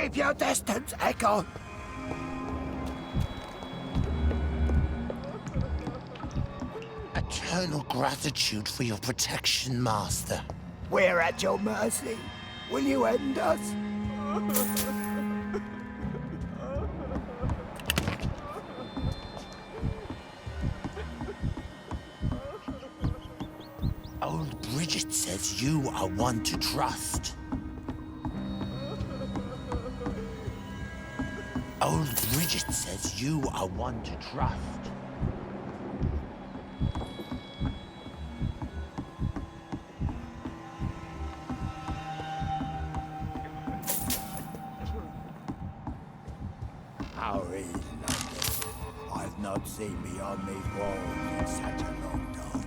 Keep your distance, Echo. Eternal gratitude for your protection, Master. We're at your mercy. Will you end us? Old Bridget says you are one to trust. Old Bridget says you are one to trust. How is London? I've not seen beyond these walls in such a long time.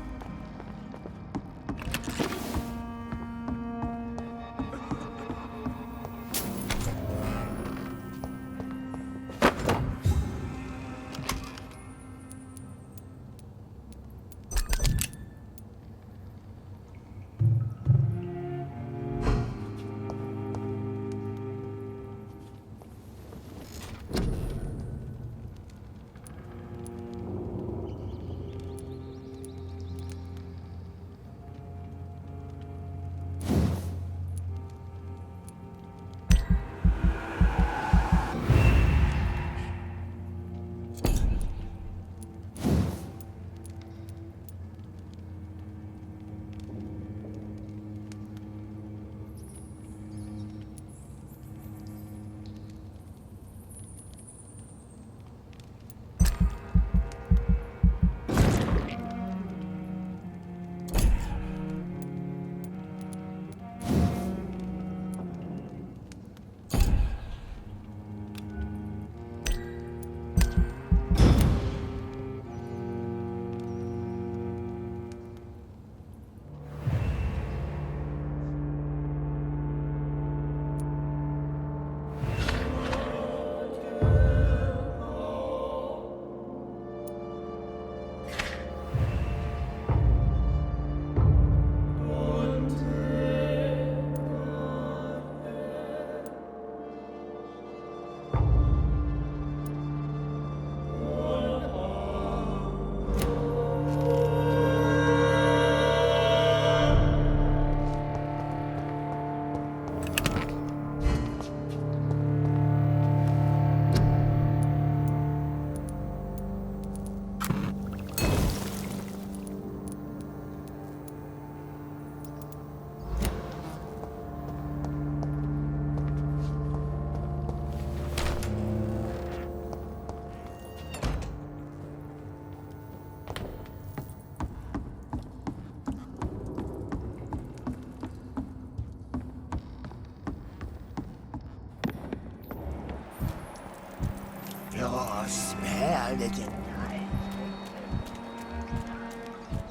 Your spare little knife.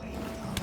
Wait on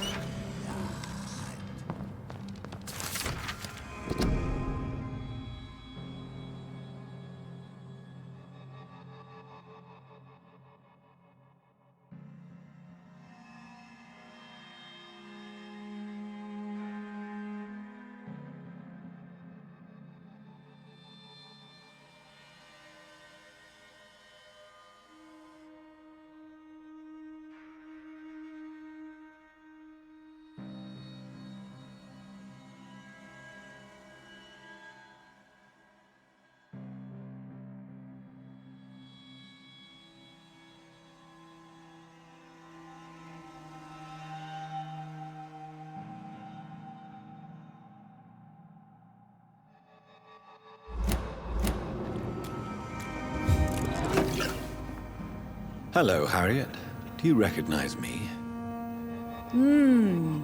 Hello, Harriet. Do you recognize me?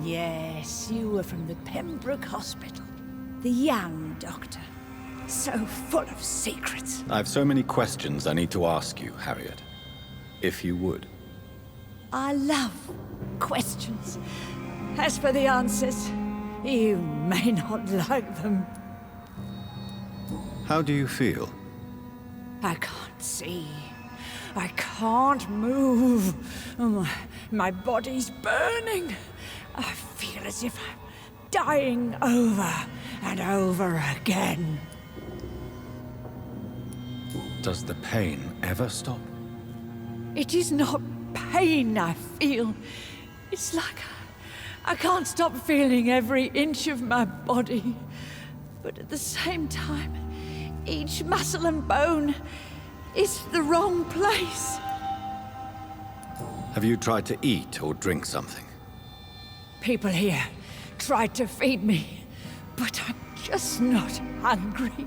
Yes, you were from the Pembroke Hospital. The young doctor. So full of secrets. I have so many questions I need to ask you, Harriet. If you would. I love questions. As for the answers, you may not like them. How do you feel? I can't see. I can't move. My body's burning. I feel as if I'm dying over and over again. Does the pain ever stop? It is not pain I feel. It's like I can't stop feeling every inch of my body. But at the same time, each muscle and bone is the wrong place. Have you tried to eat or drink something? People here tried to feed me, but I'm just not hungry.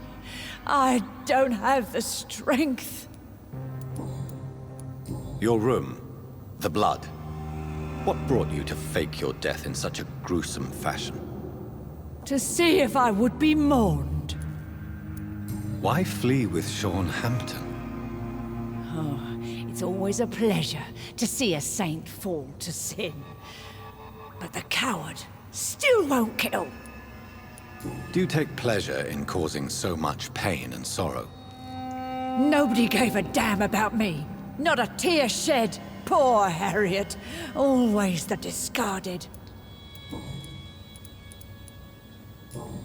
I don't have the strength. Your room, the blood. What brought you to fake your death in such a gruesome fashion? To see if I would be mourned. Why flee with Sean Hampton? It's always a pleasure to see a saint fall to sin. But the coward still won't kill. Do you take pleasure in causing so much pain and sorrow? Nobody gave a damn about me. Not a tear shed. Poor Harriet. Always the discarded.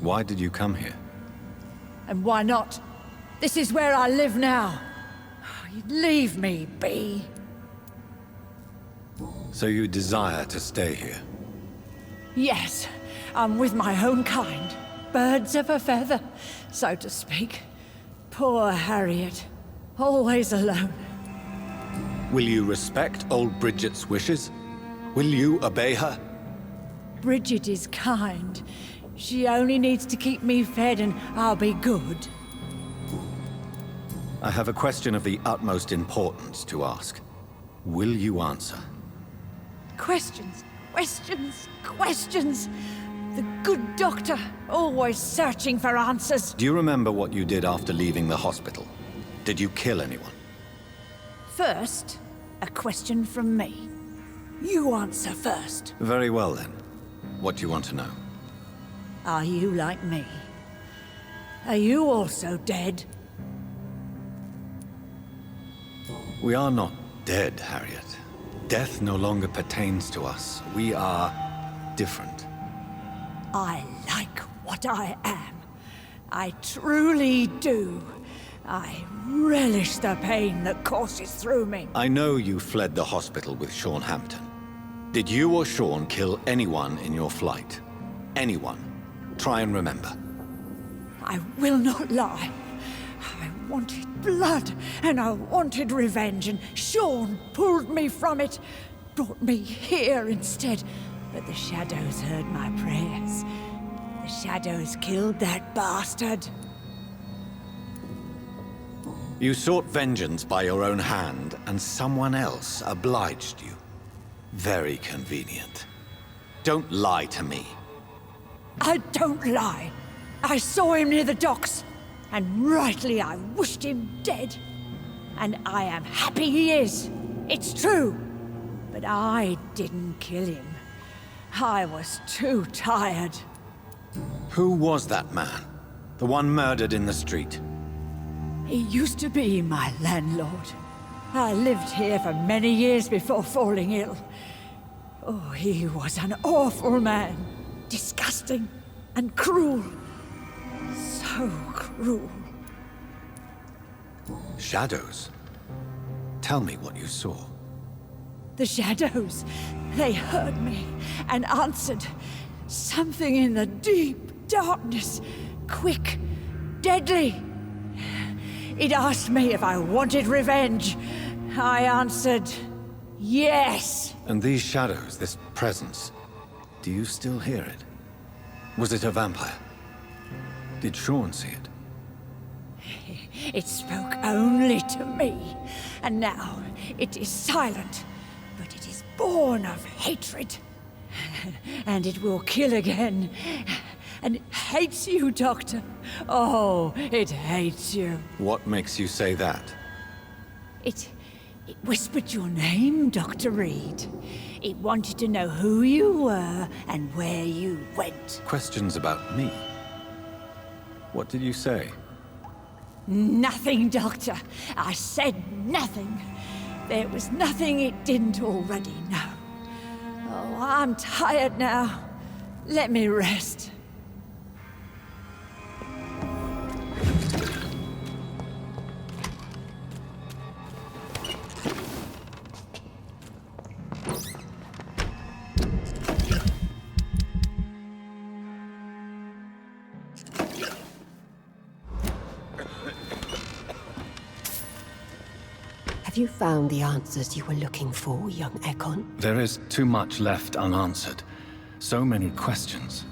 Why did you come here? And why not? This is where I live now. Leave me be. So you desire to stay here? Yes, I'm with my own kind. Birds of a feather, so to speak. Poor Harriet. Always alone. Will you respect old Bridget's wishes? Will you obey her? Bridget is kind. She only needs to keep me fed and I'll be good. I have a question of the utmost importance to ask. Will you answer? Questions, questions, questions. The good doctor, always searching for answers. Do you remember what you did after leaving the hospital? Did you kill anyone? First, a question from me. You answer first. Very well then. What do you want to know? Are you like me? Are you also dead? We are not dead, Harriet. Death no longer pertains to us. We are different. I like what I am. I truly do. I relish the pain that courses through me. I know you fled the hospital with Sean Hampton. Did you or Sean kill anyone in your flight? Anyone? Try and remember. I will not lie. I wanted blood, and I wanted revenge, and Sean pulled me from it, brought me here instead. But the shadows heard my prayers. The shadows killed that bastard. You sought vengeance by your own hand, and someone else obliged you. Very convenient. Don't lie to me. I don't lie. I saw him near the docks, and rightly I wished him dead. And I am happy he is. It's true. But I didn't kill him. I was too tired. Who was that man? The one murdered in the street? He used to be my landlord. I lived here for many years before falling ill. Oh, he was an awful man. Disgusting and cruel. So cruel. Shadows? Tell me what you saw. The shadows, they heard me and answered. Something in the deep darkness. Quick, deadly. It asked me if I wanted revenge. I answered, yes. And these shadows, this presence, do you still hear it? Was it a vampire? Did Sean see it? It spoke only to me, and now it is silent, but it is born of hatred. And it will kill again. And it hates you, Doctor. Oh, it hates you. What makes you say that? It whispered your name, Dr. Reed. It wanted to know who you were and where you went. Questions about me? What did you say? Nothing, Doctor. I said nothing. There was nothing it didn't already know. Oh, I'm tired now. Let me rest. you found the answers you were looking for, young Ekon? There is too much left unanswered. So many questions.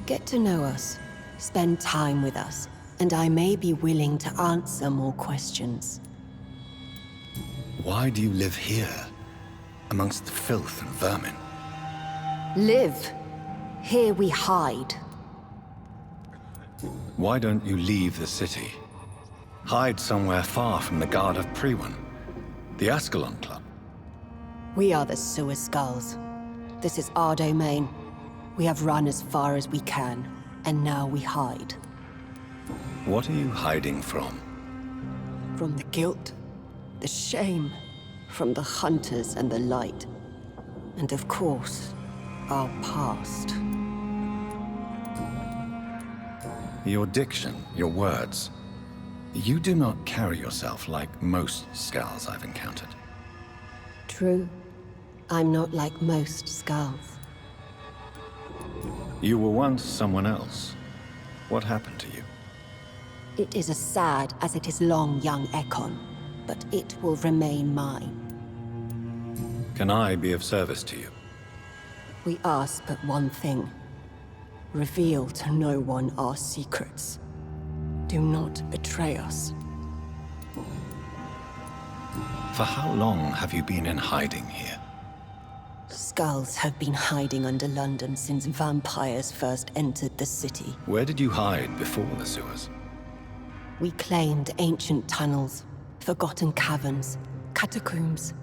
Get to know us, spend time with us, and I may be willing to answer more questions. Why do you live here, amongst the filth and vermin? Live. Here we hide. Why don't you leave the city? Hide somewhere far from the Guard of Priwen, the Ascalon Club. We are the Sewer Skulls. This is our domain. We have run as far as we can, and now we hide. What are you hiding from? From the guilt, the shame, from the hunters and the light. And of course, our past. Your diction, your words. You do not carry yourself like most Skulls I've encountered. True. I'm not like most Skulls. You were once someone else. What happened to you? It is as sad as it is long, young Ekon, but it will remain mine. Can I be of service to you? We ask but one thing. Reveal to no one our secrets. Do not betray us. For how long have you been in hiding here? Skulls have been hiding under London since vampires first entered the city. Where did you hide before the sewers? We claimed ancient tunnels, forgotten caverns, catacombs.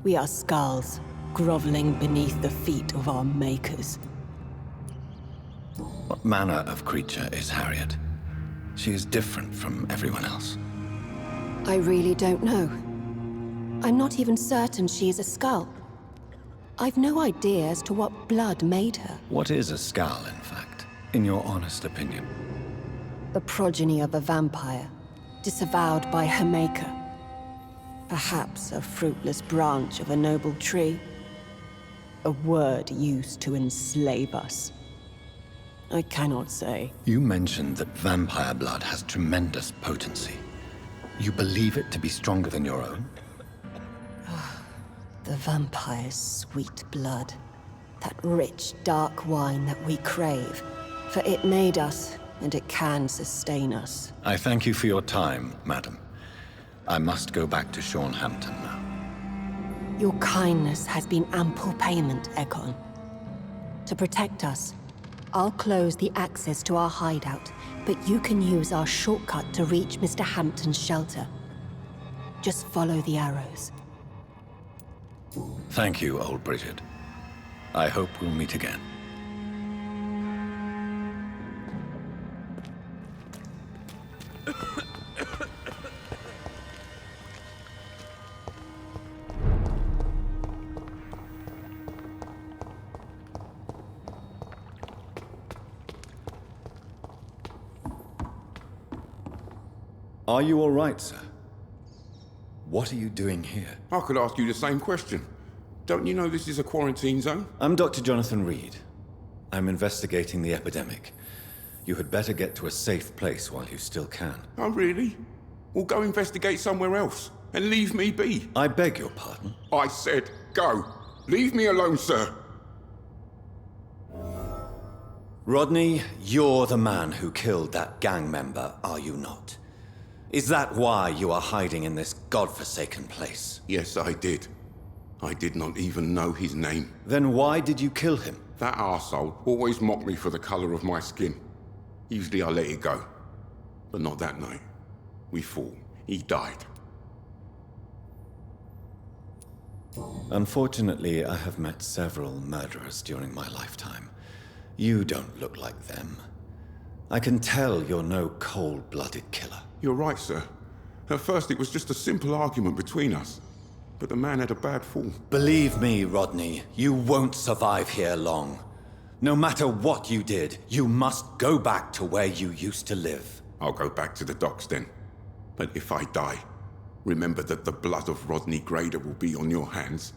We are skulls, groveling beneath the feet of our makers. What manner of creature is Harriet? She is different from everyone else. I really don't know. I'm not even certain she is a skull. I've no idea as to what blood made her. What is a skull, in fact, in your honest opinion? The progeny of a vampire, disavowed by her maker. Perhaps a fruitless branch of a noble tree. A word used to enslave us. I cannot say. You mentioned that vampire blood has tremendous potency. You believe it to be stronger than your own? The vampire's sweet blood. That rich, dark wine that we crave. For it made us, and it can sustain us. I thank you for your time, madam. I must go back to Shornhampton now. Your kindness has been ample payment, Ekon. To protect us, I'll close the access to our hideout, but you can use our shortcut to reach Mr. Hampton's shelter. Just follow the arrows. Thank you, old Bridget. I hope we'll meet again. Are you all right, sir? What are you doing here? I could ask you the same question. Don't you know this is a quarantine zone? I'm Dr. Jonathan Reed. I'm investigating the epidemic. You had better get to a safe place while you still can. Oh, really? Well, go investigate somewhere else and leave me be. I beg your pardon? I said go. Leave me alone, sir. Rodney, you're the man who killed that gang member, are you not? Is that why you are hiding in this godforsaken place? Yes, I did. I did not even know his name. Then why did you kill him? That arsehole always mocked me for the color of my skin. Usually I let it go. But not that night. We fought. He died. Unfortunately, I have met several murderers during my lifetime. You don't look like them. I can tell you're no cold-blooded killer. You're right, sir. At first it was just a simple argument between us. But the man had a bad fall. Believe me, Rodney, you won't survive here long. No matter what you did, you must go back to where you used to live. I'll go back to the docks then. But if I die, remember that the blood of Rodney Grader will be on your hands.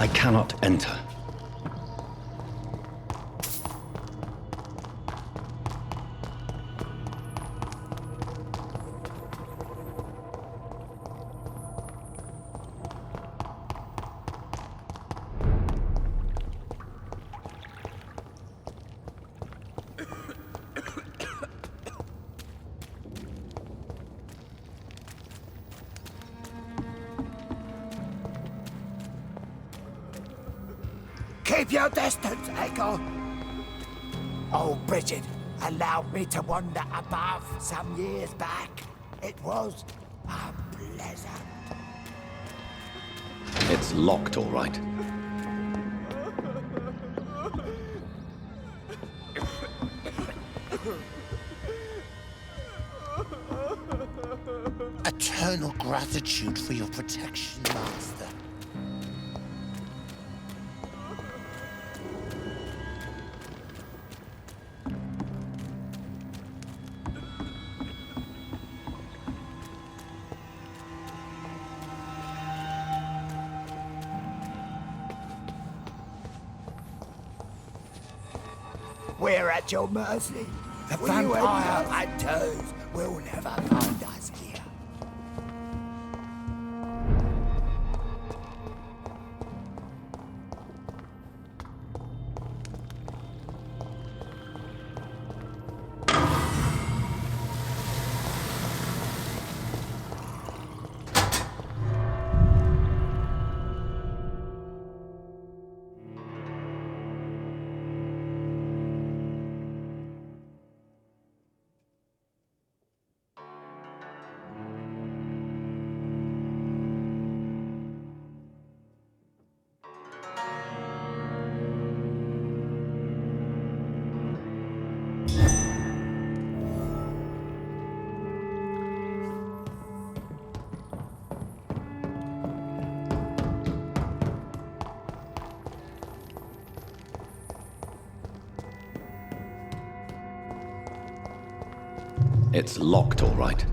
I cannot enter. Keep your distance, Echo. Oh, Bridget allowed me to wander above some years back. It was unpleasant. It's locked, all right. Eternal gratitude for your protection, Master. We're at your mercy. The vampire hunters will never find us here. It's locked, all right.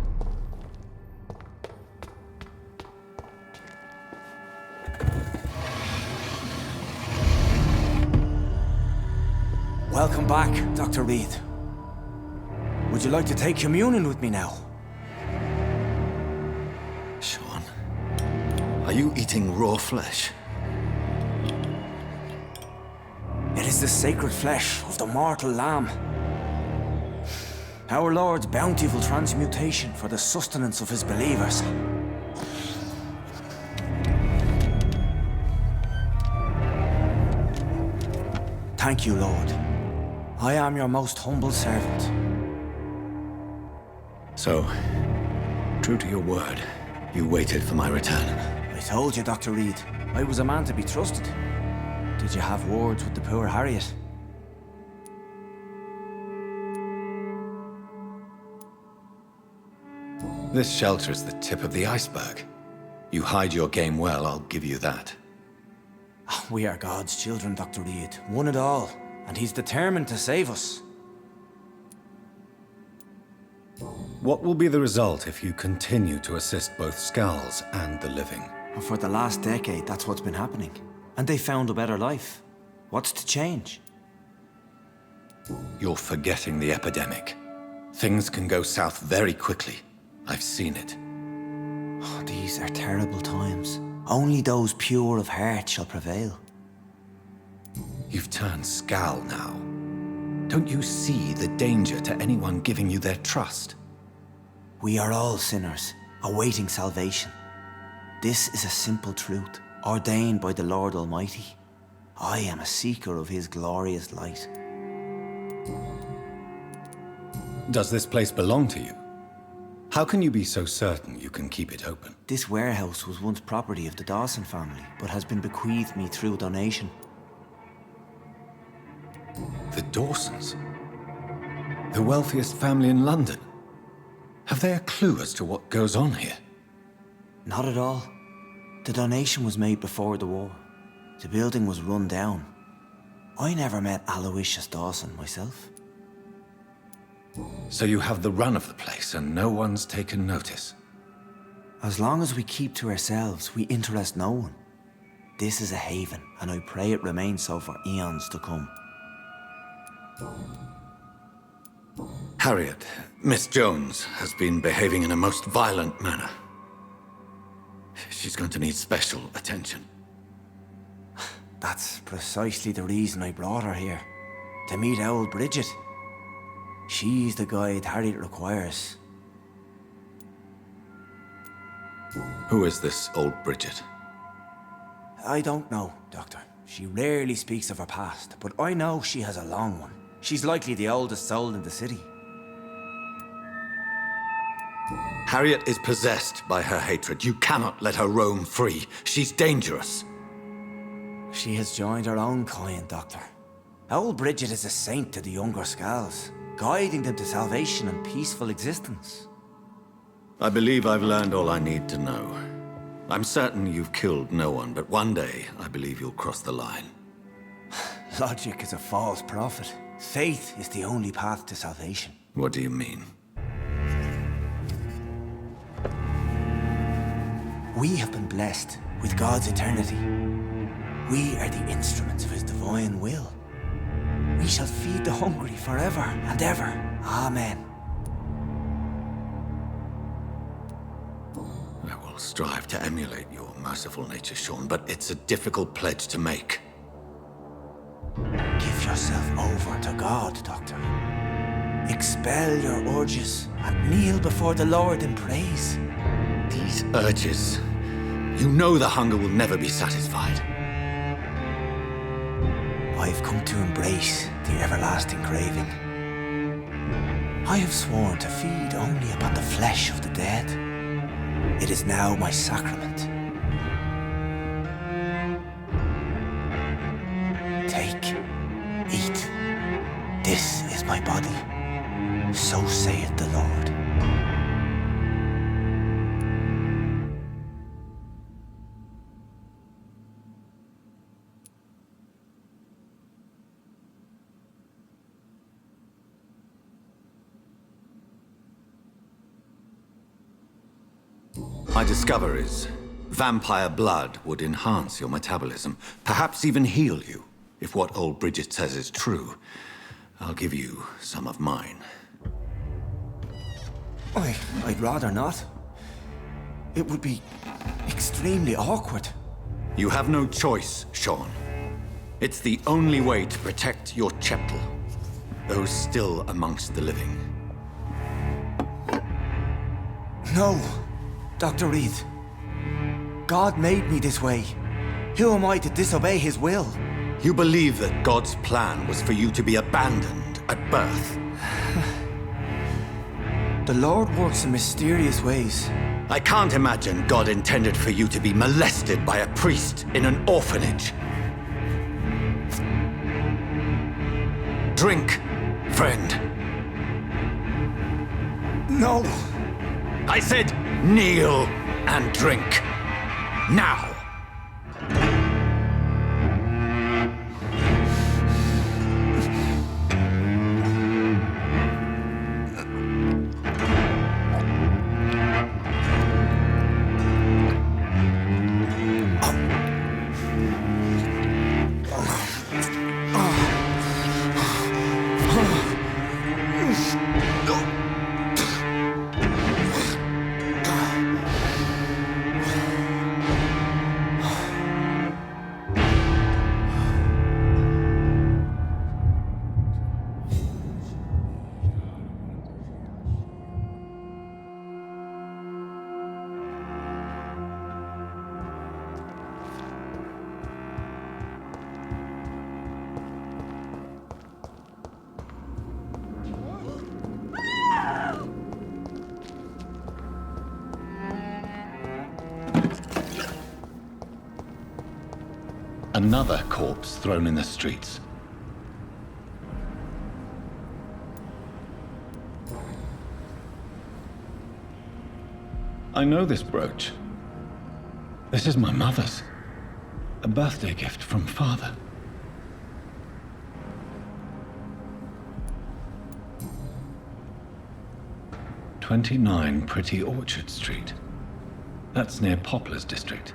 Welcome back, Dr. Reed. Would you like to take communion with me now? Sean, are you eating raw flesh? It is the sacred flesh of the mortal lamb. Our Lord's bountiful transmutation for the sustenance of his believers. Thank you, Lord. I am your most humble servant. So, true to your word, you waited for my return. I told you, Dr. Reed, I was a man to be trusted. Did you have words with the poor Harriet? This shelter is the tip of the iceberg. You hide your game well, I'll give you that. We are God's children, Dr. Reed. One and all. And he's determined to save us. What will be the result if you continue to assist both Skulls and the living? For the last decade, that's what's been happening. And they found a better life. What's to change? You're forgetting the epidemic. Things can go south very quickly. I've seen it. Oh, these are terrible times. Only those pure of heart shall prevail. You've turned Skull now. Don't you see the danger to anyone giving you their trust? We are all sinners, awaiting salvation. This is a simple truth, ordained by the Lord Almighty. I am a seeker of his glorious light. Does this place belong to you? How can you be so certain you can keep it open? This warehouse was once property of the Dawson family, but has been bequeathed me through donation. The Dawsons? The wealthiest family in London? Have they a clue as to what goes on here? Not at all. The donation was made before the war. The building was run down. I never met Aloysius Dawson myself. So you have the run of the place and no one's taken notice? As long as we keep to ourselves, we interest no one. This is a haven, and I pray it remains so for eons to come. Harriet, Miss Jones has been behaving in a most violent manner. She's going to need special attention. That's precisely the reason I brought her here. To meet old Bridget. She's the guide Harriet requires. Who is this old Bridget? I don't know, Doctor. She rarely speaks of her past, but I know she has a long one. She's likely the oldest soul in the city. Harriet is possessed by her hatred. You cannot let her roam free. She's dangerous. She has joined her own kind, Doctor. Old Bridget is a saint to the younger Scals, guiding them to salvation and peaceful existence. I believe I've learned all I need to know. I'm certain you've killed no one, but one day I believe you'll cross the line. Logic is a false prophet. Faith is the only path to salvation. What do you mean? We have been blessed with God's eternity. We are the instruments of His divine will. We shall feed the hungry forever and ever. Amen. I will strive to emulate your merciful nature, Sean, but it's a difficult pledge to make. Give yourself over to God, Doctor. Expel your urges and kneel before the Lord in praise. These urges. You know the hunger will never be satisfied. I've come to embrace the everlasting craving. I have sworn to feed only upon the flesh of the dead. It is now my sacrament. Take, eat. This is my body. So saith the Lord. My discoveries. Vampire blood would enhance your metabolism, perhaps even heal you. If what old Bridget says is true, I'll give you some of mine. I'd rather not. It would be extremely awkward. You have no choice, Sean. It's the only way to protect your cheptel, those still amongst the living. No, Dr. Reed. God made me this way. Who am I to disobey His will? You believe that God's plan was for you to be abandoned at birth. The Lord works in mysterious ways. I can't imagine God intended for you to be molested by a priest in an orphanage. Drink, friend. No! I said kneel and drink. Now! Another corpse thrown in the streets. I know this brooch. This is my mother's. A birthday gift from father. "29 Pretty Orchard Street. That's near Poplar's district.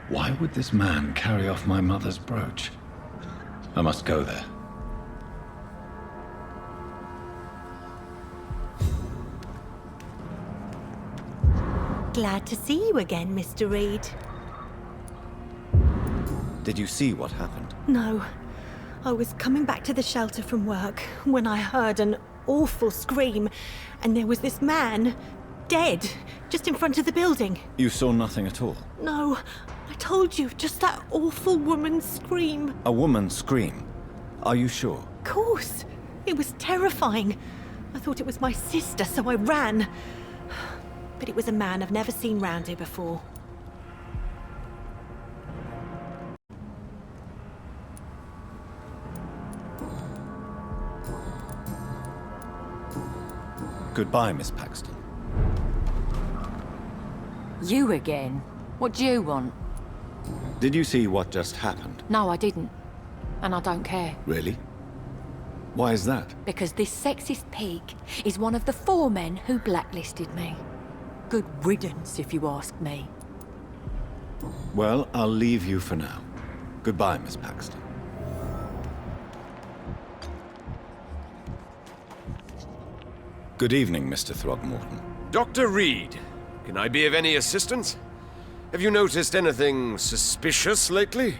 Why would this man carry off my mother's brooch? I must go there. Glad to see you again, Mr. Reed. Did you see what happened? No. I was coming back to the shelter from work when I heard an awful scream, and there was this man, dead, just in front of the building. You saw nothing at all? No, I told you, just that awful woman's scream. A woman's scream? Are you sure? Of course. It was terrifying. I thought it was my sister, so I ran. But it was a man I've never seen round here before. Goodbye, Miss Paxton. You again? What do you want? Did you see what just happened? No, I didn't. And I don't care. Really? Why is that? Because this sexist pig is one of the 4 men who blacklisted me. Good riddance, if you ask me. Well, I'll leave you for now. Goodbye, Miss Paxton. Good evening, Mr. Throgmorton. Dr. Reed, can I be of any assistance? Have you noticed anything suspicious lately?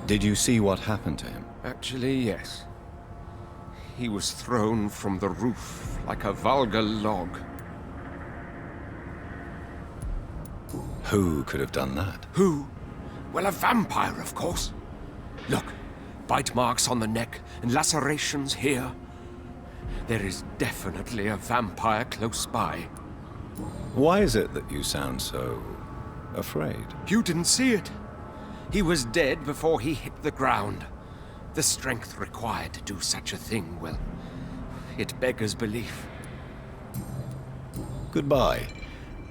Did you see what happened to him? Actually, yes. He was thrown from the roof like a vulgar log. Who could have done that? Who? Well, a vampire, of course. Look, bite marks on the neck and lacerations here. There is definitely a vampire close by. Why is it that you sound so afraid? You didn't see it. He was dead before he hit the ground. The strength required to do such a thing, well, it beggars belief. Goodbye,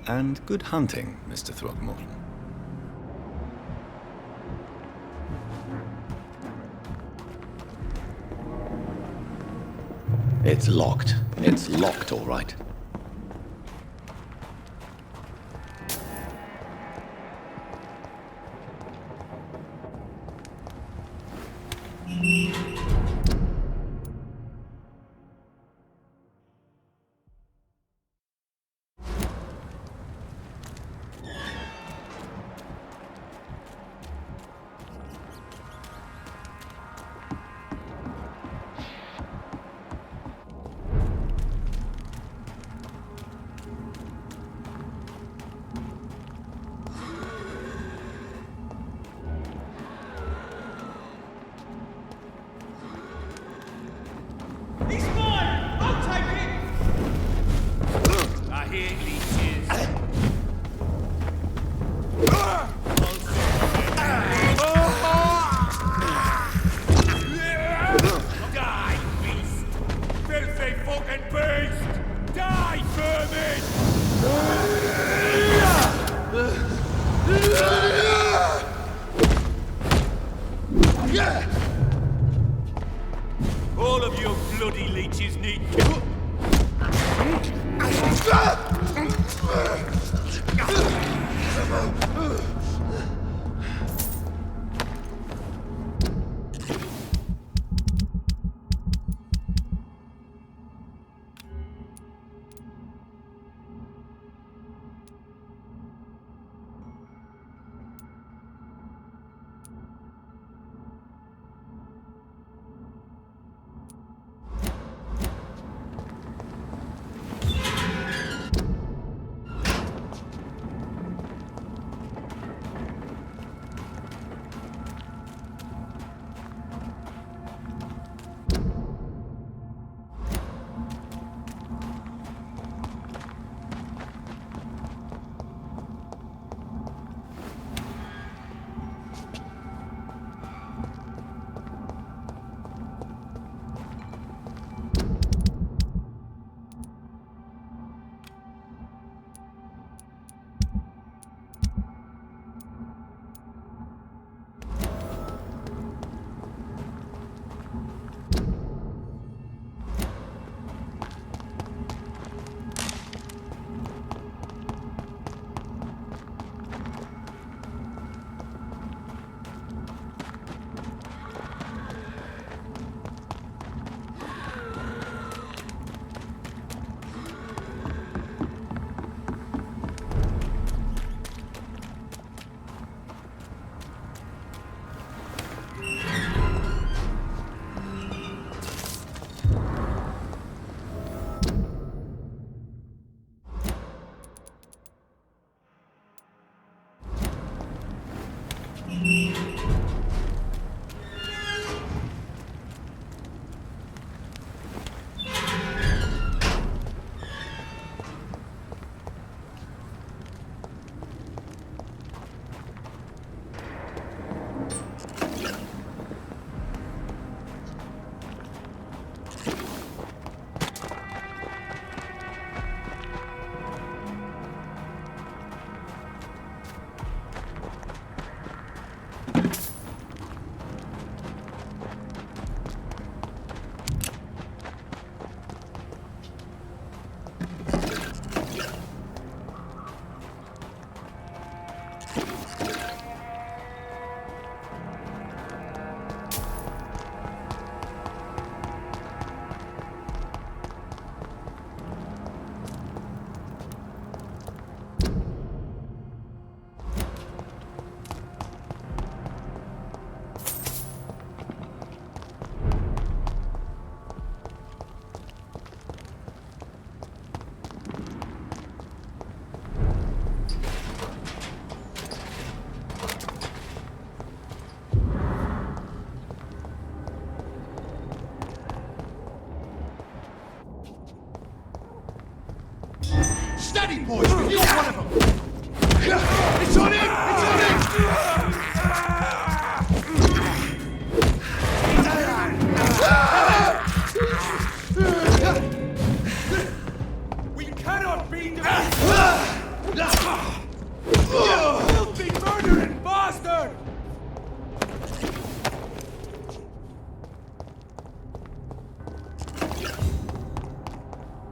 and good hunting, Mr. Throgmorton. It's locked. It's locked, all right. He's mine! I'll take it! I hear leeches. Die, beast! Filthy fucking beast! Die, vermin! All of you bloody leeches need kill. Steady, boys! You're one of them! It's on him! It's on him! We cannot beat them! Filthy murdering bastard!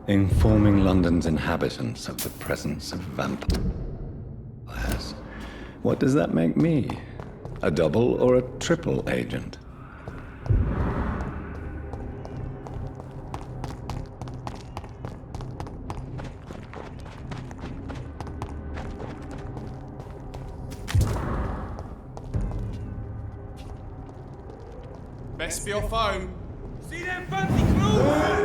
Informing London's inhabitants of the presence of vampires. What does that make me? A double or a triple agent? Best be off home. See them fancy clothes?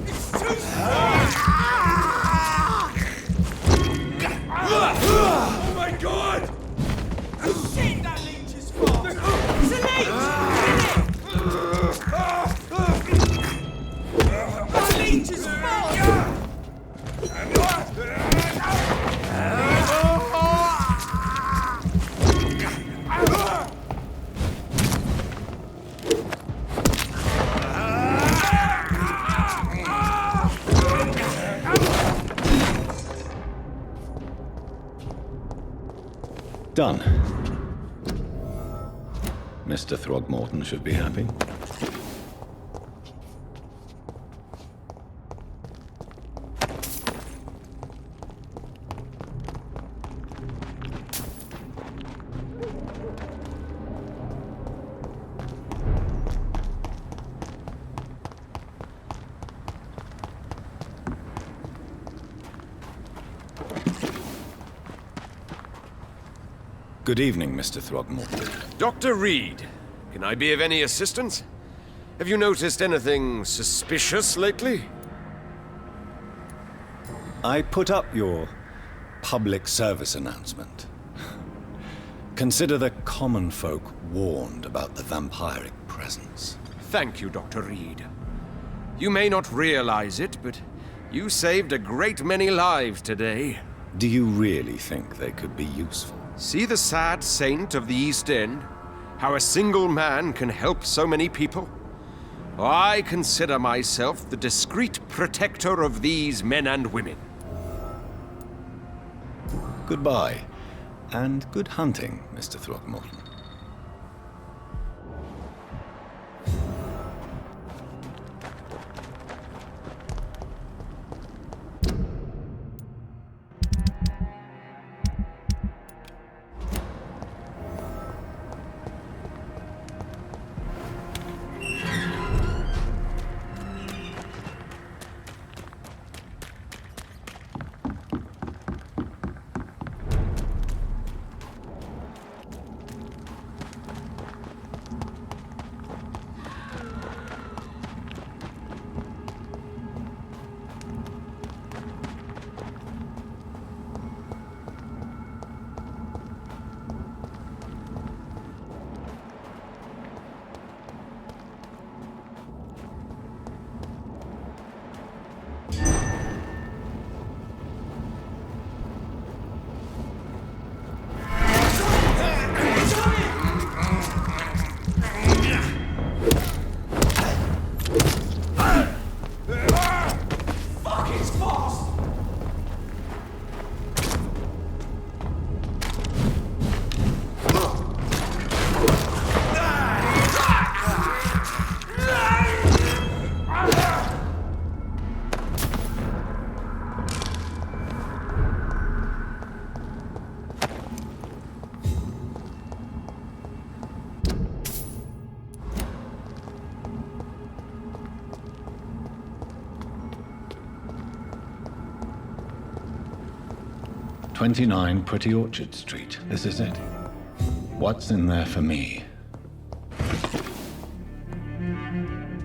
It's too strong! Oh my god! Shit, that leech is fast! It's a leech! That leech is fast! Done. Mr. Throgmorton should be happy. Good evening, Mr. Throgmorton. Dr. Reed, can I be of any assistance? Have you noticed anything suspicious lately? I put up your public service announcement. Consider the common folk warned about the vampiric presence. Thank you, Dr. Reed. You may not realize it, but you saved a great many lives today. Do you really think they could be useful? See the sad saint of the East End? How a single man can help so many people? I consider myself the discreet protector of these men and women. Goodbye, and good hunting, Mr. Throgmorton. "29 Pretty Orchard Street. This is it. What's in there for me?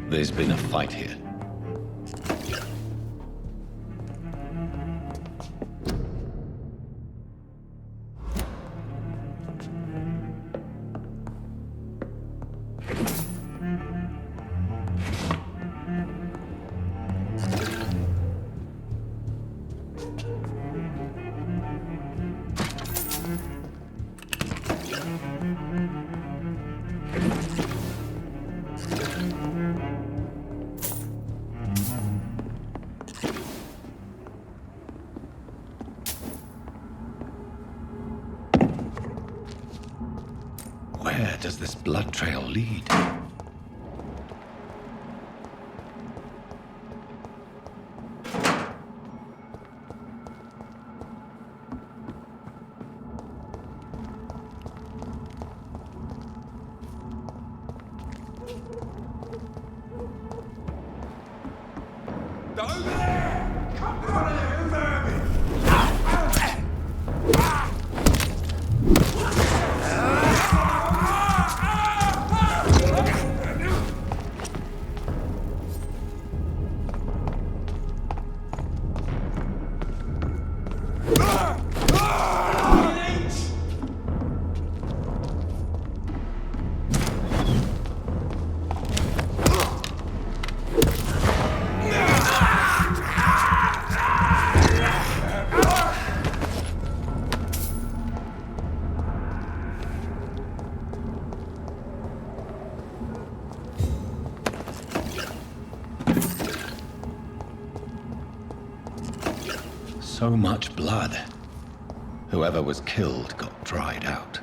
There's been a fight here. does this blood trail lead? Over there! Come on, you vermin! So much blood. Whoever was killed got dried out.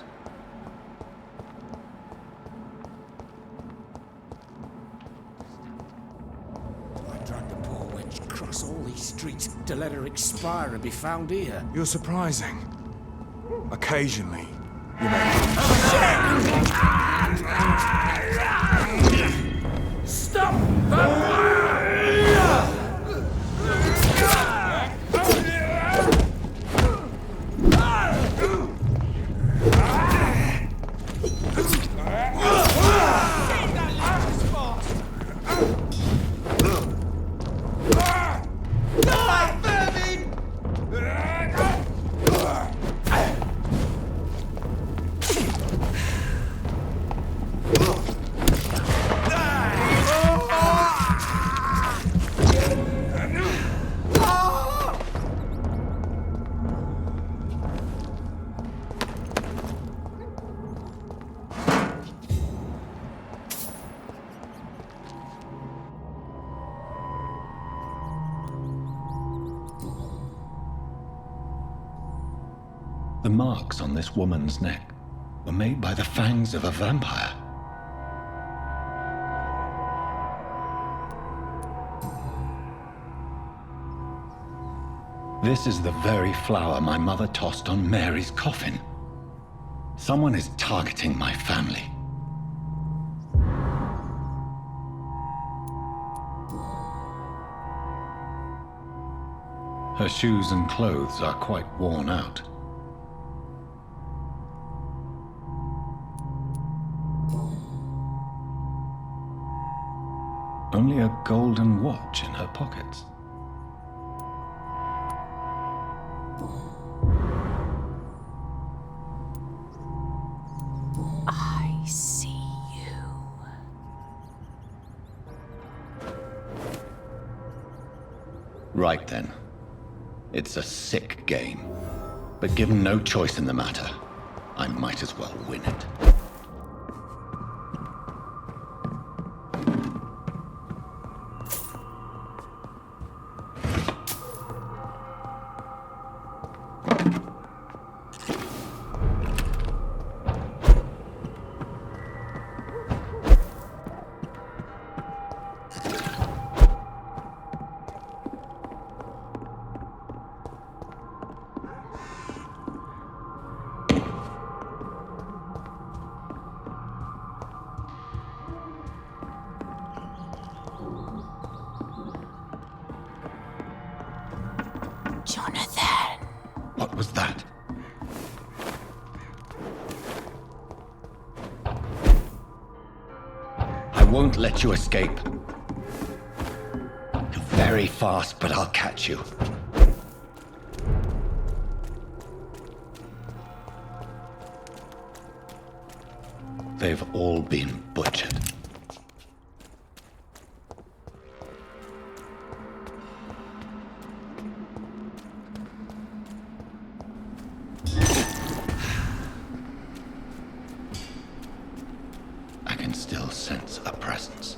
I dragged the poor wench across all these streets to let her expire and be found here. You're surprising. Occasionally, you may... Stop! Vampire! The marks on this woman's neck were made by the fangs of a vampire. This is the very flower my mother tossed on Mary's coffin. Someone is targeting my family. Her shoes and clothes are quite worn out. Only a golden watch in her pockets. I see you. Right then. It's a sick game. But given no choice in the matter, I might as well win it. Jonathan. What was that? I won't let you escape. You're very fast, but I'll catch you. They've all been butchered. I can still sense a presence.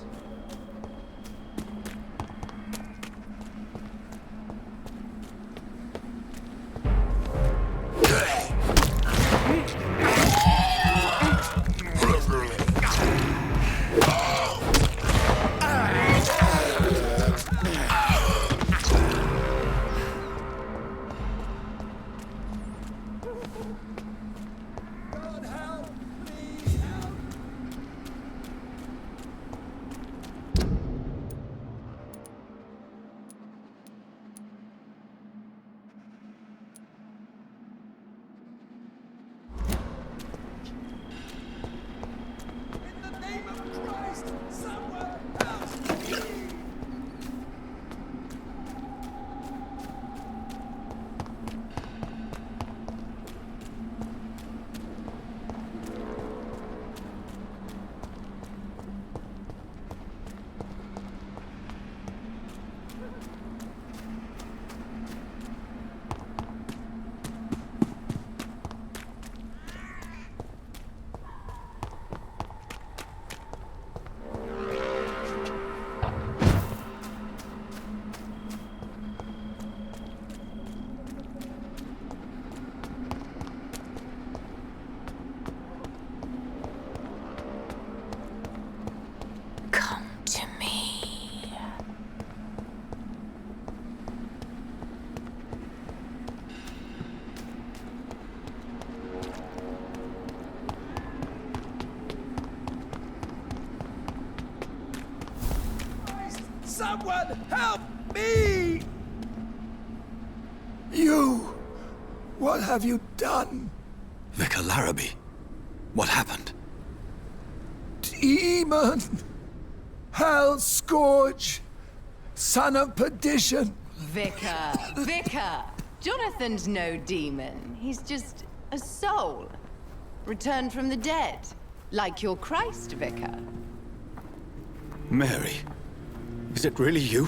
Someone help me! You! What have you done? Vicar Larrabee, what happened? Demon! Hell Scourge! Son of perdition! Vicar! Jonathan's no demon. He's just a soul. Returned from the dead. Like your Christ, Vicar. Mary, is it really you?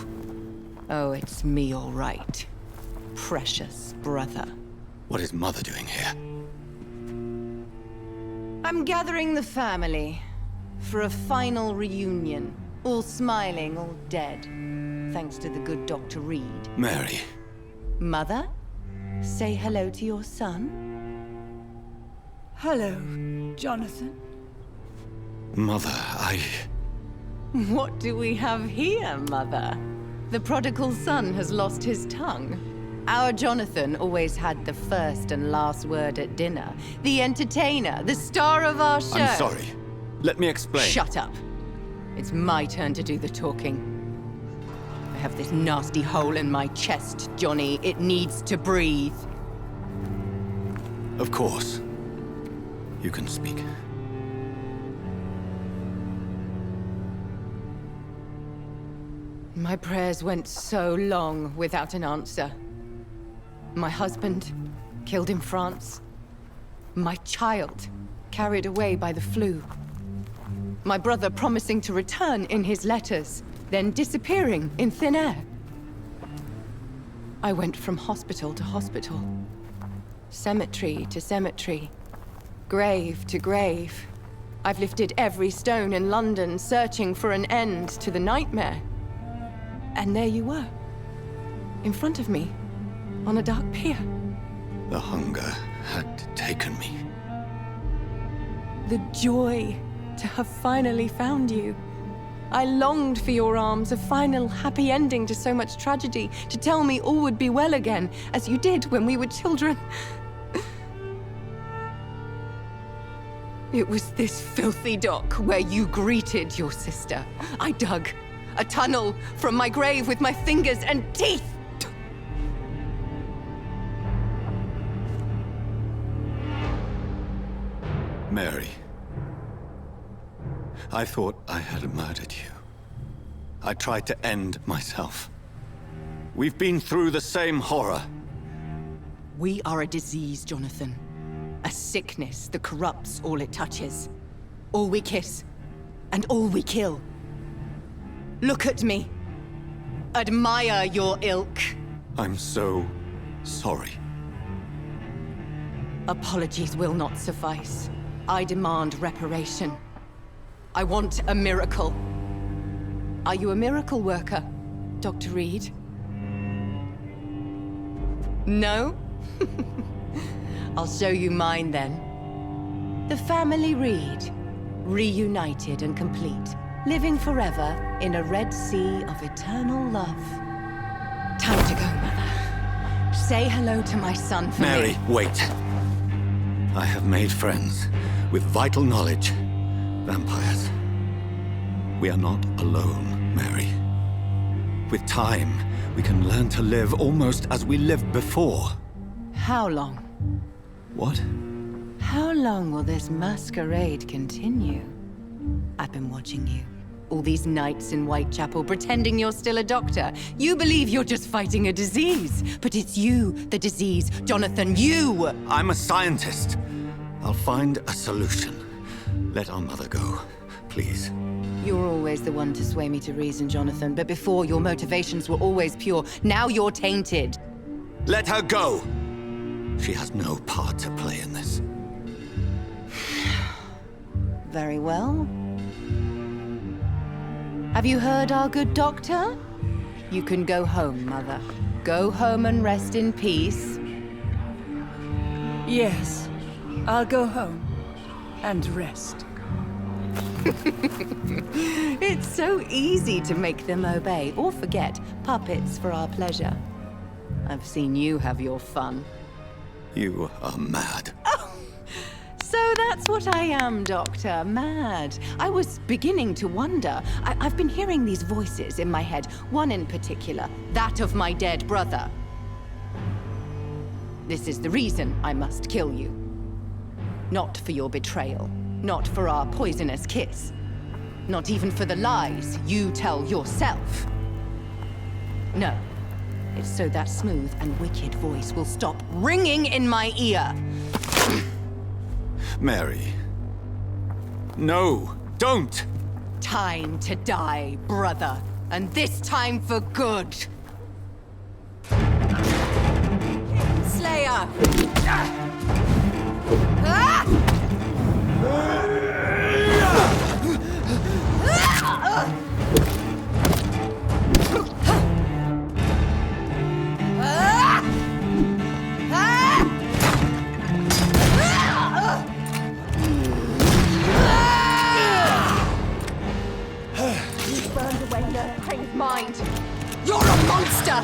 Oh, it's me, all right. Precious brother. What is Mother doing here? I'm gathering the family for a final reunion. All smiling, all dead. Thanks to the good Dr. Reed. Mary. Mother, say hello to your son. Hello, Jonathan. Mother, What do we have here, Mother? The prodigal son has lost his tongue. Our Jonathan always had the first and last word at dinner. The entertainer, the star of our show. I'm sorry. Let me explain. Shut up. It's my turn to do the talking. I have this nasty hole in my chest, Johnny. It needs to breathe. Of course. You can speak. My prayers went so long without an answer. My husband, killed in France. My child, carried away by the flu. My brother promising to return in his letters, then disappearing in thin air. I went from hospital to hospital. Cemetery to cemetery. Grave to grave. I've lifted every stone in London, searching for an end to the nightmare. And there you were, in front of me, on a dark pier. The hunger had taken me. The joy to have finally found you. I longed for your arms, a final happy ending to so much tragedy, to tell me all would be well again, as you did when we were children. It was this filthy dock where you greeted your sister. I dug a tunnel from my grave with my fingers and teeth. Mary. I thought I had murdered you. I tried to end myself. We've been through the same horror. We are a disease, Jonathan. A sickness that corrupts all it touches. All we kiss, and all we kill. Look at me. Admire your ilk. I'm so sorry. Apologies will not suffice. I demand reparation. I want a miracle. Are you a miracle worker, Dr. Reed? No? I'll show you mine then. The family Reed, reunited and complete, living forever in a red sea of eternal love. Time to go, Mother. Say hello to my son for Mary, me. wait. I have made friends with vital knowledge. Vampires. We are not alone, Mary. With time, we can learn to live almost as we lived before. How long? What? How long will this masquerade continue? I've been watching you. All these nights in Whitechapel, pretending you're still a doctor. You believe you're just fighting a disease. But it's you, the disease. Jonathan, you! I'm a scientist. I'll find a solution. Let our mother go, please. You're always the one to sway me to reason, Jonathan. But before, your motivations were always pure. Now you're tainted. Let her go! She has no part to play in this. Very well. Have you heard our good doctor? You can go home, Mother. Go home and rest in peace. Yes, I'll go home and rest. It's so easy to make them obey or forget. Puppets for our pleasure. I've seen you have your fun. You are mad. So that's what I am, Doctor. Mad. I was beginning to wonder. I've been hearing these voices in my head, one in particular, that of my dead brother. This is the reason I must kill you. Not for your betrayal, not for our poisonous kiss, not even for the lies you tell yourself. No, it's so that smooth and wicked voice will stop ringing in my ear. Mary. No, don't! Time to die, brother. And this time for good. Slayer! Mind. You're a monster!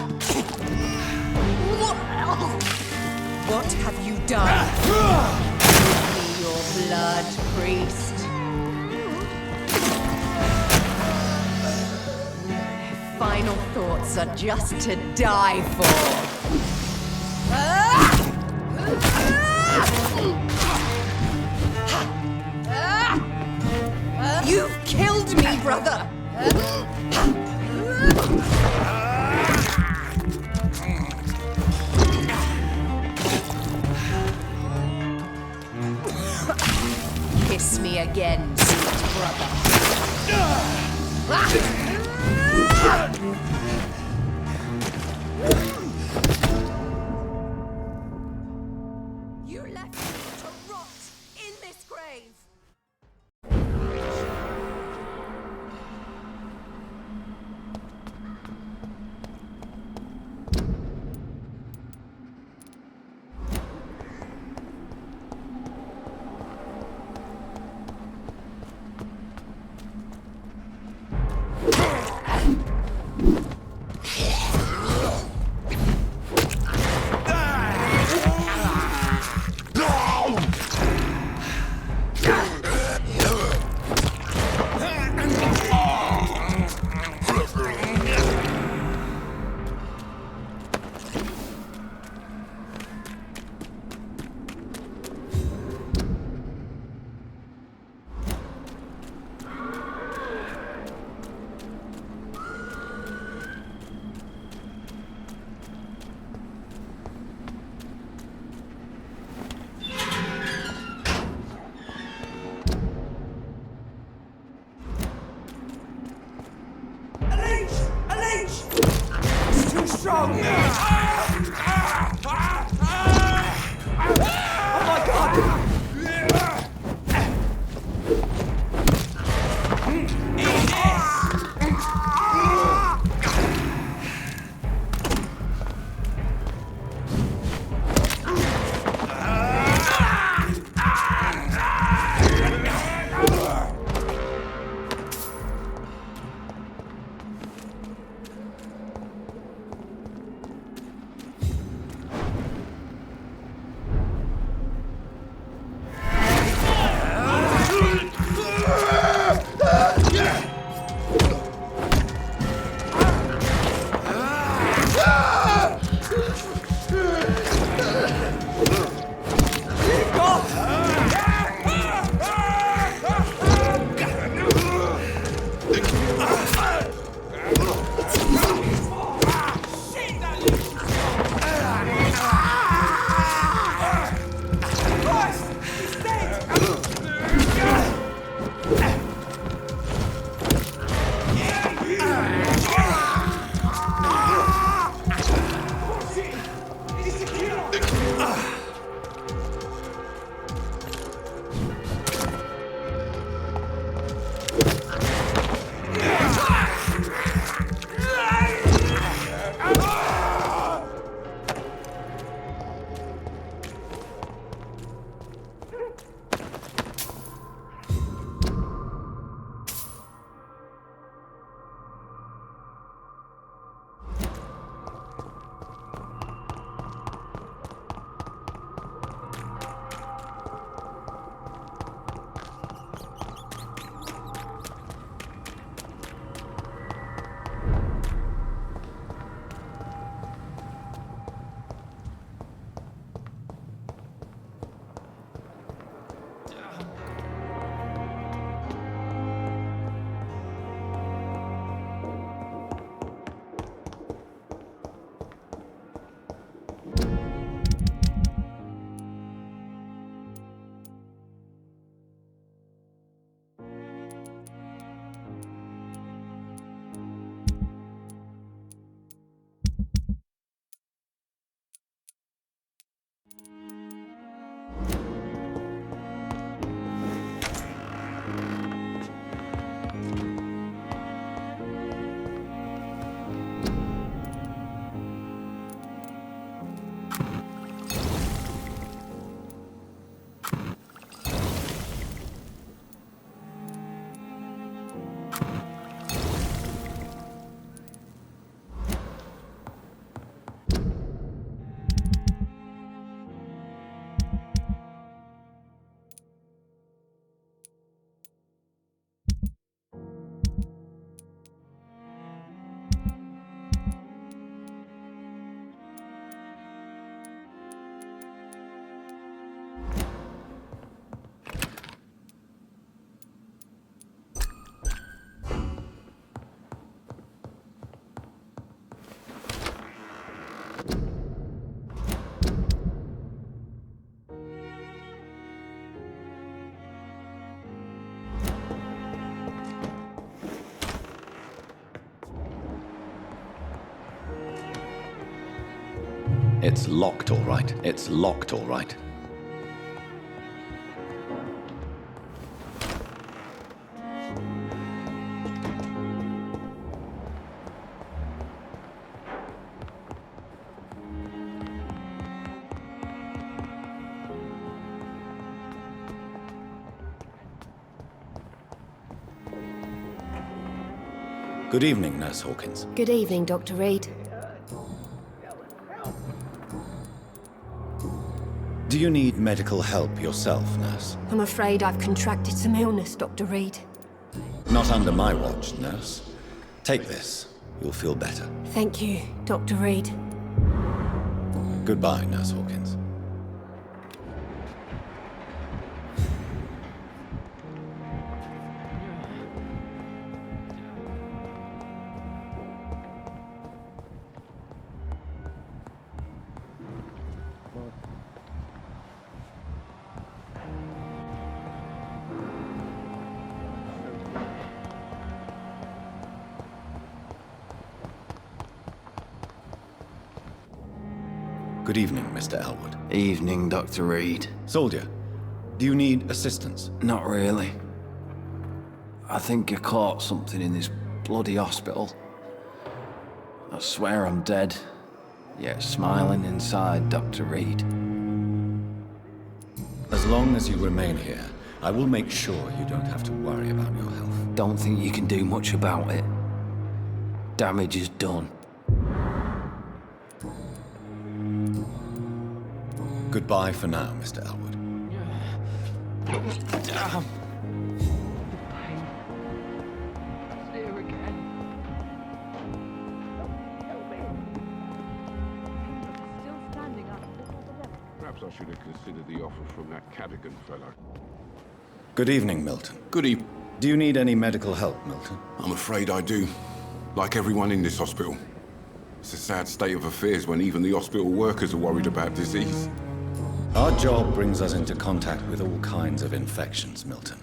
What have you done? Give me your blood, priest. Final thoughts are just to die for. You've killed me, brother! Kiss me again, sweet brother. You left me to rot in this grave. It's locked, all right. It's locked, all right. Good evening, Nurse Hawkins. Good evening, Dr. Reed. Do you need medical help yourself, Nurse? I'm afraid I've contracted some illness, Dr. Reed. Not under my watch, Nurse. Take this. You'll feel better. Thank you, Dr. Reed. Goodbye, Nurse Hawkins. Good evening, Mr. Elwood. Evening, Dr. Reed. Soldier, do you need assistance? Not really. I think I caught something in this bloody hospital. I swear I'm dead, yet smiling inside, Dr. Reed. As long as you remain here, I will make sure you don't have to worry about your health. Don't think you can do much about it. Damage is done. Goodbye for now, Mr. Elwood. Damn. Perhaps I should have considered the offer from that Cadogan fellow. Good evening, Milton. Good evening. Do you need any medical help, Milton? I'm afraid I do. Like everyone in this hospital. It's a sad state of affairs when even the hospital workers are worried about disease. Our job brings us into contact with all kinds of infections, Milton.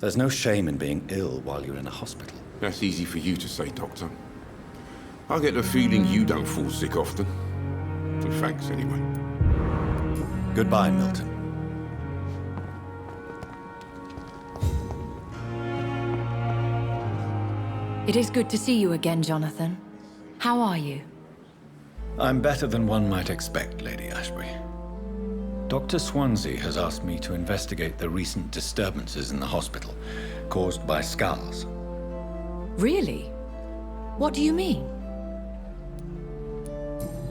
There's no shame in being ill while you're in a hospital. That's easy for you to say, Doctor. I get the feeling you don't fall sick often. And thanks anyway. Goodbye, Milton. It is good to see you again, Jonathan. How are you? I'm better than one might expect, Lady Ashbury. Dr. Swansea has asked me to investigate the recent disturbances in the hospital, caused by skulls. Really? What do you mean?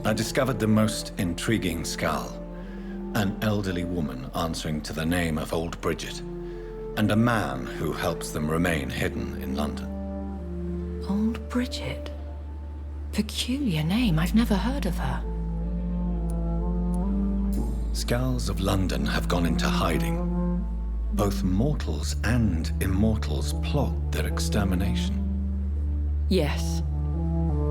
I discovered the most intriguing skull. An elderly woman answering to the name of Old Bridget, and a man who helps them remain hidden in London. Old Bridget? Peculiar name. I've never heard of her. Skulls of London have gone into hiding. Both mortals and immortals plot their extermination. Yes.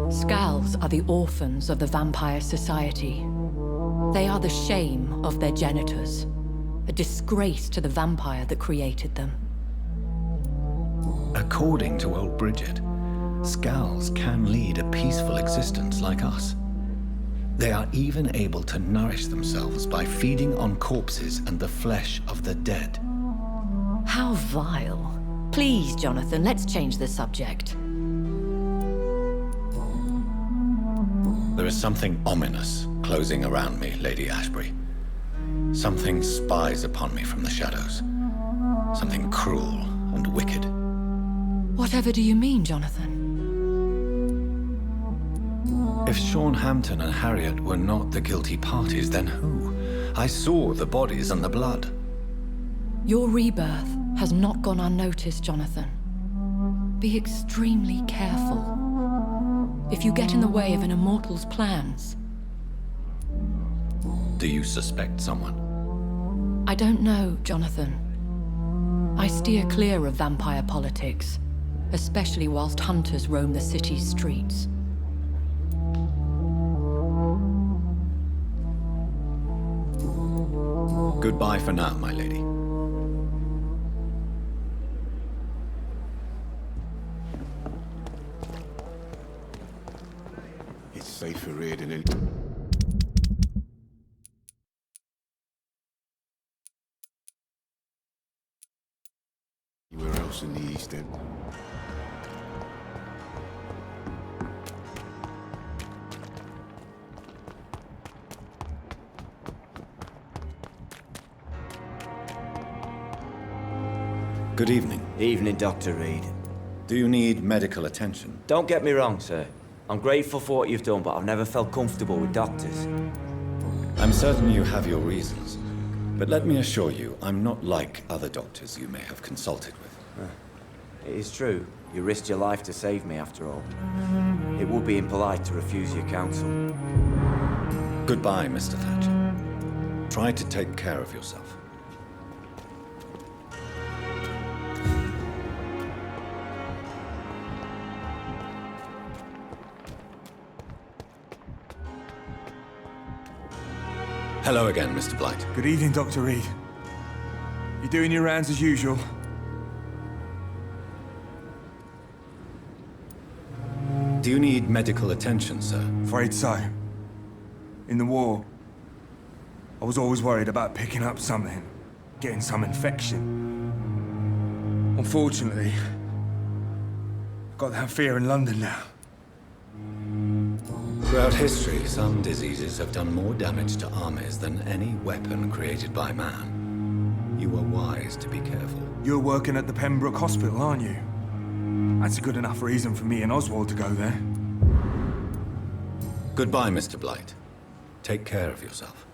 Skulls are the orphans of the Vampire Society. They are the shame of their genitors, a disgrace to the vampire that created them. According to Old Bridget, skulls can lead a peaceful existence like us. They are even able to nourish themselves by feeding on corpses and the flesh of the dead. How vile. Please, Jonathan, let's change the subject. There is something ominous closing around me, Lady Ashbury. Something spies upon me from the shadows. Something cruel and wicked. Whatever do you mean, Jonathan? If Sean Hampton and Harriet were not the guilty parties, then who? I saw the bodies and the blood. Your rebirth has not gone unnoticed, Jonathan. Be extremely careful. If you get in the way of an immortal's plans... Do you suspect someone? I don't know, Jonathan. I steer clear of vampire politics, especially whilst hunters roam the city's streets. Goodbye for now, my lady. It's safer here than any... Good evening. Evening, Dr. Reed. Do you need medical attention? Don't get me wrong, sir. I'm grateful for what you've done, but I've never felt comfortable with doctors. I'm certain you have your reasons. But let me assure you, I'm not like other doctors you may have consulted with. It is true. You risked your life to save me, after all. It would be impolite to refuse your counsel. Goodbye, Mr. Thatcher. Try to take care of yourself. Hello again, Mr. Blight. Good evening, Dr. Reed. You doing your rounds as usual? Do you need medical attention, sir? Afraid so. In the war, I was always worried about picking up something, getting some infection. Unfortunately, I've got that fear in London now. Throughout history, some diseases have done more damage to armies than any weapon created by man. You are wise to be careful. You're working at the Pembroke Hospital, aren't you? That's a good enough reason for me and Oswald to go there. Goodbye, Mr. Blight. Take care of yourself.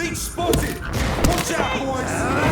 Leech spotted! Watch out, boys!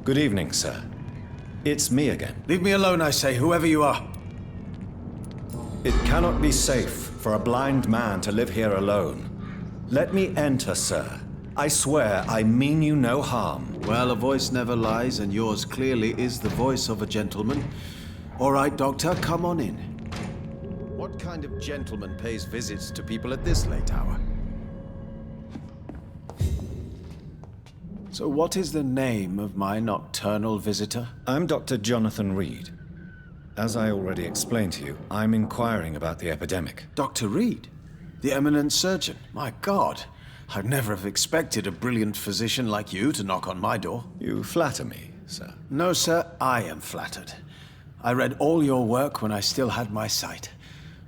Good evening, sir. It's me again. Leave me alone, I say, whoever you are. It cannot be safe for a blind man to live here alone. Let me enter, sir. I swear I mean you no harm. Well, a voice never lies, and yours clearly is the voice of a gentleman. All right, Doctor, come on in. What kind of gentleman pays visits to people at this late hour? So what is the name of my nocturnal visitor? I'm Dr. Jonathan Reed. As I already explained to you, I'm inquiring about the epidemic. Dr. Reed? The eminent surgeon? My God, I'd never have expected a brilliant physician like you to knock on my door. You flatter me, sir. No, sir, I am flattered. I read all your work when I still had my sight.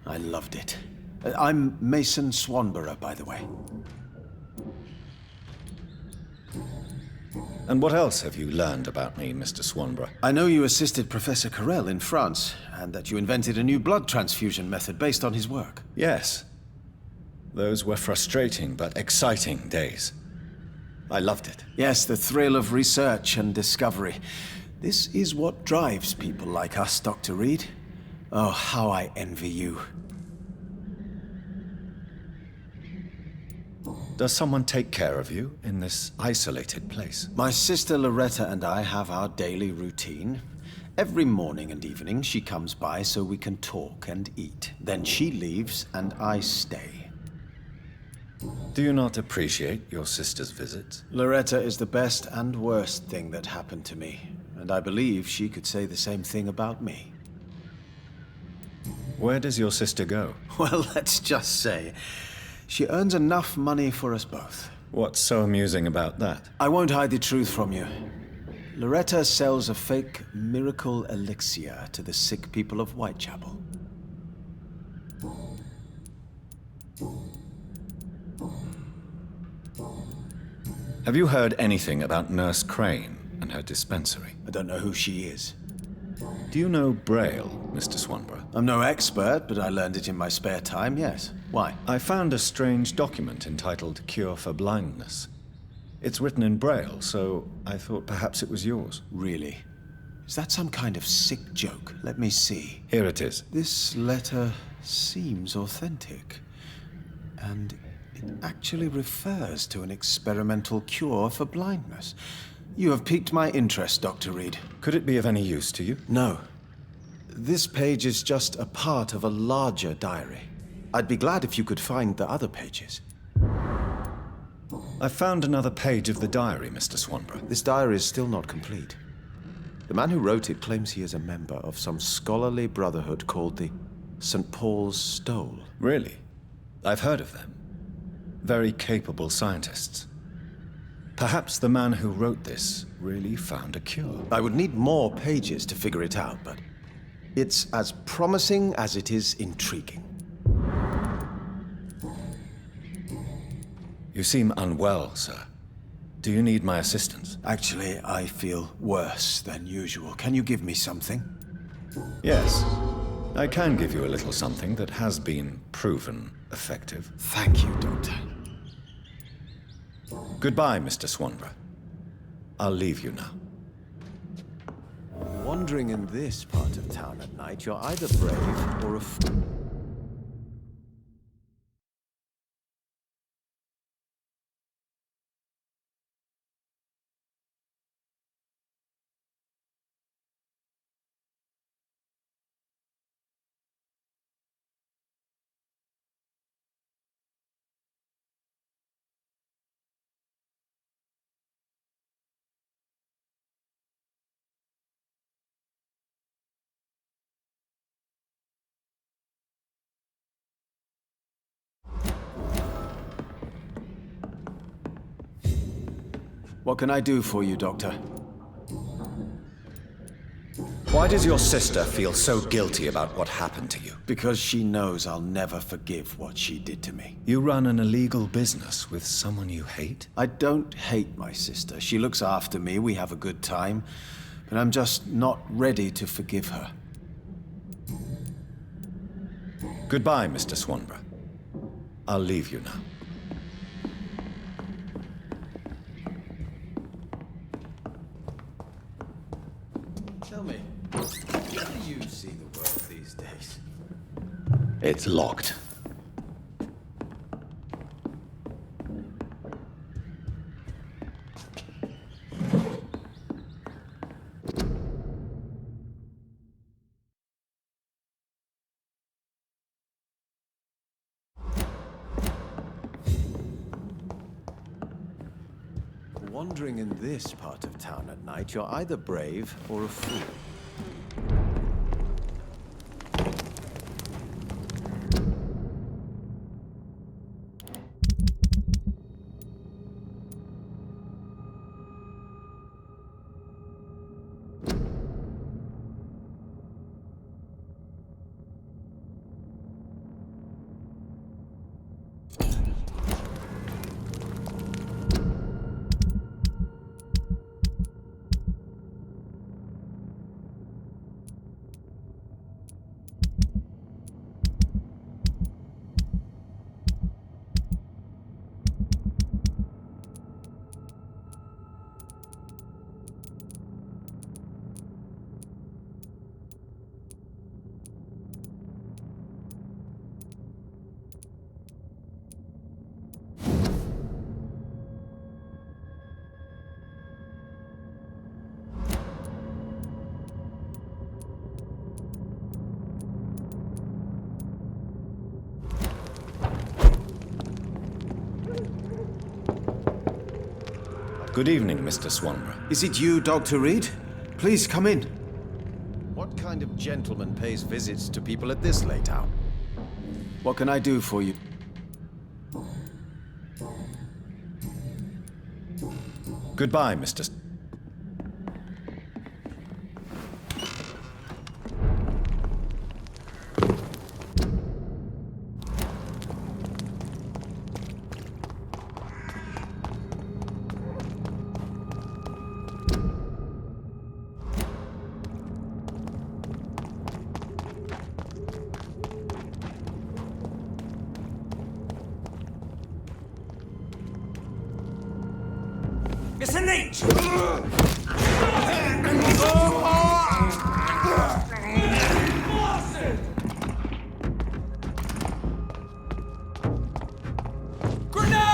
I loved it. I'm Mason Swanborough, by the way. And what else have you learned about me, Mr. Swanborough? I know you assisted Professor Carell in France, and that you invented a new blood transfusion method based on his work. Yes. Those were frustrating but exciting days. I loved it. Yes, the thrill of research and discovery. This is what drives people like us, Dr. Reed. Oh, how I envy you. Does someone take care of you in this isolated place? My sister Loretta and I have our daily routine. Every morning and evening she comes by so we can talk and eat. Then she leaves and I stay. Do you not appreciate your sister's visits? Loretta is the best and worst thing that happened to me, and I believe she could say the same thing about me. Where does your sister go? Well, let's just say she earns enough money for us both. What's so amusing about that? I won't hide the truth from you. Loretta sells a fake miracle elixir to the sick people of Whitechapel. Have you heard anything about Nurse Crane and her dispensary? I don't know who she is. Do you know Braille, Mr. Swanborough? I'm no expert, but I learned it in my spare time, yes. Why? I found a strange document entitled Cure for Blindness. It's written in Braille, so I thought perhaps it was yours. Really? Is that some kind of sick joke? Let me see. Here it is. This letter seems authentic. And it actually refers to an experimental cure for blindness. You have piqued my interest, Dr. Reed. Could it be of any use to you? No. This page is just a part of a larger diary. I'd be glad if you could find the other pages. I found another page of the diary, Mr. Swanborough. This diary is still not complete. The man who wrote it claims he is a member of some scholarly brotherhood called the St. Paul's Stole. Really? I've heard of them. Very capable scientists. Perhaps the man who wrote this really found a cure. I would need more pages to figure it out, but it's as promising as it is intriguing. You seem unwell, sir. Do you need my assistance? Actually, I feel worse than usual. Can you give me something? Yes. I can give you a little something that has been proven effective. Thank you, Doctor. Goodbye, Mr. Swanborough. I'll leave you now. Wandering in this part of town at night, you're either brave or a fool. What can I do for you, Doctor? Why does your sister feel so guilty about what happened to you? Because she knows I'll never forgive what she did to me. You run an illegal business with someone you hate? I don't hate my sister. She looks after me, we have a good time, but I'm just not ready to forgive her. Goodbye, Mr. Swanborough. I'll leave you now. Tell me, how do you see the world these days? It's locked. Wandering in this part of town at night, you're either brave or a fool. Good evening, Mr. Swanborough. Is it you, Dr. Reed? Please come in. What kind of gentleman pays visits to people at this late hour? What can I do for you? Goodbye, Mr. It's a leech! Grenade!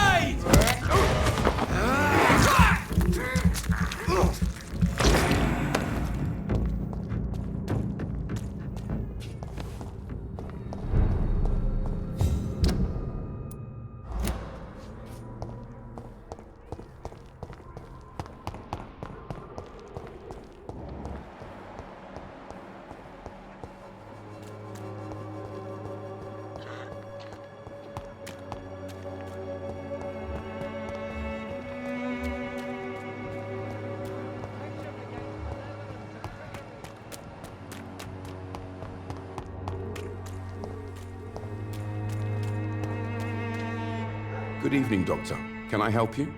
Good evening, Doctor. Can I help you?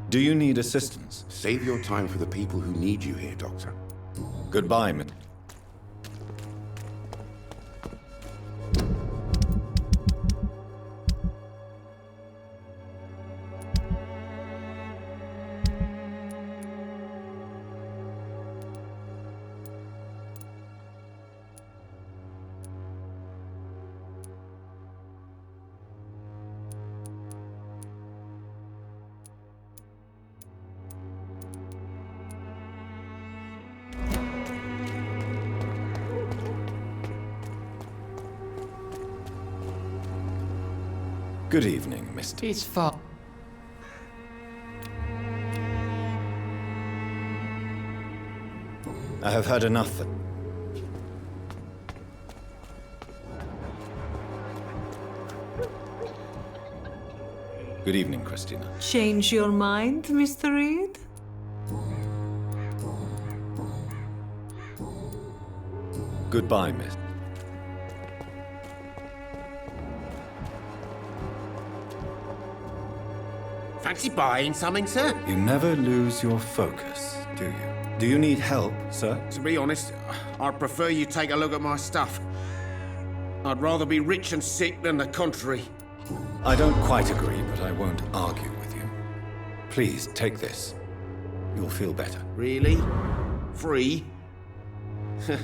Do you need assistance? Save your time for the people who need you here, Doctor. Goodbye, Miss. Good evening, Mr. It's far. I have heard enough. Good evening, Christina. Change your mind, Mr. Reed? Goodbye, Miss. Fancy buying something, sir? You never lose your focus, do you? Do you need help, sir? To be honest, I'd prefer you take a look at my stuff. I'd rather be rich and sick than the contrary. I don't quite agree, but I won't argue with you. Please, take this. You'll feel better. Really? Free?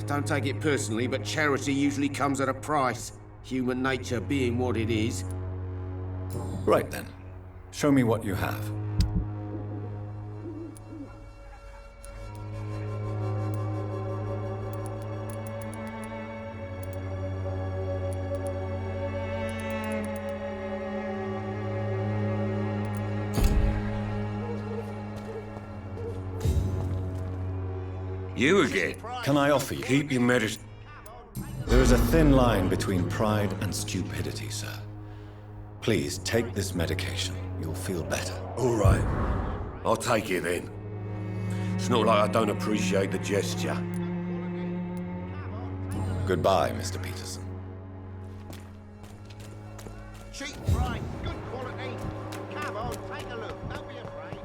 Don't take it personally, but charity usually comes at a price. Human nature being what it is. Right then. Show me what you have. You again? Can I offer you? Keep your medicine. There is a thin line between pride and stupidity, sir. Please take this medication. You'll feel better. All right. I'll take it then. It's not like I don't appreciate the gesture. Goodbye, Mr. Peterson. Cheap price, good quality. Come on, take a look. Don't be afraid.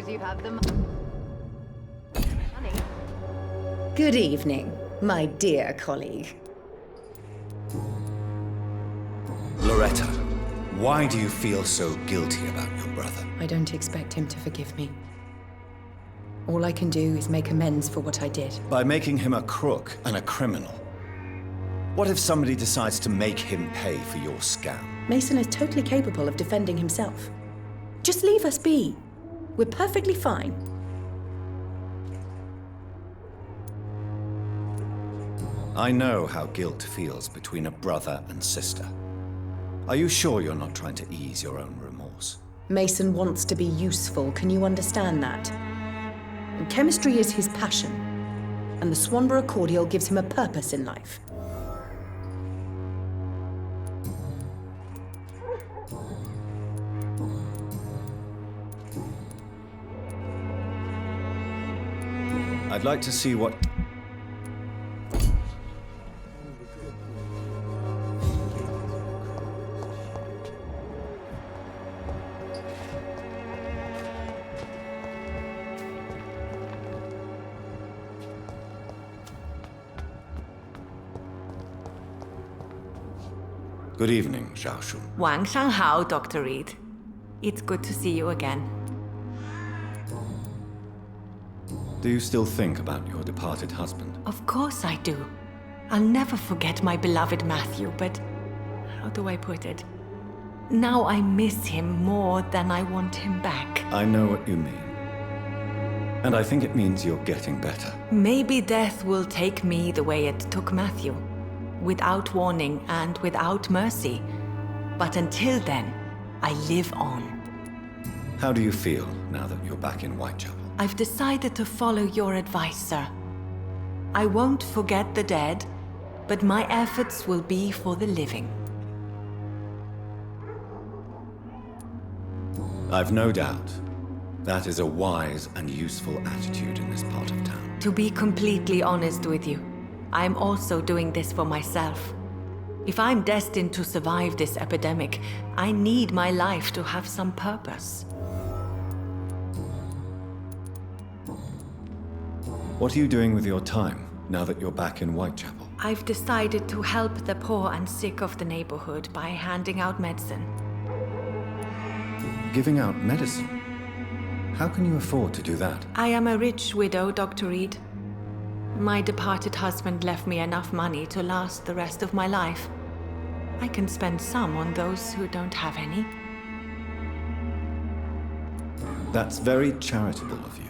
You have them. Honey. Good evening, my dear colleague. Loretta, why do you feel so guilty about your brother? I don't expect him to forgive me. All I can do is make amends for what I did. By making him a crook and a criminal. What if somebody decides to make him pay for your scam? Mason is totally capable of defending himself. Just leave us be. We're perfectly fine. I know how guilt feels between a brother and sister. Are you sure you're not trying to ease your own remorse? Mason wants to be useful, can you understand that? And chemistry is his passion, and the Swanborough cordial gives him a purpose in life. I'd like to see what... Good evening, Xiaoshun. 晚上好, Dr. Reed. It's good to see you again. Do you still think about your departed husband? Of course I do. I'll never forget my beloved Matthew, but how do I put it? Now I miss him more than I want him back. I know what you mean. And I think it means you're getting better. Maybe death will take me the way it took Matthew. Without warning and without mercy. But until then, I live on. How do you feel now that you're back in Whitechapel? I've decided to follow your advice, sir. I won't forget the dead, but my efforts will be for the living. I've no doubt. That is a wise and useful attitude in this part of town. To be completely honest with you, I'm also doing this for myself. If I'm destined to survive this epidemic, I need my life to have some purpose. What are you doing with your time, now that you're back in Whitechapel? I've decided to help the poor and sick of the neighborhood by handing out medicine. Giving out medicine? How can you afford to do that? I am a rich widow, Dr. Reed. My departed husband left me enough money to last the rest of my life. I can spend some on those who don't have any. That's very charitable of you.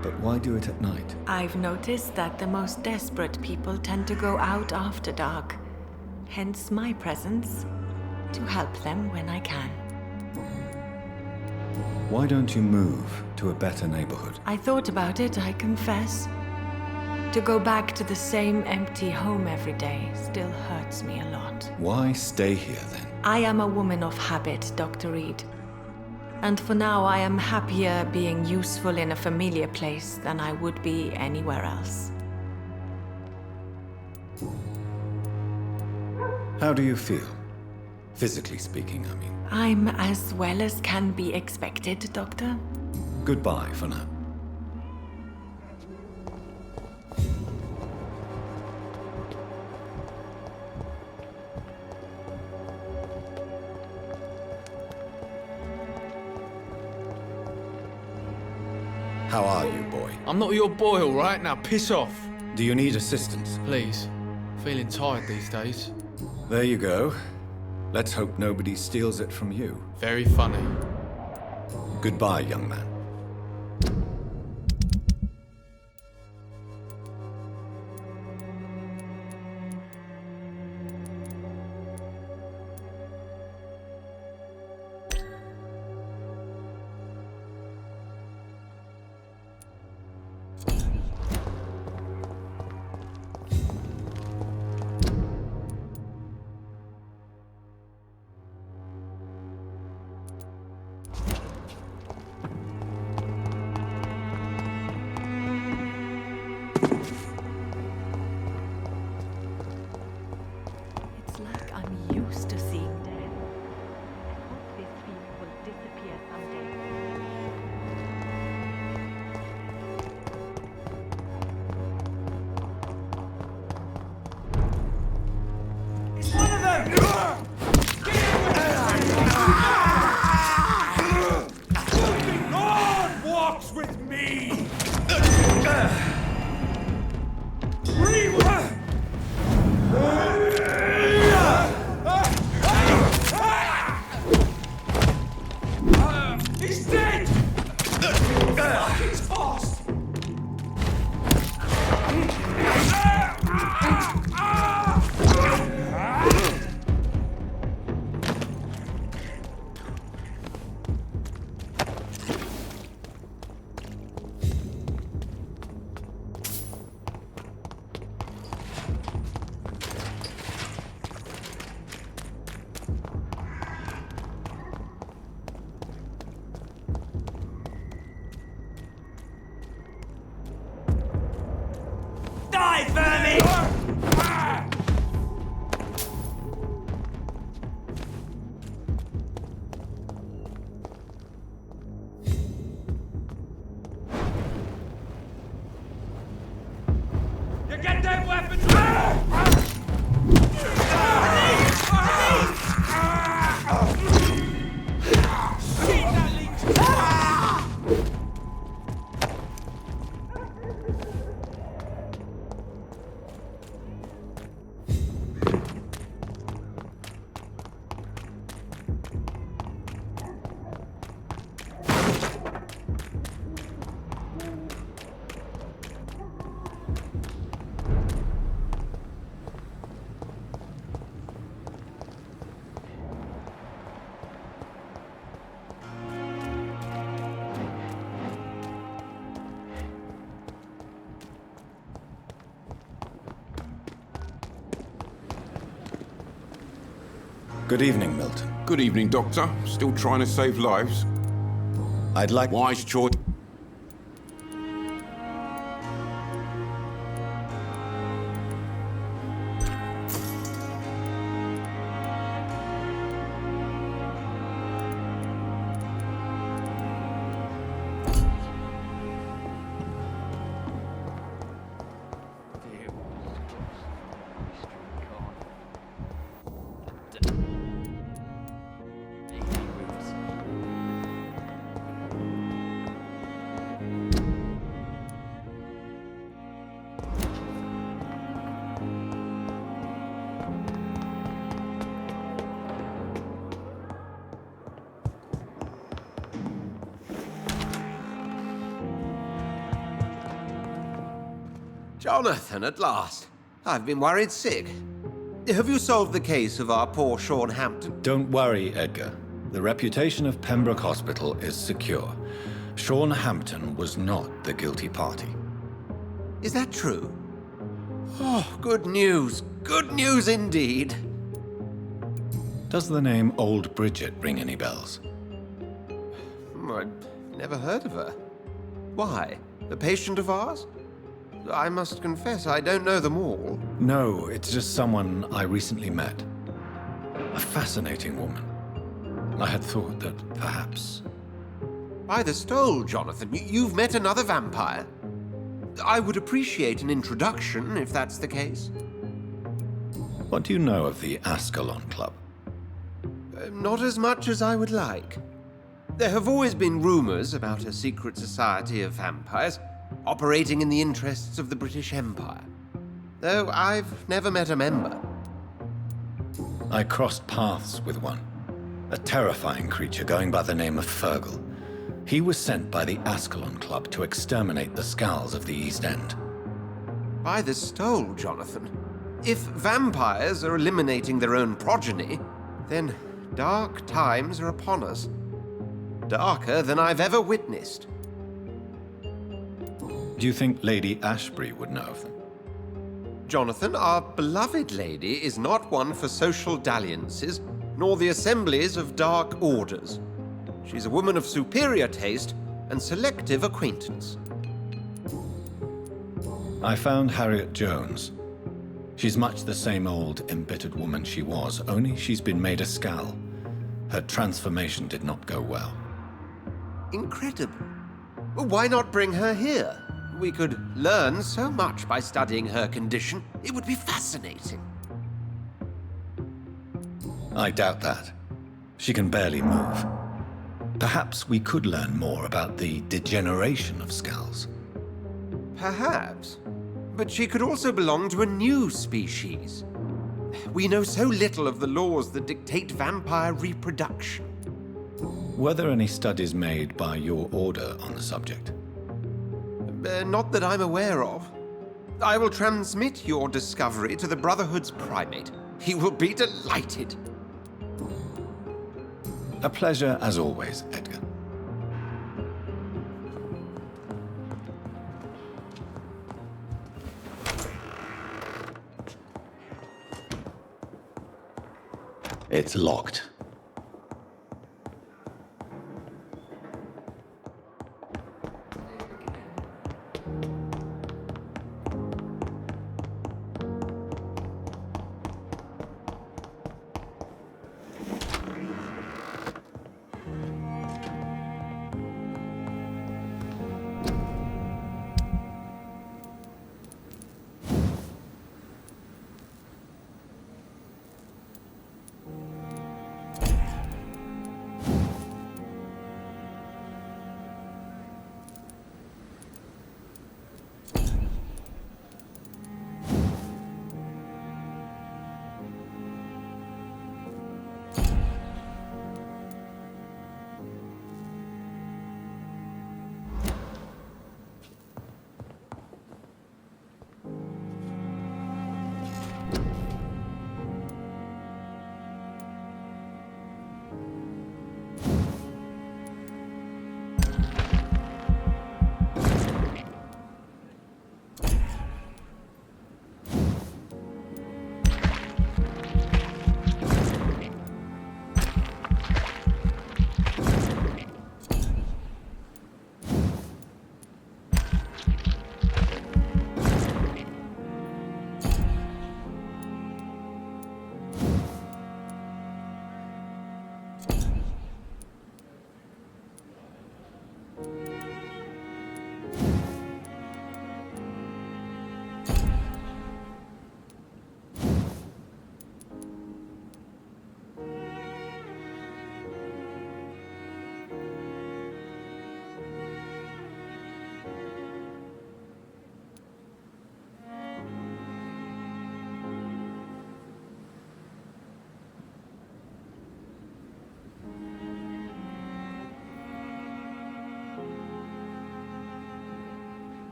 But why do it at night? I've noticed that the most desperate people tend to go out after dark. Hence my presence, to help them when I can. Why don't you move to a better neighborhood? I thought about it, I confess. To go back to the same empty home every day still hurts me a lot. Why stay here then? I am a woman of habit, Dr. Reed. And for now, I am happier being useful in a familiar place than I would be anywhere else. How do you feel? Physically speaking, I mean. I'm as well as can be expected, Doctor. Goodbye for now. How are you, boy? I'm not your boy, all right? Now piss off. Do you need assistance? Please. Feeling tired these days. There you go. Let's hope nobody steals it from you. Very funny. Goodbye, young man. It's like I'm used to seeing death. I hope this feeling will disappear someday. It's one of them! God walks with me! He's dead! He's fast! Die, vermin! You get them weapons! Shit, that leech! Good evening, Milton. Good evening, Doctor. Still trying to save lives? I'd like... Wise choice. Jonathan, at last. I've been worried sick. Have you solved the case of our poor Sean Hampton? Don't worry, Edgar. The reputation of Pembroke Hospital is secure. Sean Hampton was not the guilty party. Is that true? Oh, good news. Good news indeed. Does the name Old Bridget ring any bells? I've never heard of her. Why? A patient of ours? I must confess, I don't know them all. No, it's just someone I recently met. A fascinating woman. I had thought that perhaps... By the stole, Jonathan, you've met another vampire. I would appreciate an introduction, if that's the case. What do you know of the Ascalon Club? Not as much as I would like. There have always been rumors about a secret society of vampires operating in the interests of the British Empire, though I've never met a member. I crossed paths with one. A terrifying creature going by the name of Fergal. He was sent by the Ascalon Club to exterminate the Skulls of the East End. By the stole, Jonathan. If vampires are eliminating their own progeny, then dark times are upon us. Darker than I've ever witnessed. Do you think Lady Ashbury would know of them? Jonathan, our beloved lady is not one for social dalliances, nor the assemblies of dark orders. She's a woman of superior taste and selective acquaintance. I found Harriet Jones. She's much the same old, embittered woman she was, only she's been made a Skull. Her transformation did not go well. Incredible. Why not bring her here? We could learn so much by studying her condition. It would be fascinating. I doubt that. She can barely move. Perhaps we could learn more about the degeneration of Skulls. Perhaps. But she could also belong to a new species. We know so little of the laws that dictate vampire reproduction. Were there any studies made by your order on the subject? Not that I'm aware of. I will transmit your discovery to the Brotherhood's primate. He will be delighted. A pleasure as always, Edgar. It's locked.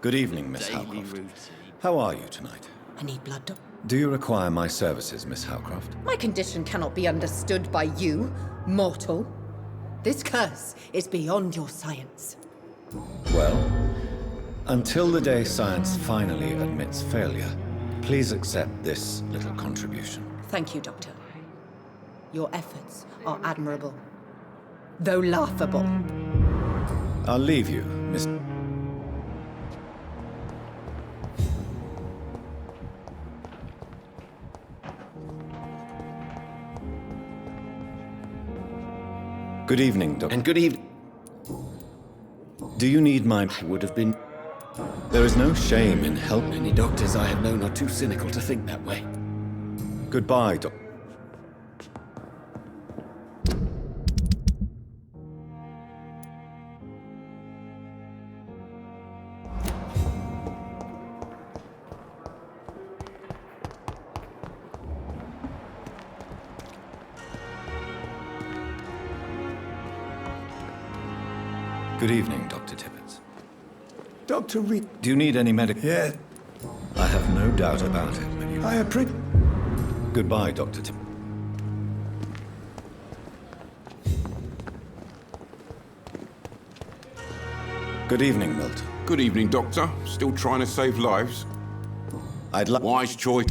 Good evening, Miss Howcroft. How are you tonight? I need blood, Doc. Do you require my services, Miss Howcroft? My condition cannot be understood by you, mortal. This curse is beyond your science. Well, until the day science finally admits failure, please accept this little contribution. Thank you, Doctor. Your efforts are admirable, though laughable. I'll leave you, Miss... Good evening, Doctor. And good evening. Do you need my... Would have been... There is no shame in helping. Many doctors I have known are too cynical to think that way. Goodbye, Doctor. Good evening, Dr. Tippett. Dr. Reed. Do you need any medical? Yeah. I have no doubt about it. I appreciate... Goodbye, Dr. Tippett. Good evening, Milton. Good evening, Doctor. Still trying to save lives? I'd like... Wise choice.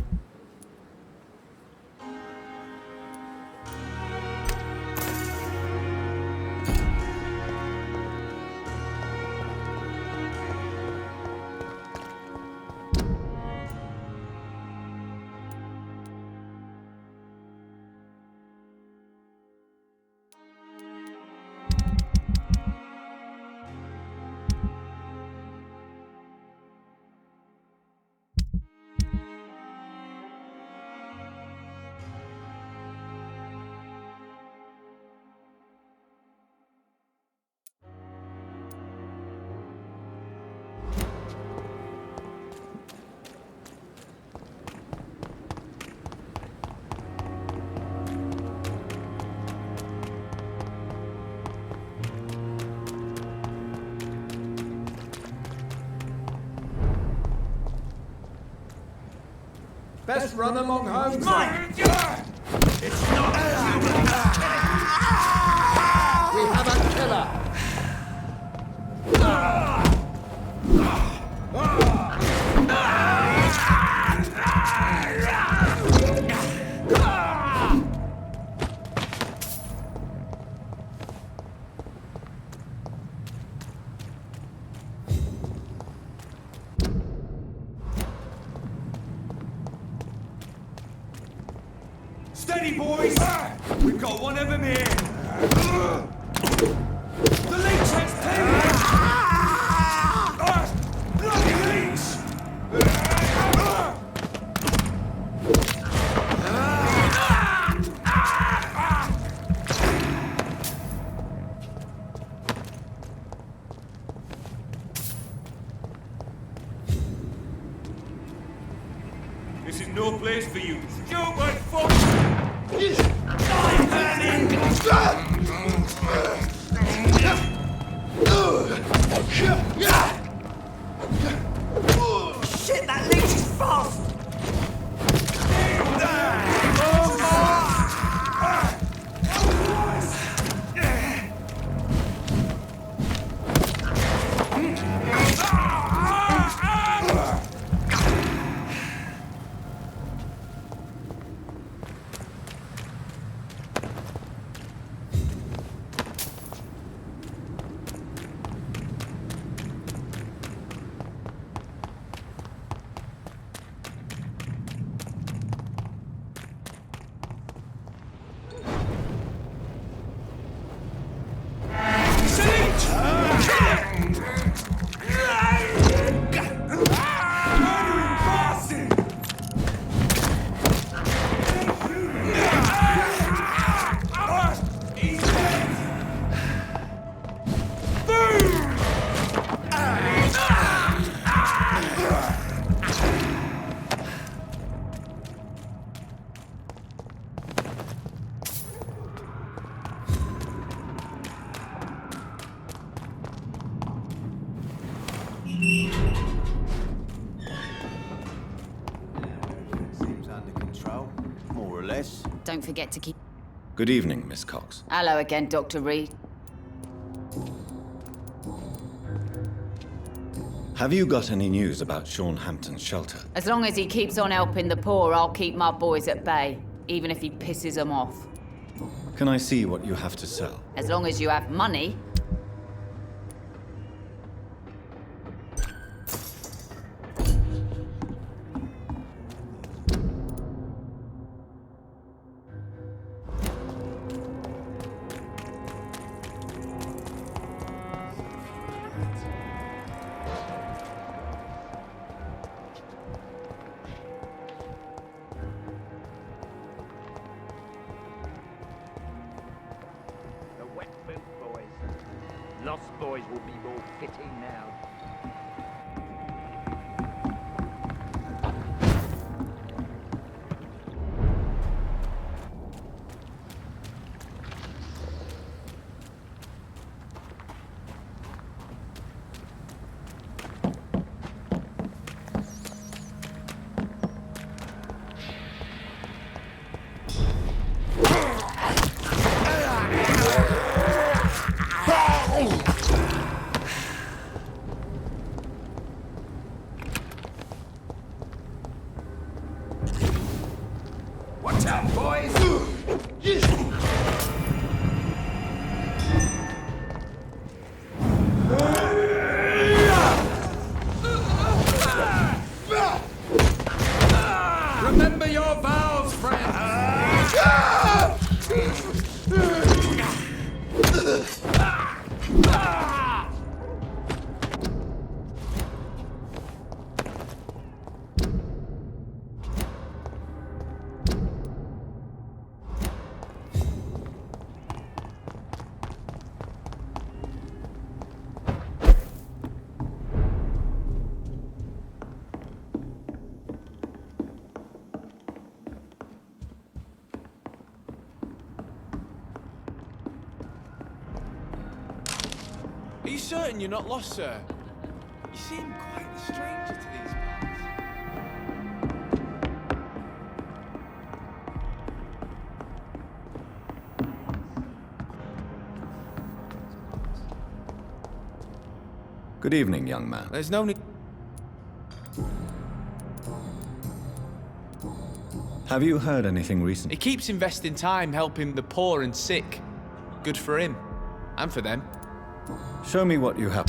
Best run along home. Mine! It's not We have a killer! Steady, boys! We've got one of them here! The leech has taken! Bloody leech! This is no place for you. Stupid fuck! Die, Penny! Don't forget to keep... Good evening, Miss Cox. Hello again, Dr. Reed. Have you got any news about Sean Hampton's shelter? As long as he keeps on helping the poor, I'll keep my boys at bay, even if he pisses them off. Can I see what you have to sell? As long as you have money. Lost boys will be more fitting now. Watch out, boys! Remember your vows, friends! Are you certain you're not lost, sir? You seem quite the stranger to these parts. Good evening, young man. There's no need... Have you heard anything recent? He keeps investing time helping the poor and sick. Good for him. And for them. Show me what you have.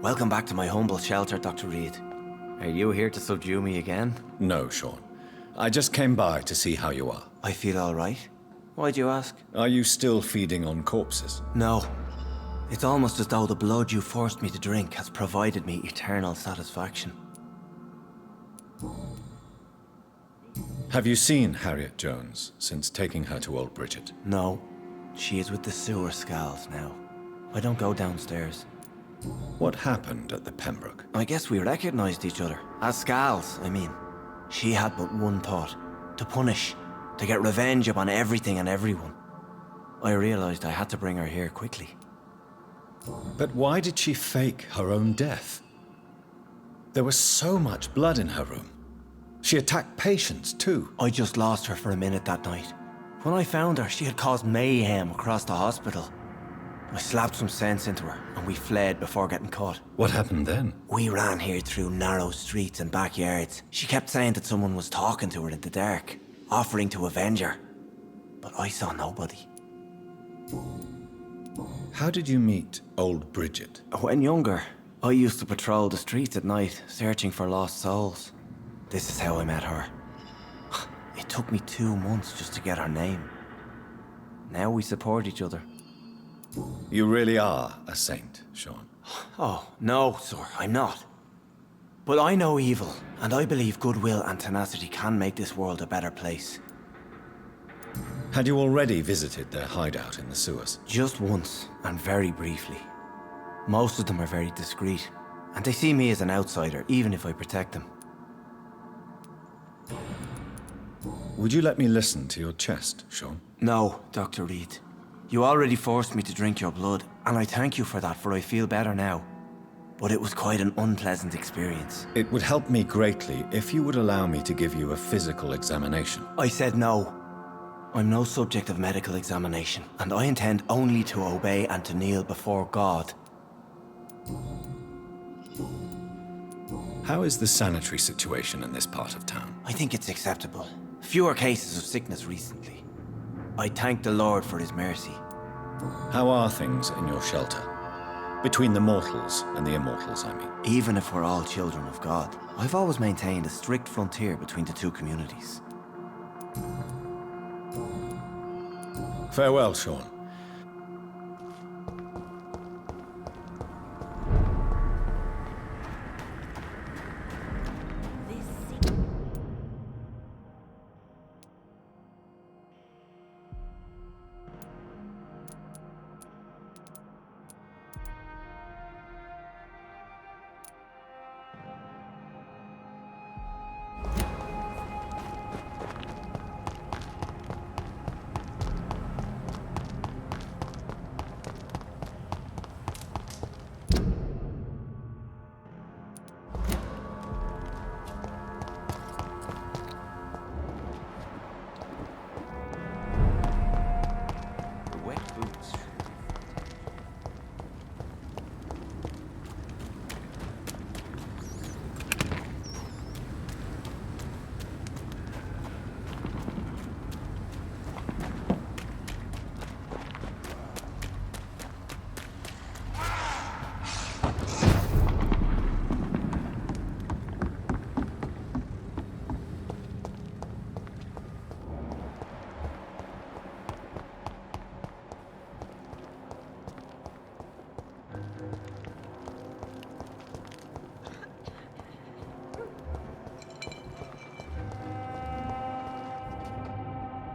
Welcome back to my humble shelter, Dr. Reed. Are you here to subdue me again? No, Sean. I just came by to see how you are. I feel all right. Why'd you ask? Are you still feeding on corpses? No. It's almost as though the blood you forced me to drink has provided me eternal satisfaction. Have you seen Harriet Jones since taking her to Old Bridget? No. She is with the sewer Scals now. I don't go downstairs. What happened at the Pembroke? I guess we recognized each other. As Scals, I mean. She had but one thought. To punish. To get revenge upon everything and everyone. I realized I had to bring her here quickly. But why did she fake her own death? There was so much blood in her room. She attacked patients, too. I just lost her for a minute that night. When I found her, she had caused mayhem across the hospital. I slapped some sense into her, and we fled before getting caught. What happened then? We ran here through narrow streets and backyards. She kept saying that someone was talking to her in the dark, offering to avenge her. But I saw nobody. How did you meet Old Bridget? When younger, I used to patrol the streets at night, searching for lost souls. This is how I met her. It took me 2 months just to get her name. Now we support each other. You really are a saint, Sean. Oh, no, sir, I'm not. But I know evil, and I believe goodwill and tenacity can make this world a better place. Had you already visited their hideout in the sewers? Just once, and very briefly. Most of them are very discreet, and they see me as an outsider, even if I protect them. Would you let me listen to your chest, Sean? No, Dr. Reed. You already forced me to drink your blood, and I thank you for that, for I feel better now. But it was quite an unpleasant experience. It would help me greatly if you would allow me to give you a physical examination. I said no. I'm no subject of medical examination, and I intend only to obey and to kneel before God. How is the sanitary situation in this part of town? I think it's acceptable. Fewer cases of sickness recently. I thank the Lord for his mercy. How are things in your shelter? Between the mortals and the immortals, I mean. Even if we're all children of God, I've always maintained a strict frontier between the two communities. Farewell, Sean.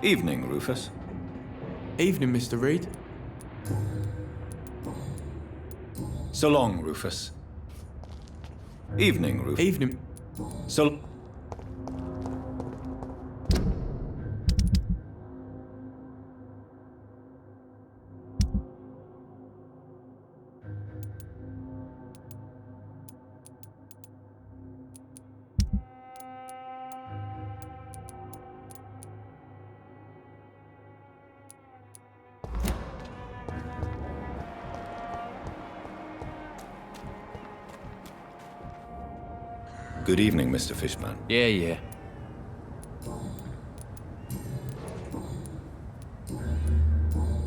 Evening, Rufus. Evening, Mr. Reed. So long, Rufus. Evening, Rufus. Evening. So... Good evening, Mr. Fishman. Yeah.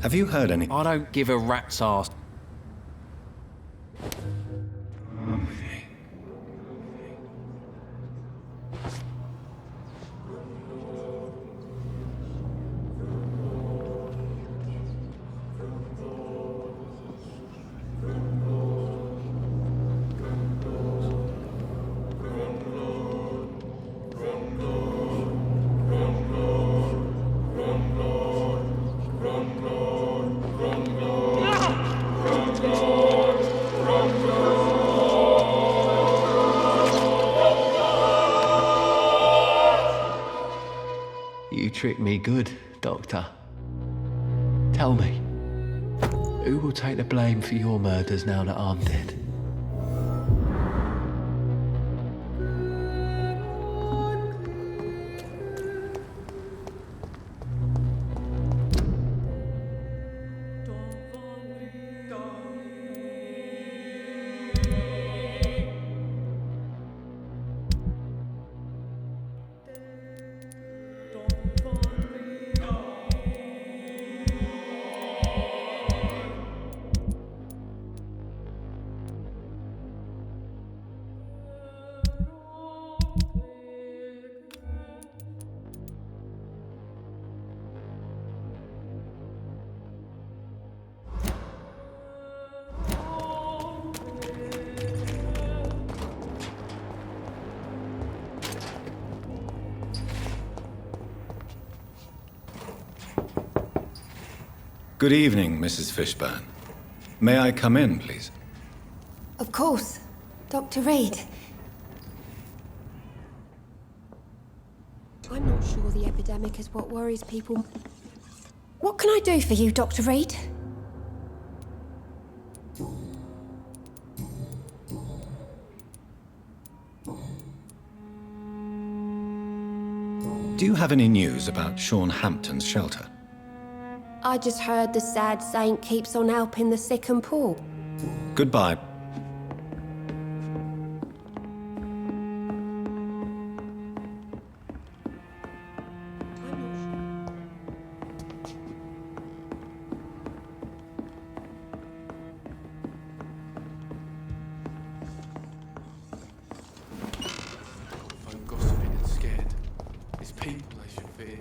Have you heard any... I don't give a rat's ass. You tricked me good, Doctor. Tell me, who will take the blame for your murders now that I'm dead? Good evening, Mrs. Fishburne. May I come in, please? Of course. Dr. Reed. I'm not sure the epidemic is what worries people. What can I do for you, Dr. Reed? Do you have any news about Sean Hampton's shelter? I just heard the sad saint keeps on helping the sick and poor. Goodbye. I'm gossiping and scared. It's people I should fear.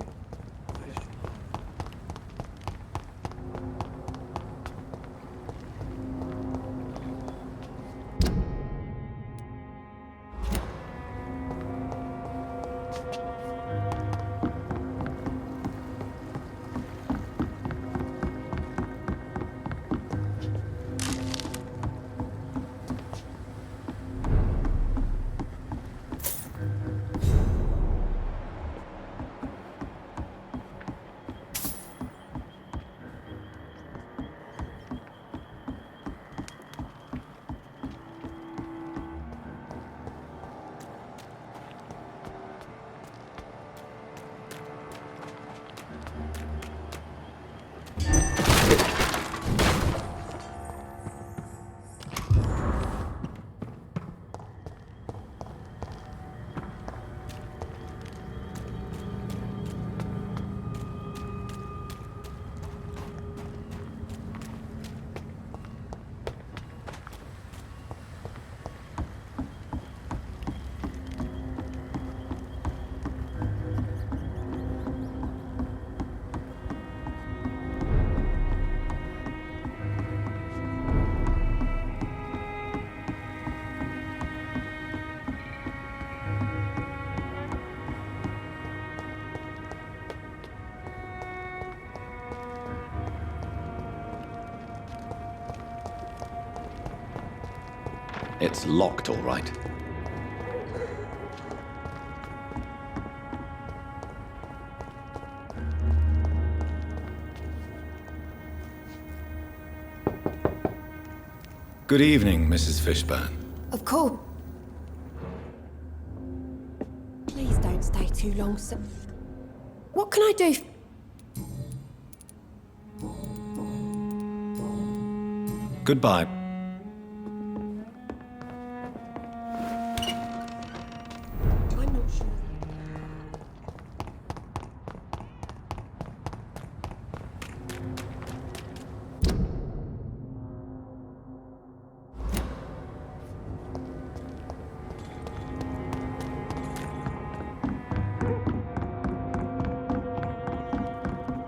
It's locked, all right. Good evening, Mrs. Fishburne. Of course. Please don't stay too long, sir. What can I do? Goodbye. I'm not sure.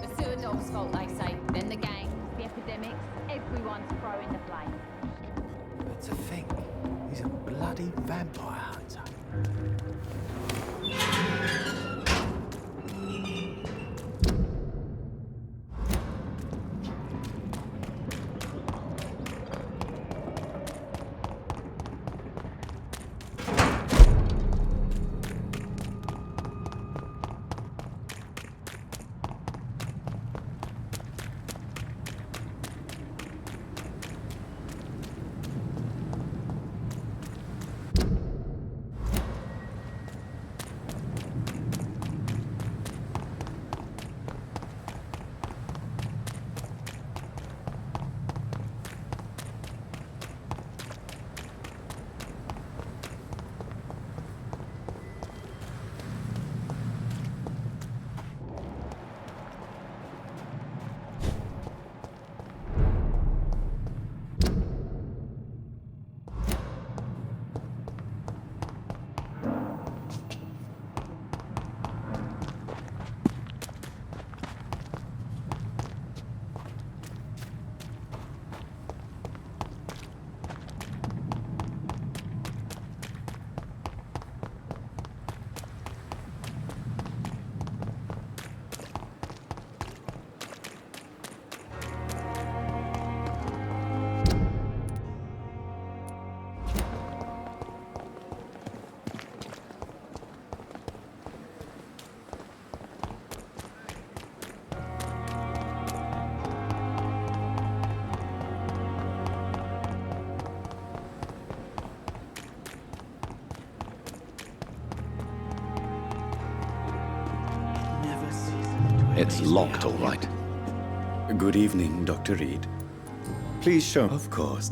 The sewer dog's fault, they say. Then the gang, the epidemics, everyone's throwing the blame. But to think, he's a bloody vampire hunter. It's locked, all right. Good evening, Dr. Reed. Please show... Of course.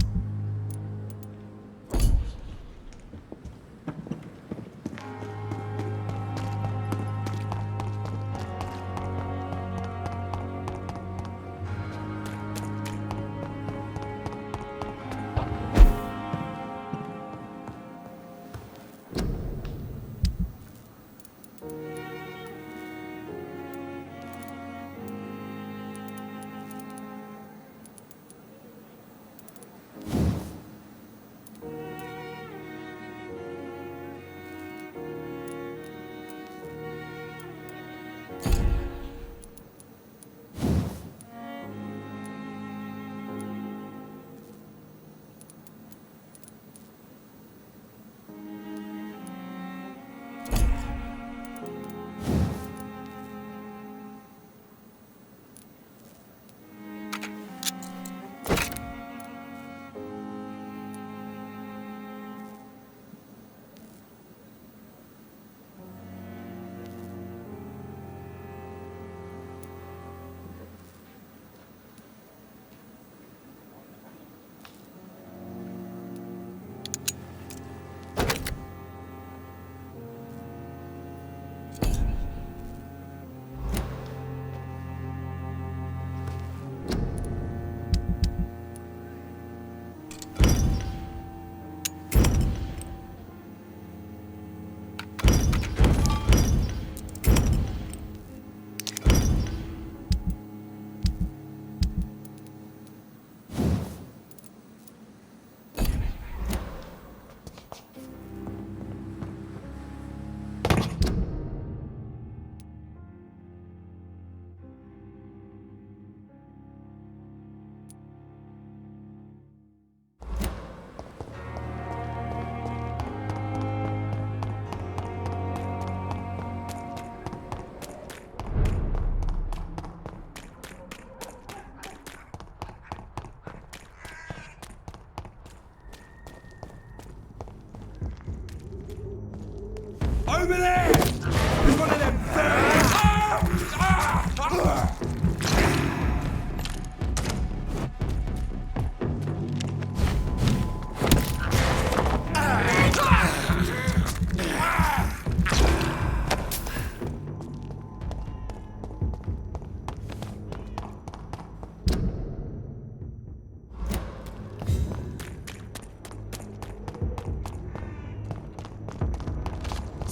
Over there! There's one of them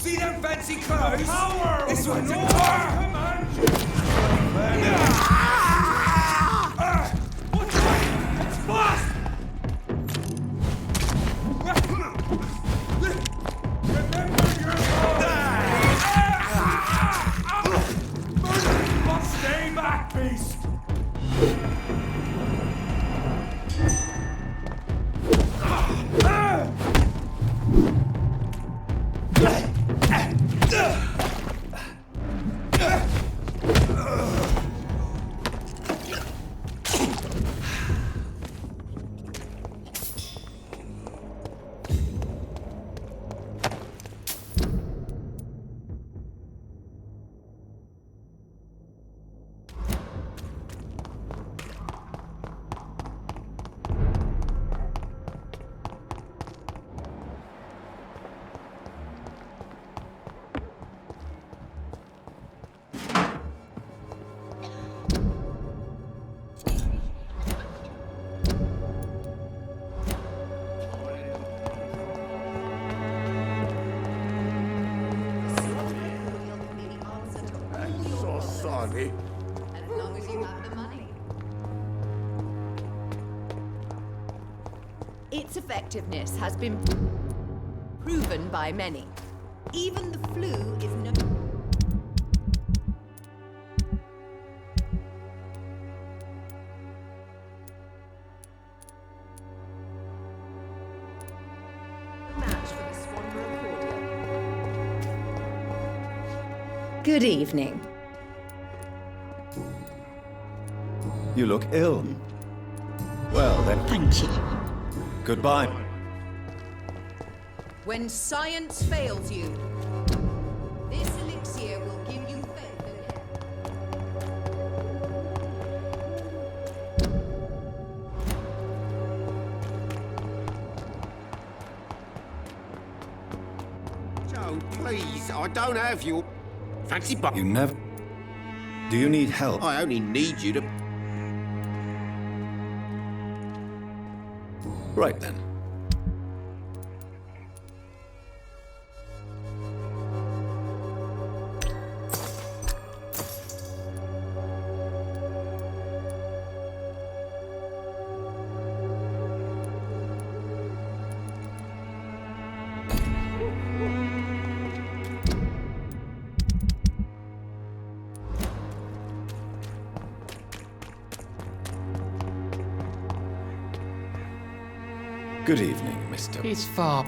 See them fancy clothes? Power! This one's a car! Come on! What's that? It's fast! Remember your Stay back, beast! Sorry. As long as you have the money. Its effectiveness has been proven by many. Even the flu is no match for the Swanborough cordial. Good evening. You look ill. Well, then... Thank you. Goodbye. When science fails you, this elixir will give you faith again. Please, I don't have your... Fancy but... You never... Do you need help? I only need you to... Right then. Good evening, Mr. It's far.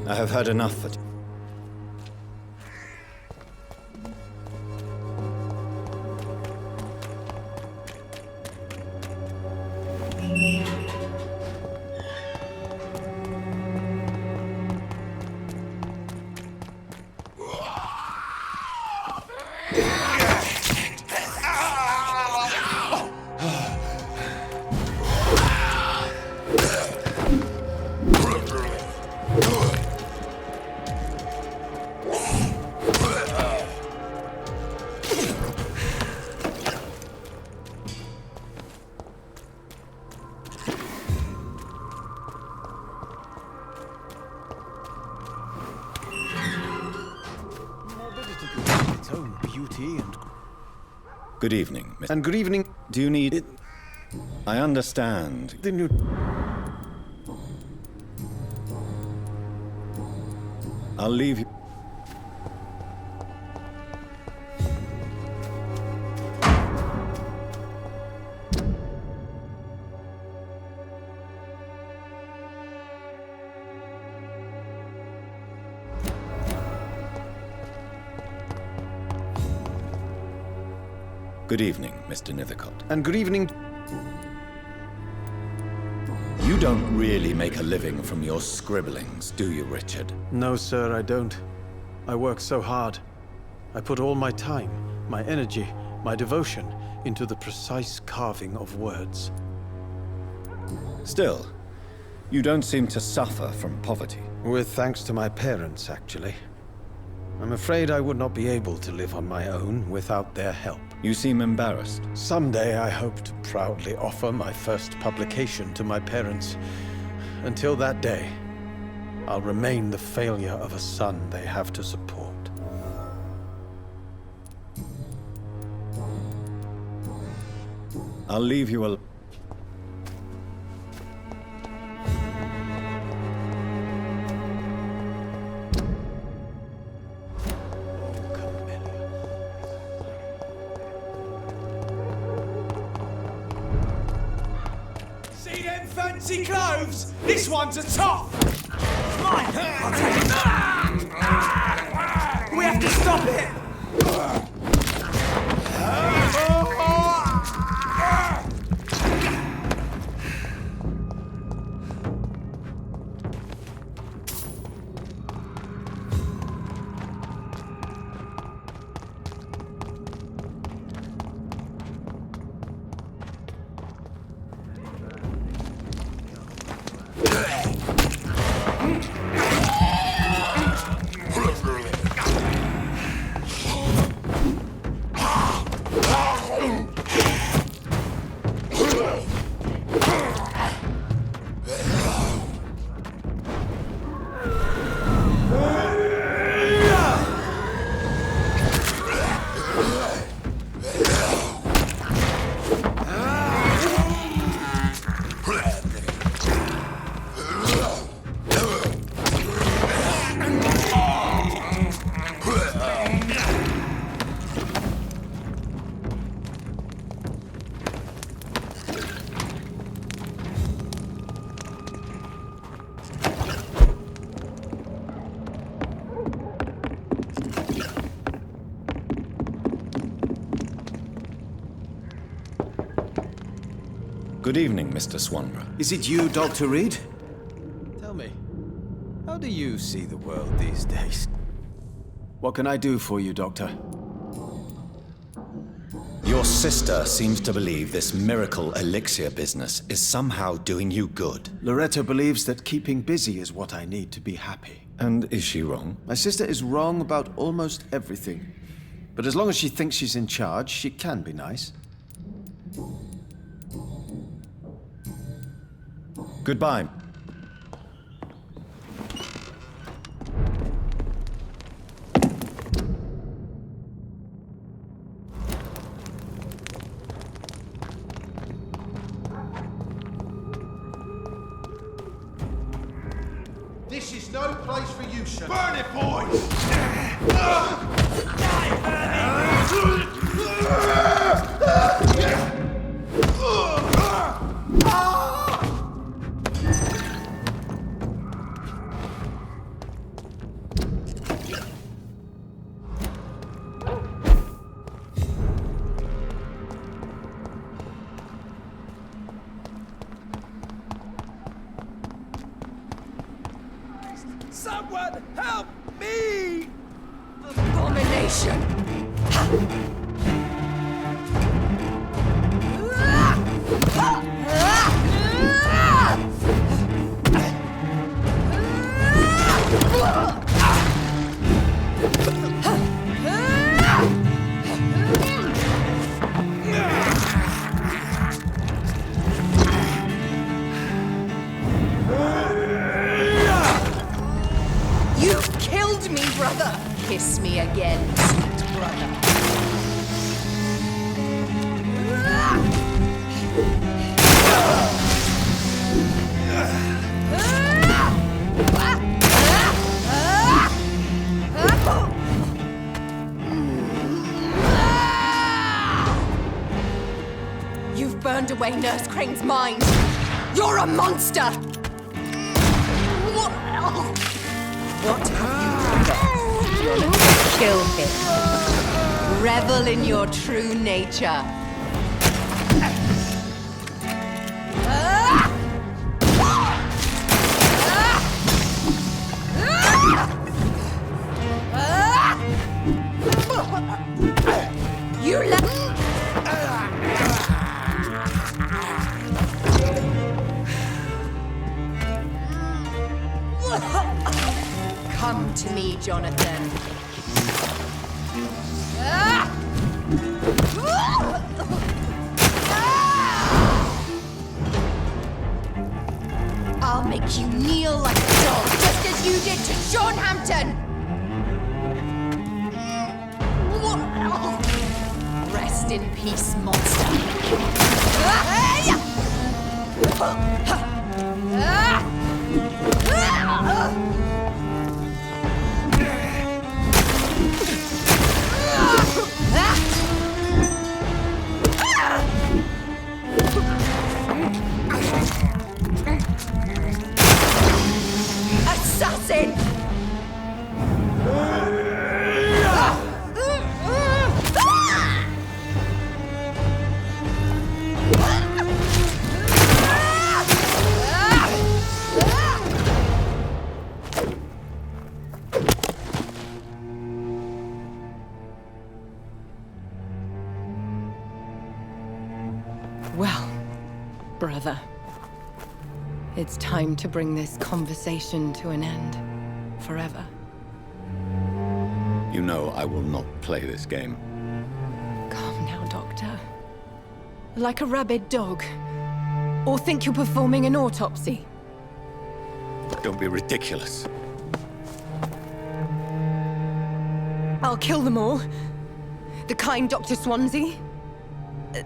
I have had enough for... Good evening, Mr. And good evening. Do you need it? I understand. The new... I'll leave you. Good evening, Mr. Nithercott. And good evening. You don't really make a living from your scribblings, do you, Richard? No, sir, I don't. I work so hard. I put all my time, my energy, my devotion into the precise carving of words. Still, you don't seem to suffer from poverty. With thanks to my parents, actually. I'm afraid I would not be able to live on my own without their help. You seem embarrassed. Someday I hope to proudly offer my first publication to my parents. Until that day, I'll remain the failure of a son they have to support. I'll leave you alone. See them fancy clothes? This one's a top! Mine! We have to stop it! Good evening, Mr. Swanborough. Is it you, Dr. Reed? Tell me, how do you see the world these days? What can I do for you, Doctor? Your sister seems to believe this miracle elixir business is somehow doing you good. Loretta believes that keeping busy is what I need to be happy. And is she wrong? My sister is wrong about almost everything. But as long as she thinks she's in charge, she can be nice. Goodbye. This is no place for you, sir. Burn it, boys! Someone help me! Abomination! You've killed me, brother! Kiss me again, sweet brother. You've burned away Nurse Crane's mind. You're a monster! What have you done? Kill him. Revel in your true nature. You Come to me, Jonathan. I'll make you kneel like a dog, just as you did to Sean Hampton. Rest in peace, monster. Assassin! Well, brother, it's time to bring this conversation to an end. Forever. You know I will not play this game. Calm now, Doctor. Like a rabid dog. Or think you're performing an autopsy. Don't be ridiculous. I'll kill them all. The kind Dr. Swansea.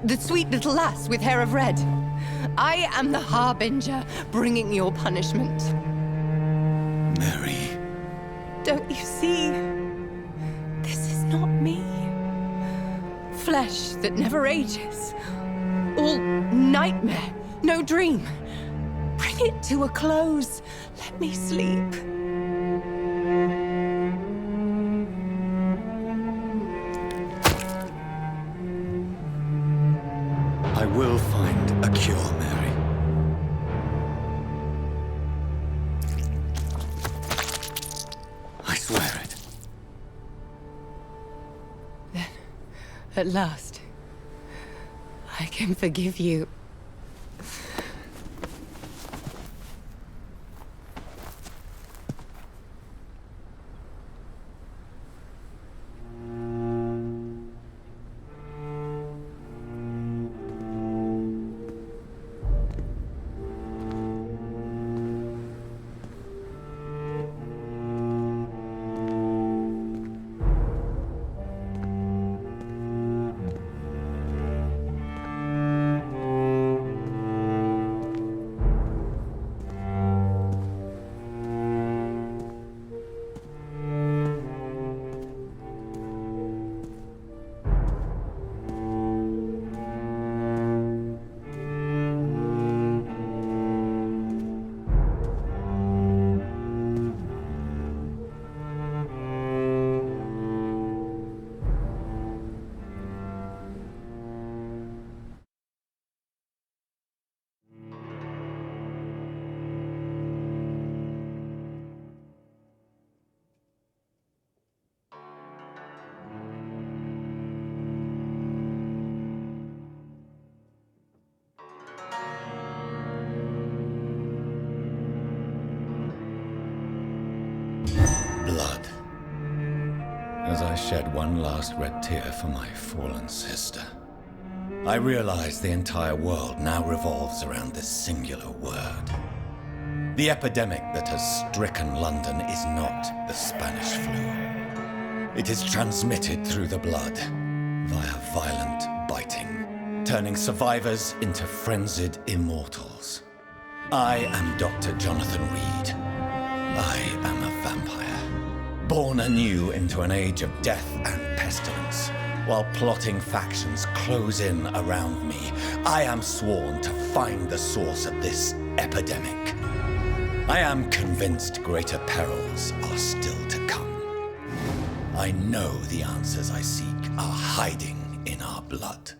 The sweet little lass with hair of red. I am the Harbinger, bringing your punishment. Mary. Don't you see? This is not me. Flesh that never ages. All nightmare, no dream. Bring it to a close. Let me sleep. I will find a cure, Mary. I swear it. Then, at last, I can forgive you. shed one last red tear for my fallen sister. I realize the entire world now revolves around this singular word. The epidemic that has stricken London is not the Spanish flu. It is transmitted through the blood via violent biting, turning survivors into frenzied immortals. I am Dr. Jonathan Reed. I am a vampire, born anew into an age of death and pestilence. While plotting factions close in around me, I am sworn to find the source of this epidemic. I am convinced greater perils are still to come. I know the answers I seek are hiding in our blood.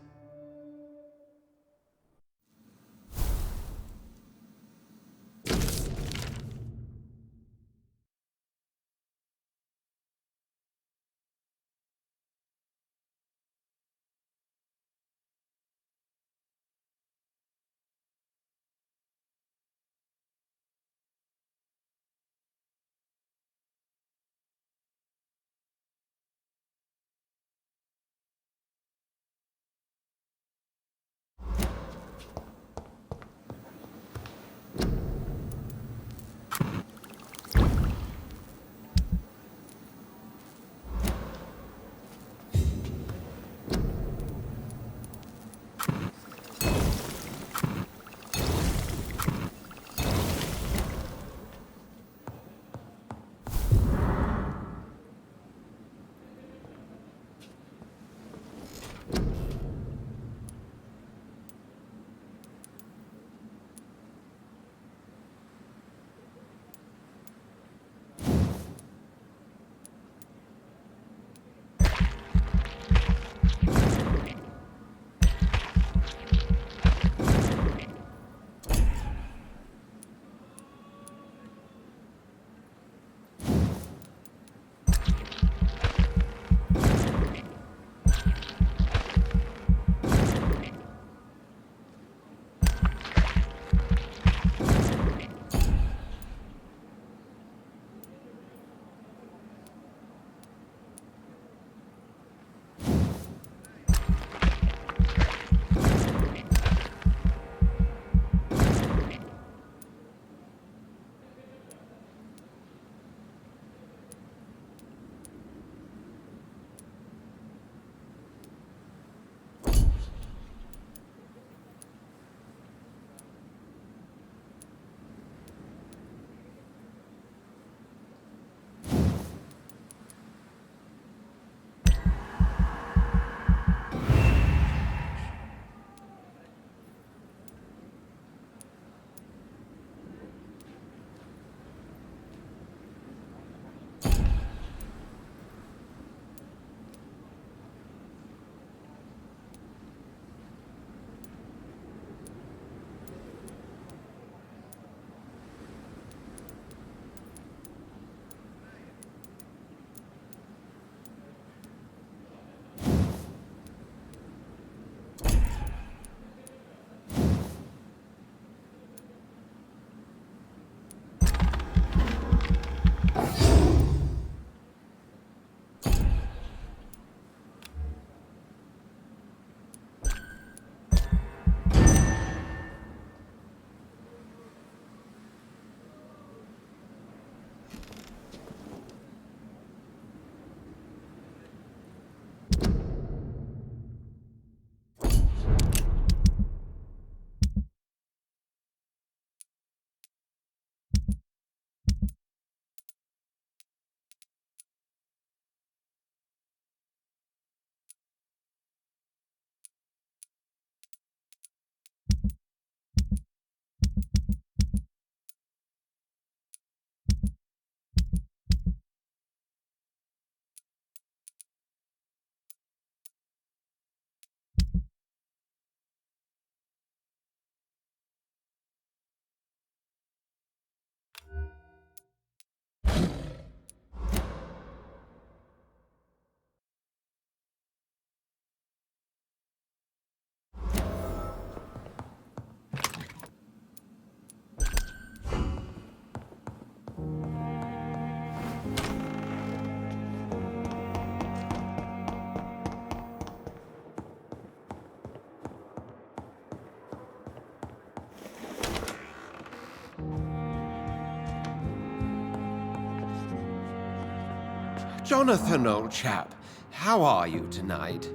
Jonathan, old chap, how are you tonight?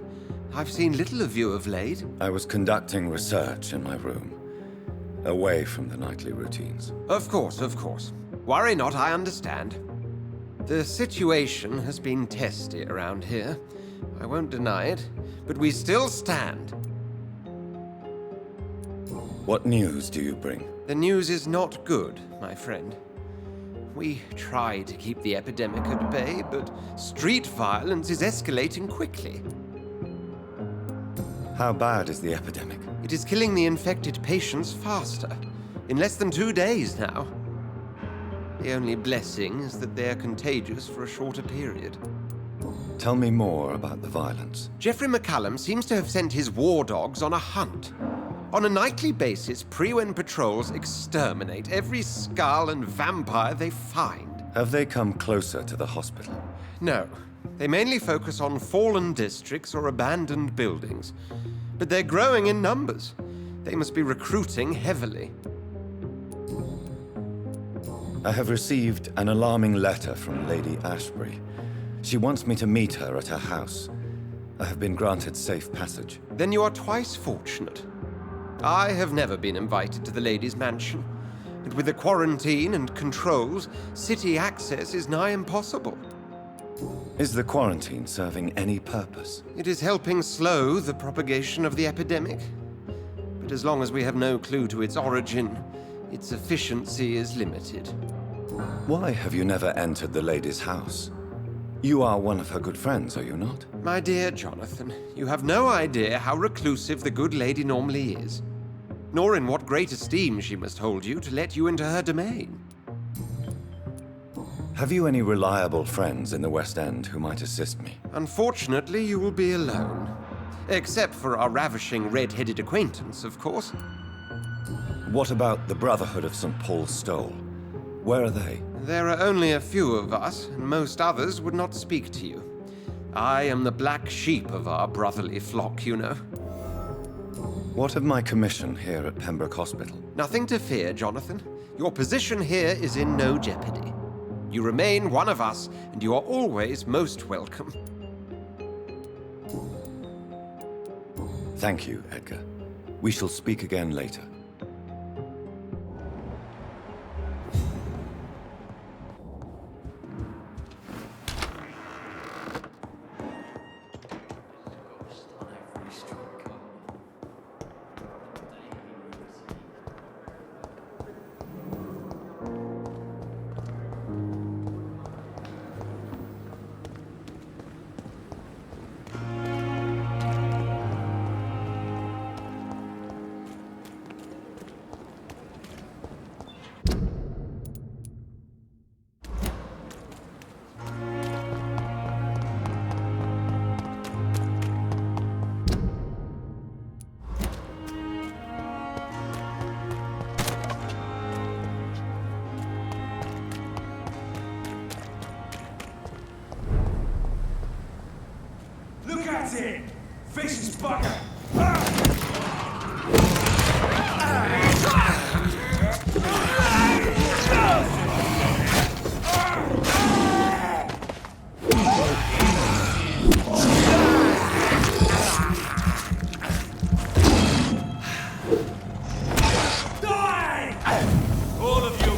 I've seen little of you of late. I was conducting research in my room, away from the nightly routines. Of course, of course. Worry not, I understand. The situation has been testy around here. I won't deny it, but we still stand. What news do you bring? The news is not good, my friend. We try to keep the epidemic at bay, but street violence is escalating quickly. How bad is the epidemic? It is killing the infected patients faster. In less than 2 days now. The only blessing is that they are contagious for a shorter period. Tell me more about the violence. Jeffrey McCallum seems to have sent his war dogs on a hunt. On a nightly basis, Pre-Wen patrols exterminate every skull and vampire they find. Have they come closer to the hospital? No. They mainly focus on fallen districts or abandoned buildings. But they're growing in numbers. They must be recruiting heavily. I have received an alarming letter from Lady Ashbury. She wants me to meet her at her house. I have been granted safe passage. Then you are twice fortunate. I have never been invited to the lady's mansion. And with the quarantine and controls, city access is nigh impossible. Is the quarantine serving any purpose? It is helping slow the propagation of the epidemic. But as long as we have no clue to its origin, its efficiency is limited. Why have you never entered the lady's house? You are one of her good friends, are you not? My dear Jonathan, you have no idea how reclusive the good lady normally is, nor in what great esteem she must hold you to let you into her domain. Have you any reliable friends in the West End who might assist me? Unfortunately, you will be alone. Except for our ravishing red-headed acquaintance, of course. What about the Brotherhood of St. Paul's Stole? Where are they? There are only a few of us, and most others would not speak to you. I am the black sheep of our brotherly flock, you know. What of my commission here at Pembroke Hospital? Nothing to fear, Jonathan. Your position here is in no jeopardy. You remain one of us, and you are always most welcome. Thank you, Edgar. We shall speak again later. Look at it! Vicious bugger! All of you!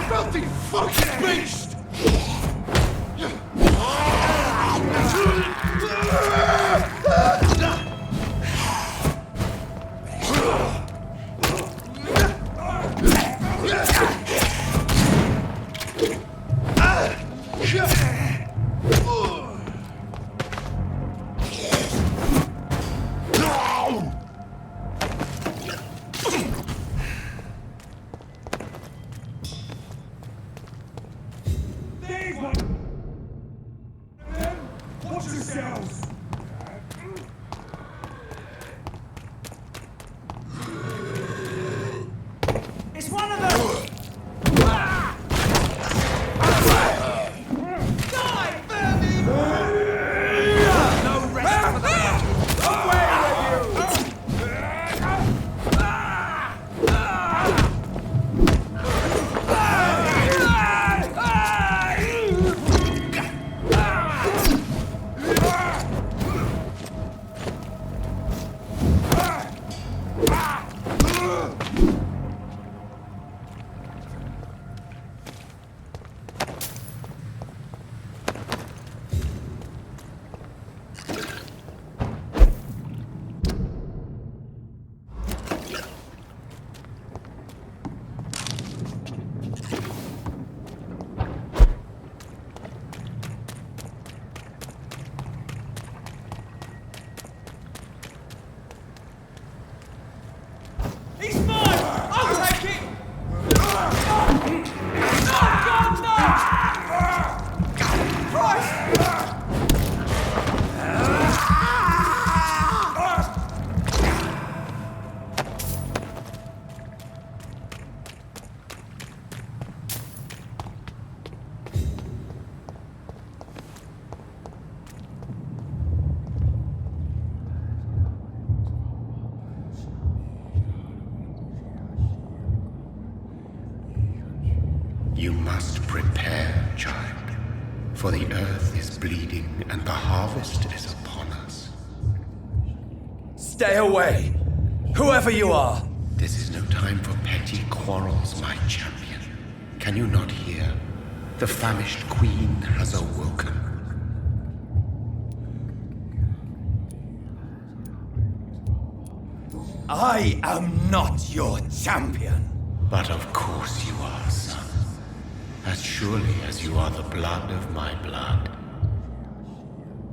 Filthy fucking beast! yourselves! It's one of them! Die, Vermin! No rest for the away with He's mine! I'll take it! No, God, no! Christ! You must prepare, child, for the earth is bleeding and the harvest is upon us. Stay away! Whoever you are! This is no time for petty quarrels, my champion. Can you not hear? The famished queen has awoken. I am not your champion. But of course you are, son. As surely as you are the blood of my blood.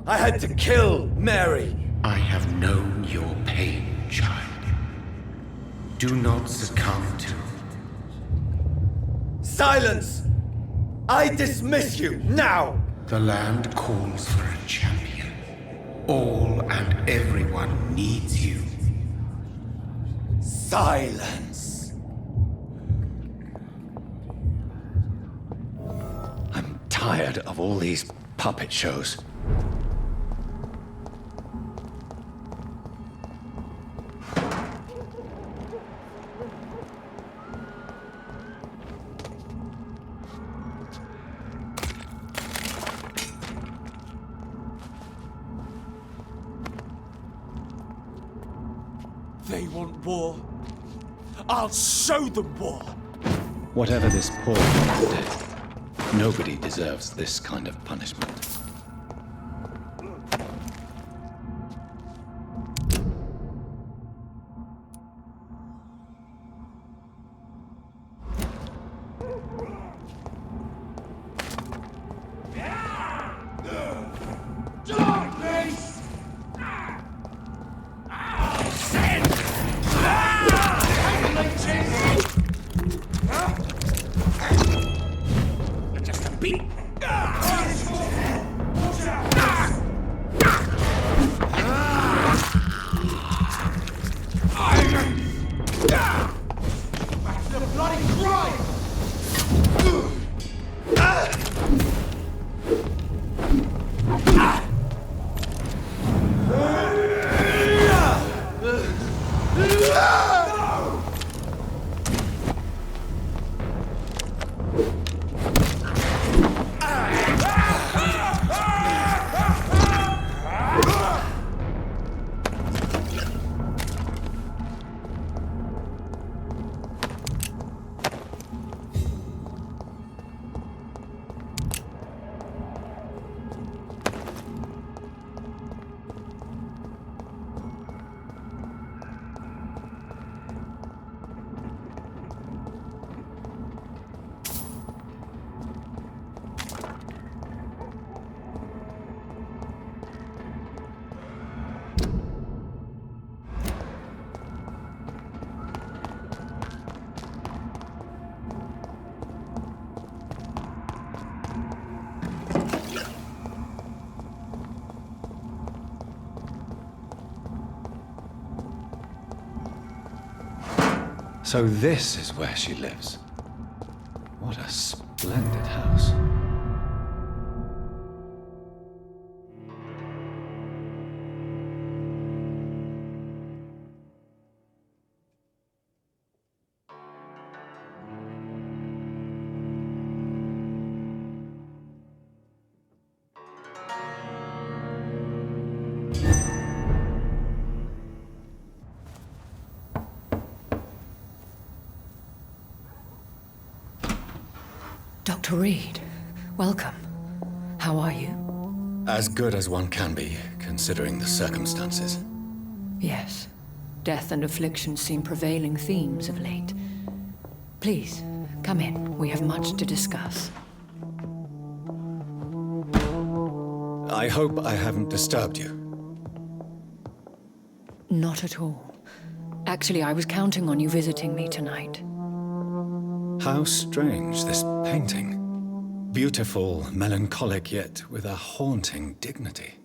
I had to kill Mary. I have known your pain, child. Do not succumb to... Silence! I dismiss you, now! The land calls for a champion. All and everyone needs you. Silence! I'm tired of all these puppet shows. They want war. I'll show them war. Whatever this poor man did, nobody deserves this kind of punishment. Darkness! Just a beat. So this is where she lives. What a splendid house. Dr. Reed, welcome. How are you? As good as one can be, considering the circumstances. Yes. Death and affliction seem prevailing themes of late. Please, come in. We have much to discuss. I hope I haven't disturbed you. Not at all. Actually, I was counting on you visiting me tonight. How strange, this painting. Beautiful, melancholic, yet with a haunting dignity.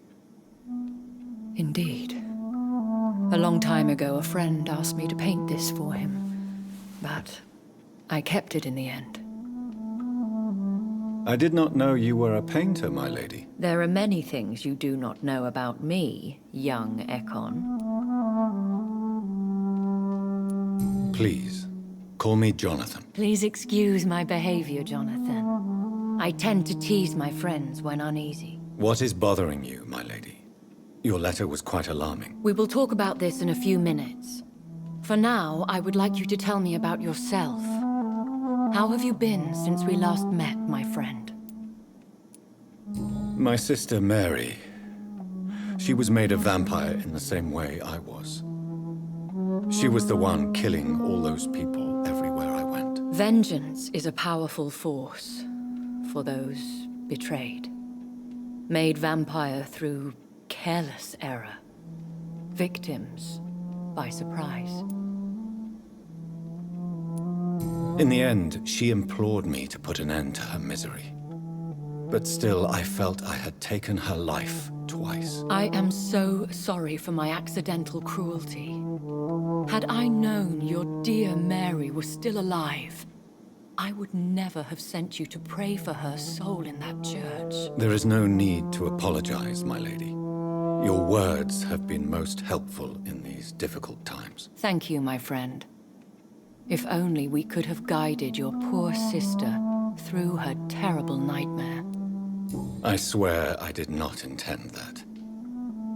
Indeed. A long time ago, a friend asked me to paint this for him. But I kept it in the end. I did not know you were a painter, my lady. There are many things you do not know about me, young Ekon. Please, call me Jonathan. Please excuse my behavior, Jonathan. I tend to tease my friends when uneasy. What is bothering you, my lady? Your letter was quite alarming. We will talk about this in a few minutes. For now, I would like you to tell me about yourself. How have you been since we last met, my friend? My sister Mary. She was made a vampire in the same way I was. She was the one killing all those people everywhere I went. Vengeance is a powerful force for those betrayed. Made vampire through careless error. Victims by surprise. In the end, she implored me to put an end to her misery. But still, I felt I had taken her life twice. I am so sorry for my accidental cruelty. Had I known your dear Mary was still alive, I would never have sent you to pray for her soul in that church. There is no need to apologize, my lady. Your words have been most helpful in these difficult times. Thank you, my friend. If only we could have guided your poor sister through her terrible nightmare. I swear I did not intend that.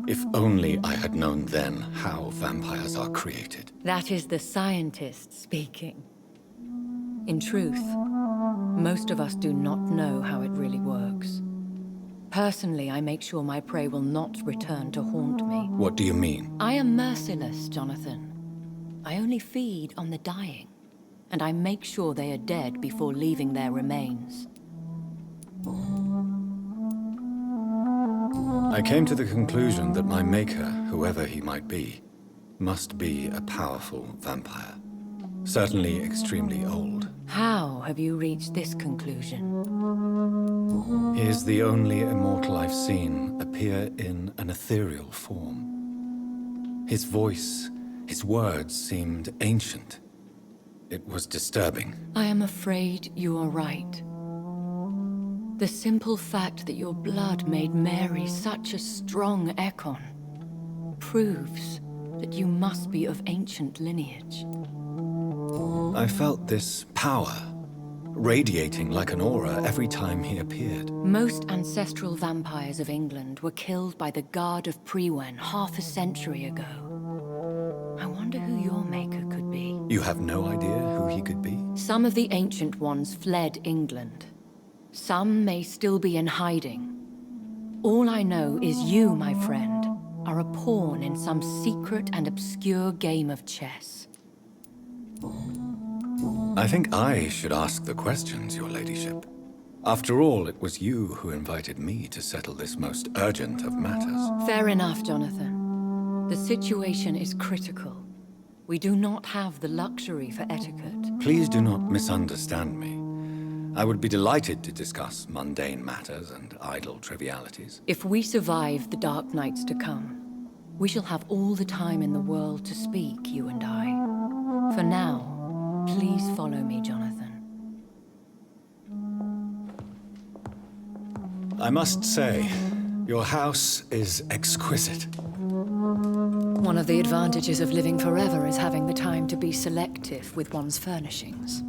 If only I had known then how vampires are created. That is the scientist speaking. In truth, most of us do not know how it really works. Personally, I make sure my prey will not return to haunt me. What do you mean? I am merciless, Jonathan. I only feed on the dying, and I make sure they are dead before leaving their remains. I came to the conclusion that my maker, whoever he might be, must be a powerful vampire. Certainly extremely old. How have you reached this conclusion? He is the only immortal I've seen appear in an ethereal form. His voice, his words seemed ancient. It was disturbing. I am afraid you are right. The simple fact that your blood made Mary such a strong Ekon proves that you must be of ancient lineage. I felt this power, radiating like an aura every time he appeared. Most ancestral vampires of England were killed by the Guard of Priwen half a century ago. I wonder who your maker could be. You have no idea who he could be? Some of the ancient ones fled England. Some may still be in hiding. All I know is you, my friend, are a pawn in some secret and obscure game of chess. I think I should ask the questions, your ladyship. After all, it was you who invited me to settle this most urgent of matters. Fair enough, Jonathan. The situation is critical. We do not have the luxury for etiquette. Please do not misunderstand me. I would be delighted to discuss mundane matters and idle trivialities. If we survive the dark nights to come, we shall have all the time in the world to speak, you and I. For now, Please follow me, Jonathan. I must say, your house is exquisite. One of the advantages of living forever is having the time to be selective with one's furnishings.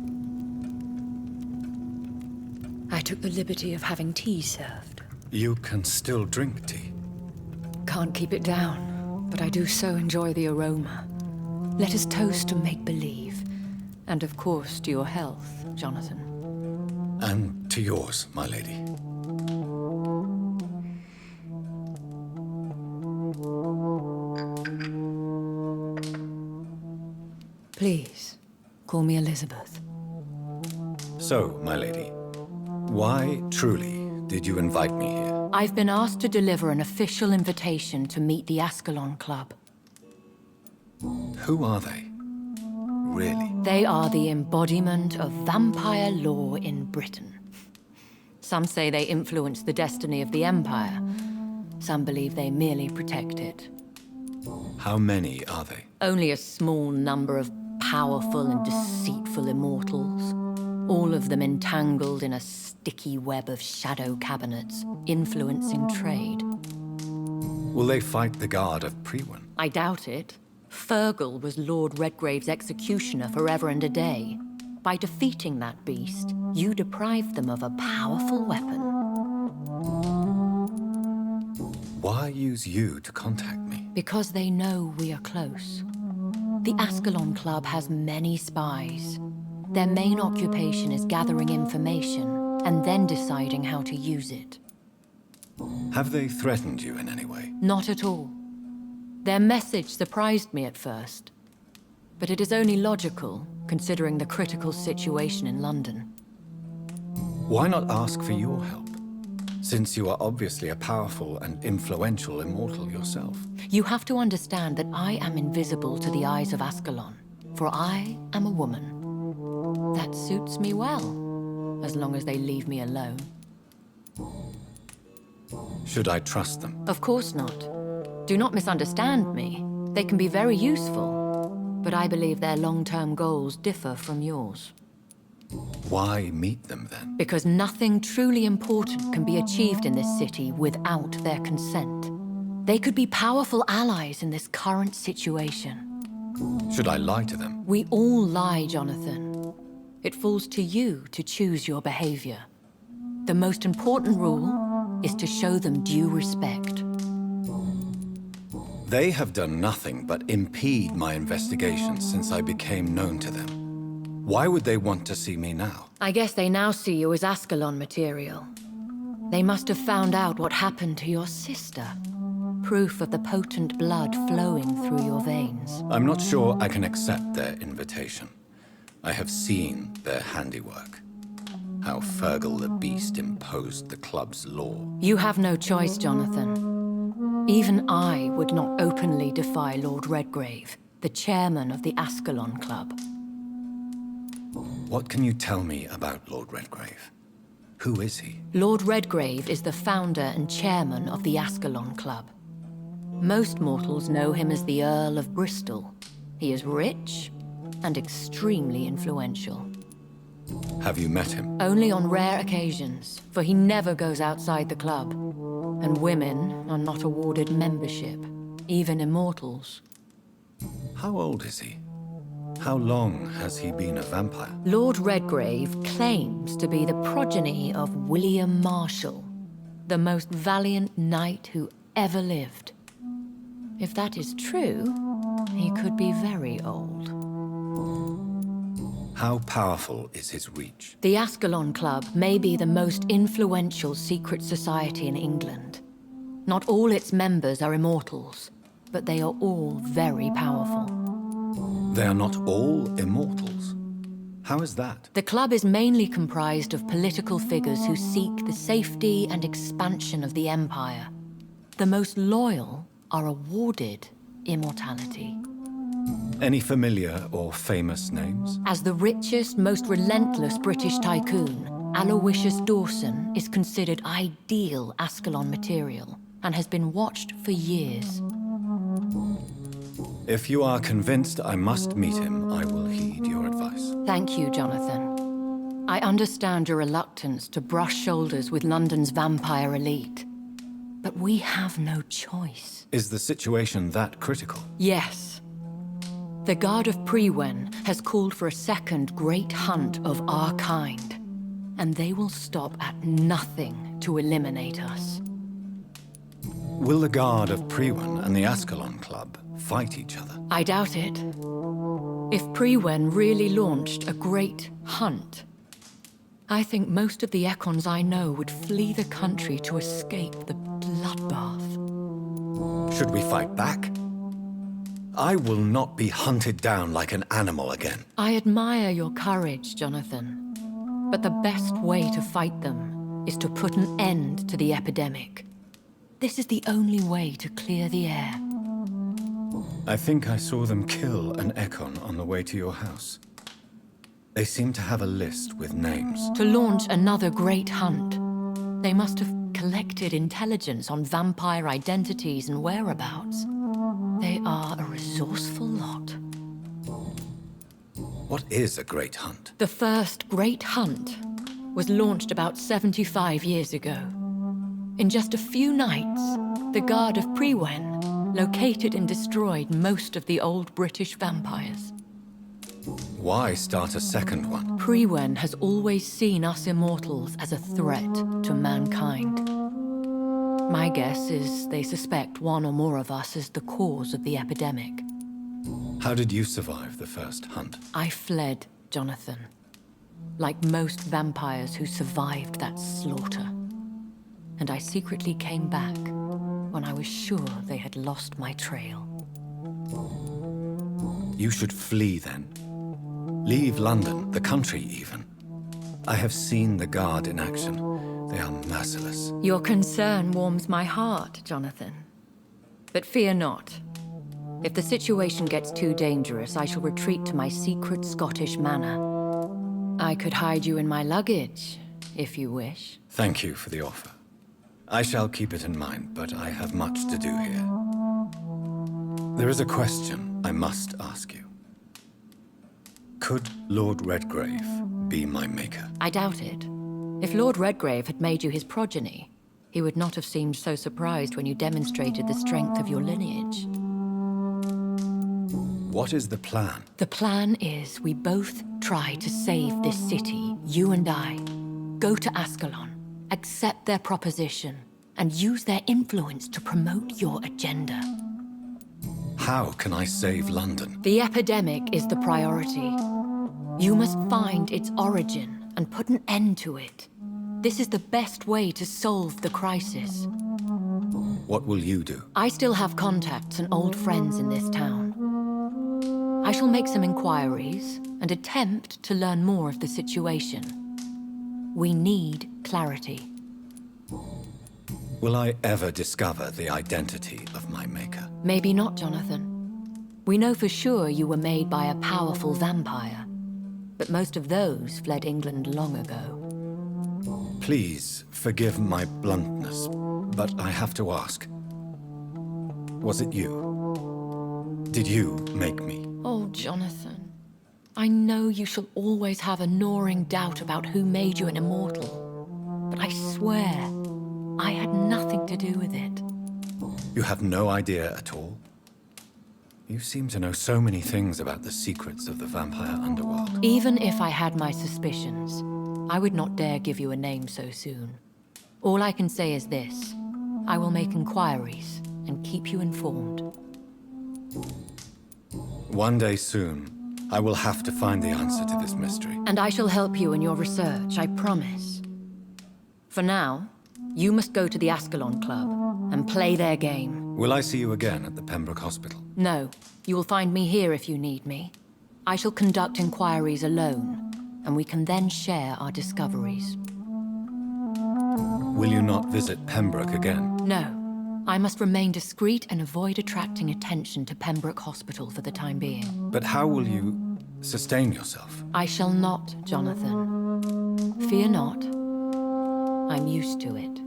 I took the liberty of having tea served. You can still drink tea. Can't keep it down, but I do so enjoy the aroma. Let us toast to make-believe. And of course, to your health, Jonathan. And to yours, my lady. Please, call me Elizabeth. So, my lady, why truly did you invite me here? I've been asked to deliver an official invitation to meet the Ascalon Club. Who are they? Really? They are the embodiment of vampire law in Britain. Some say they influence the destiny of the Empire. Some believe they merely protect it. How many are they? Only a small number of powerful and deceitful immortals. All of them entangled in a sticky web of shadow cabinets, influencing trade. Will they fight the guard of Priwen? I doubt it. Fergal was Lord Redgrave's executioner forever and a day. By defeating that beast, you deprived them of a powerful weapon. Why use you to contact me? Because they know we are close. The Ascalon Club has many spies. Their main occupation is gathering information and then deciding how to use it. Have they threatened you in any way? Not at all. Their message surprised me at first, but it is only logical, considering the critical situation in London. Why not ask for your help? Since you are obviously a powerful and influential immortal yourself. You have to understand that I am invisible to the eyes of Ascalon, for I am a woman. That suits me well, as long as they leave me alone. Should I trust them? Of course not. Do not misunderstand me. They can be very useful, but I believe their long-term goals differ from yours. Why meet them then? Because nothing truly important can be achieved in this city without their consent. They could be powerful allies in this current situation. Should I lie to them? We all lie, Jonathan. It falls to you to choose your behavior. The most important rule is to show them due respect. They have done nothing but impede my investigations since I became known to them. Why would they want to see me now? I guess they now see you as Ascalon material. They must have found out what happened to your sister. Proof of the potent blood flowing through your veins. I'm not sure I can accept their invitation. I have seen their handiwork. How Fergal the Beast imposed the club's law. You have no choice, Jonathan. Even I would not openly defy Lord Redgrave, the chairman of the Ascalon Club. What can you tell me about Lord Redgrave? Who is he? Lord Redgrave is the founder and chairman of the Ascalon Club. Most mortals know him as the Earl of Bristol. He is rich and extremely influential. Have you met him? Only on rare occasions, for he never goes outside the club. And women are not awarded membership, even immortals. How old is he? How long has he been a vampire? Lord Redgrave claims to be the progeny of William Marshall, the most valiant knight who ever lived. If that is true, he could be very old. How powerful is his reach? The Ascalon Club may be the most influential secret society in England. Not all its members are immortals, but they are all very powerful. They are not all immortals. How is that? The club is mainly comprised of political figures who seek the safety and expansion of the Empire. The most loyal are awarded immortality. Any familiar or famous names? As the richest, most relentless British tycoon, Aloysius Dawson is considered ideal Ascalon material and has been watched for years. If you are convinced I must meet him, I will heed your advice. Thank you, Jonathan. I understand your reluctance to brush shoulders with London's vampire elite. But we have no choice. Is the situation that critical? Yes. The Guard of Prewen has called for a second great hunt of our kind. And they will stop at nothing to eliminate us. Will the Guard of Prewen and the Ascalon Club fight each other? I doubt it. If Prewen really launched a great hunt, I think most of the Ekons I know would flee the country to escape the bloodbath. Should we fight back? I will not be hunted down like an animal again. I admire your courage, Jonathan. But the best way to fight them is to put an end to the epidemic. This is the only way to clear the air. I think I saw them kill an Ekon on the way to your house. They seem to have a list with names. To launch another great hunt, they must have collected intelligence on vampire identities and whereabouts. They are a resourceful lot. What is a great hunt? The first great hunt was launched about 75 years ago. In just a few nights, the Guard of Prewen located and destroyed most of the old British vampires. Why start a second one? Prewen has always seen us immortals as a threat to mankind. My guess is they suspect one or more of us as the cause of the epidemic. How did you survive the first hunt? I fled, Jonathan. Like most vampires who survived that slaughter. And I secretly came back when I was sure they had lost my trail. You should flee then. Leave London, the country even. I have seen the Guard in action. They are merciless. Your concern warms my heart, Jonathan. But fear not. If the situation gets too dangerous, I shall retreat to my secret Scottish manor. I could hide you in my luggage, if you wish. Thank you for the offer. I shall keep it in mind, but I have much to do here. There is a question I must ask you. Could Lord Redgrave be my maker? I doubt it. If Lord Redgrave had made you his progeny, he would not have seemed so surprised when you demonstrated the strength of your lineage. What is the plan? The plan is we both try to save this city, you and I. Go to Ascalon, accept their proposition, and use their influence to promote your agenda. How can I save London? The epidemic is the priority. You must find its origin and put an end to it. This is the best way to solve the crisis. What will you do? I still have contacts and old friends in this town. I shall make some inquiries and attempt to learn more of the situation. We need clarity. Will I ever discover the identity of my maker? Maybe not, Jonathan. We know for sure you were made by a powerful vampire, but most of those fled England long ago. Please forgive my bluntness, but I have to ask. Was it you? Did you make me? Oh, Jonathan. I know you shall always have a gnawing doubt about who made you an immortal, but I swear, I had nothing to do with it. You have no idea at all? You seem to know so many things about the secrets of the vampire underworld. Even if I had my suspicions, I would not dare give you a name so soon. All I can say is this. I will make inquiries and keep you informed. One day soon, I will have to find the answer to this mystery. And I shall help you in your research, I promise. For now, you must go to the Ascalon Club and play their game. Will I see you again at the Pembroke Hospital? No, you will find me here if you need me. I shall conduct inquiries alone, and we can then share our discoveries. Will you not visit Pembroke again? No. I must remain discreet and avoid attracting attention to Pembroke Hospital for the time being. But how will you sustain yourself? I shall not, Jonathan. Fear not. I'm used to it.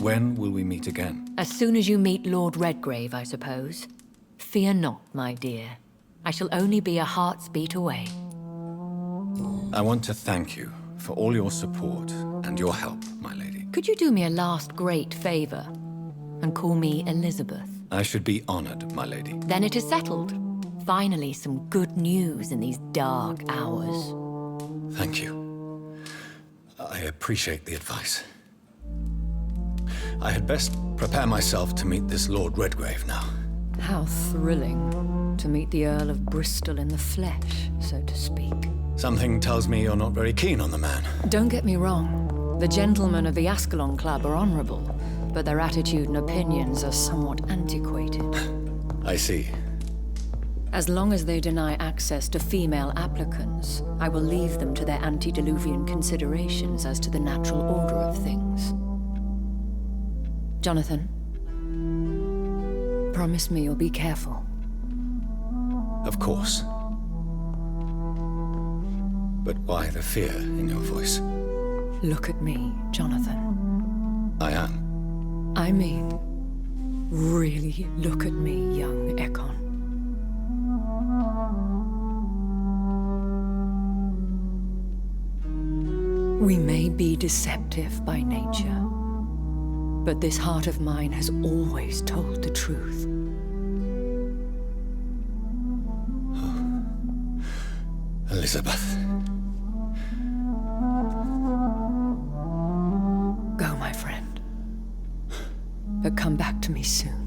When will we meet again? As soon as you meet Lord Redgrave, I suppose. Fear not, my dear. I shall only be a heart's beat away. I want to thank you for all your support and your help, my lady. Could you do me a last great favor and call me Elizabeth? I should be honored, my lady. Then it is settled. Finally, some good news in these dark hours. Thank you. I appreciate the advice. I had best prepare myself to meet this Lord Redgrave now. How thrilling to meet the Earl of Bristol in the flesh, so to speak. Something tells me you're not very keen on the man. Don't get me wrong. The gentlemen of the Ascalon Club are honorable, but their attitude and opinions are somewhat antiquated. I see. As long as they deny access to female applicants, I will leave them to their antediluvian considerations as to the natural order of things. Jonathan, promise me you'll be careful. Of course. But why the fear in your voice? Look at me, Jonathan. I am. I mean, really look at me, young Ekon. We may be deceptive by nature, but this heart of mine has always told the truth. Elizabeth. Go, my friend. But come back to me soon.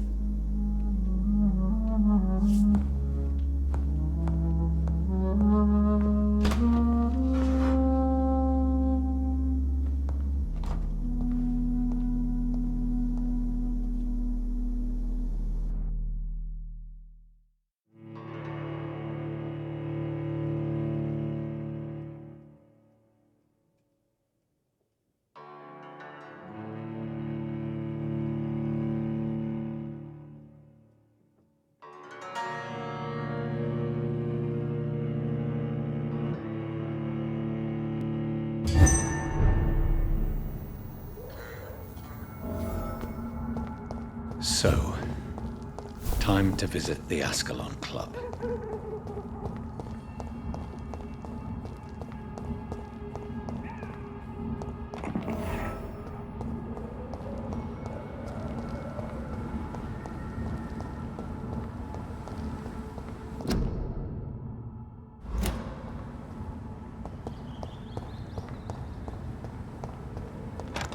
So, time to visit the Ascalon Club.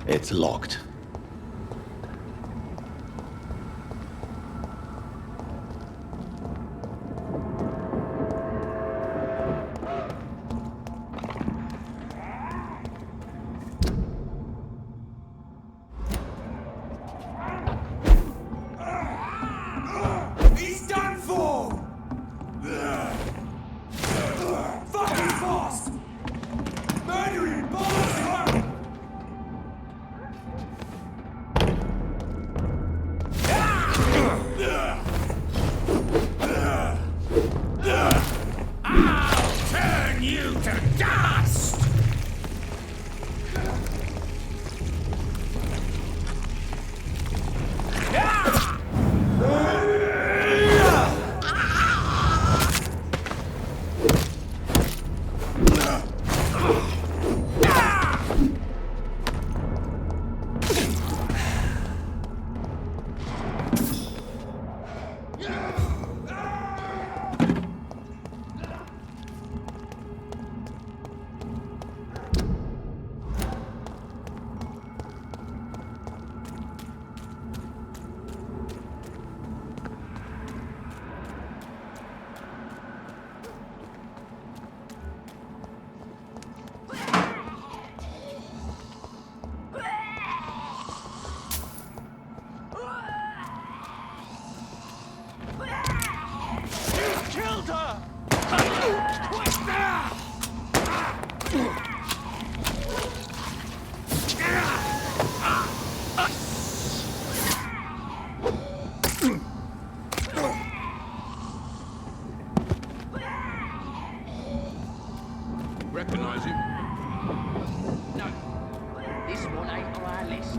It's locked. He's done for! Fucking fast! Murdering balls! I'll turn you to dust! Killed her! What's that? Recognize him? No. This one ain't on our list.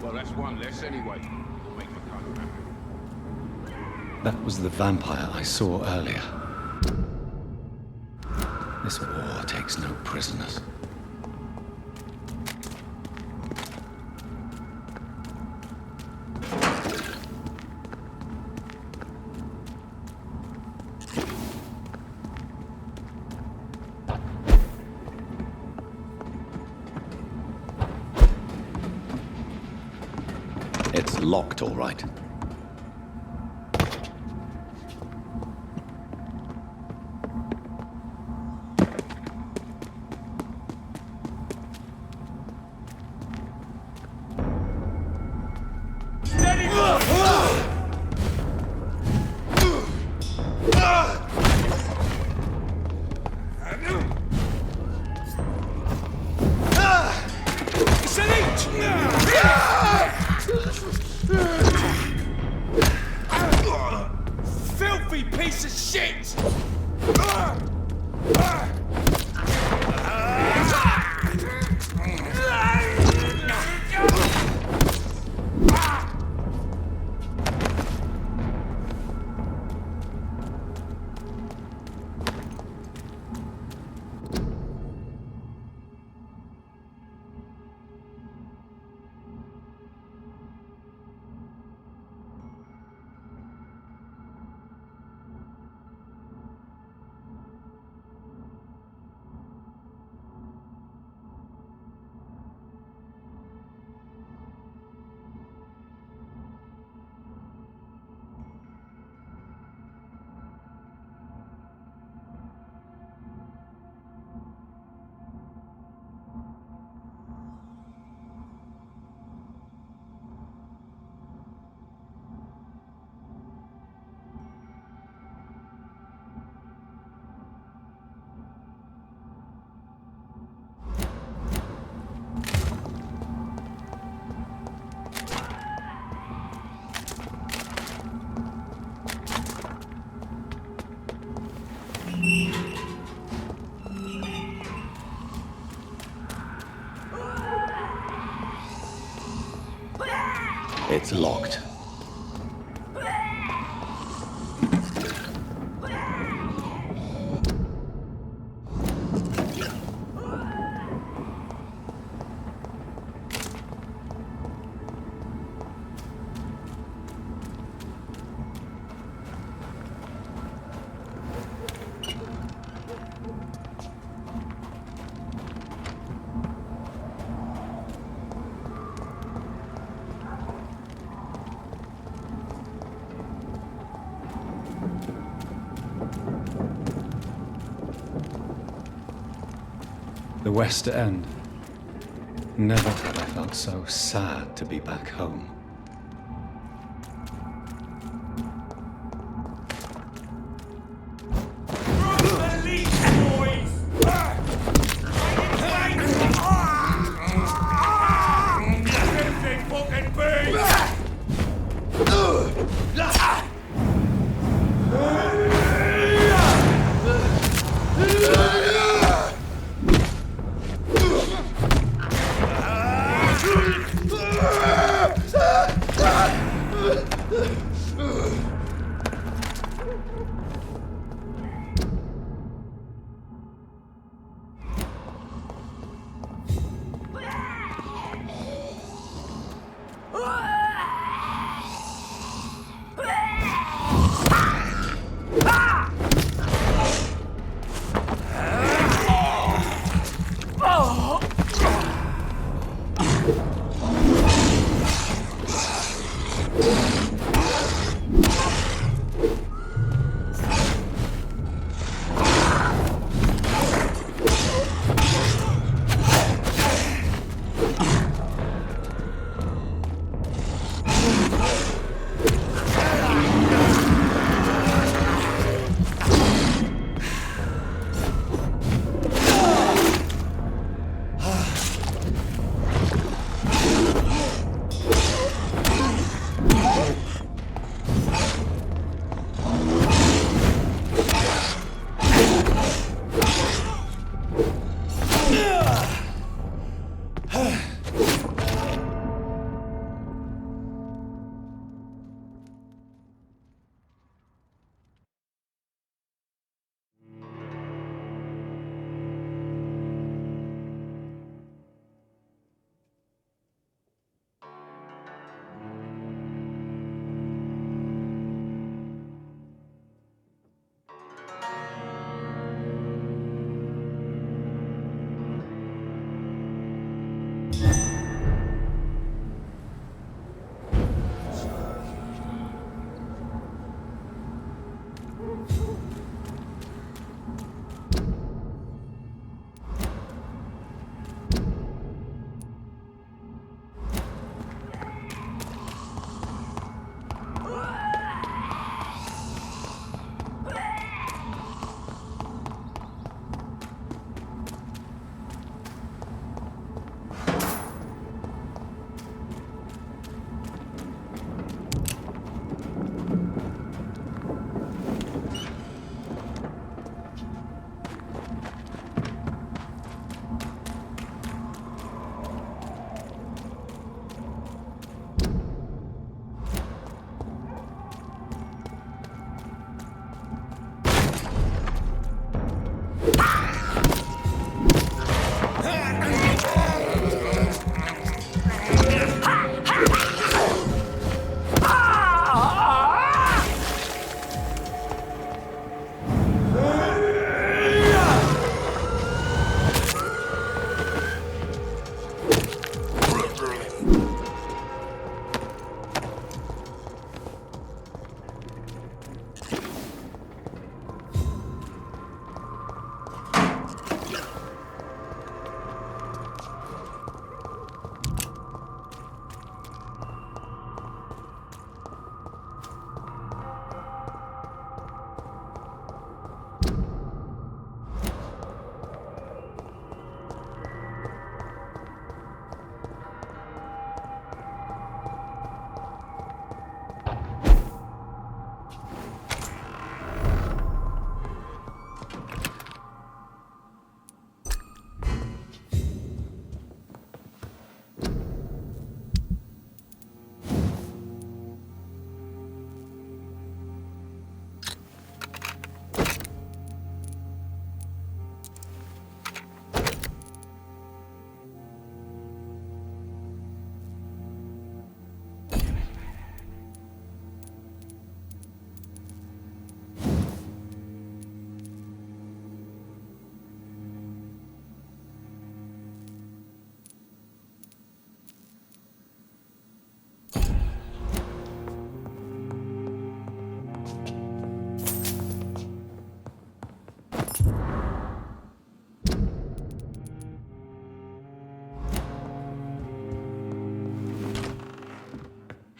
Well, that's one less anyway. Make my cousin happy. That was the vampire I saw earlier. This war takes no prisoners. It's locked, all right. Filthy piece of shit! It's locked. The West End. Never had I felt so sad to be back home.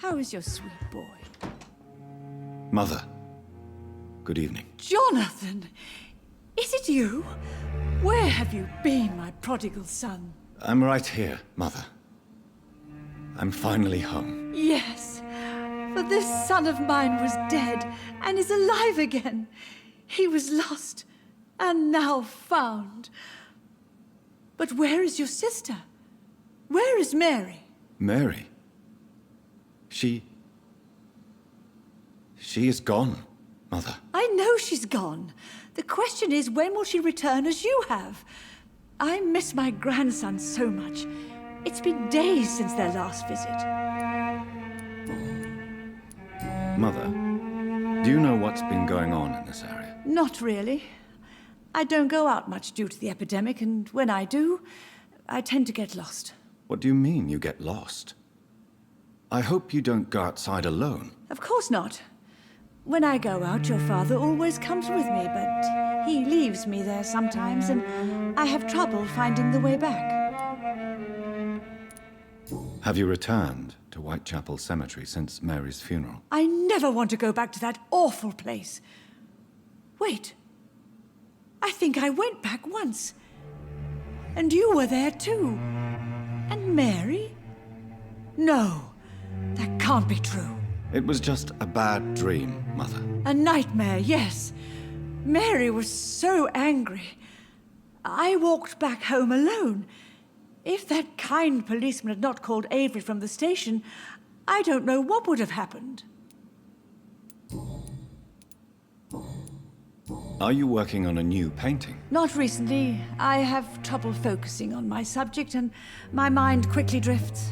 How is your sweet boy? Mother, good evening. Jonathan! Is it you? Where have you been, my prodigal son? I'm right here, Mother. I'm finally home. Yes, for this son of mine was dead and is alive again. He was lost and now found. But where is your sister? Where is Mary? Mary? She is gone, Mother. I know she's gone. The question is, when will she return as you have? I miss my grandson so much. It's been days since their last visit. Mother, do you know what's been going on in this area? Not really. I don't go out much due to the epidemic, and when I do, I tend to get lost. What do you mean you get lost? I hope you don't go outside alone. Of course not. When I go out, your father always comes with me, but he leaves me there sometimes, and I have trouble finding the way back. Have you returned to Whitechapel Cemetery since Mary's funeral? I never want to go back to that awful place. Wait. I think I went back once. And you were there too. And Mary? No, that can't be true. It was just a bad dream, Mother. A nightmare, yes. Mary was so angry. I walked back home alone. If that kind policeman had not called Avery from the station, I don't know what would have happened. Are you working on a new painting? Not recently. I have trouble focusing on my subject, and my mind quickly drifts.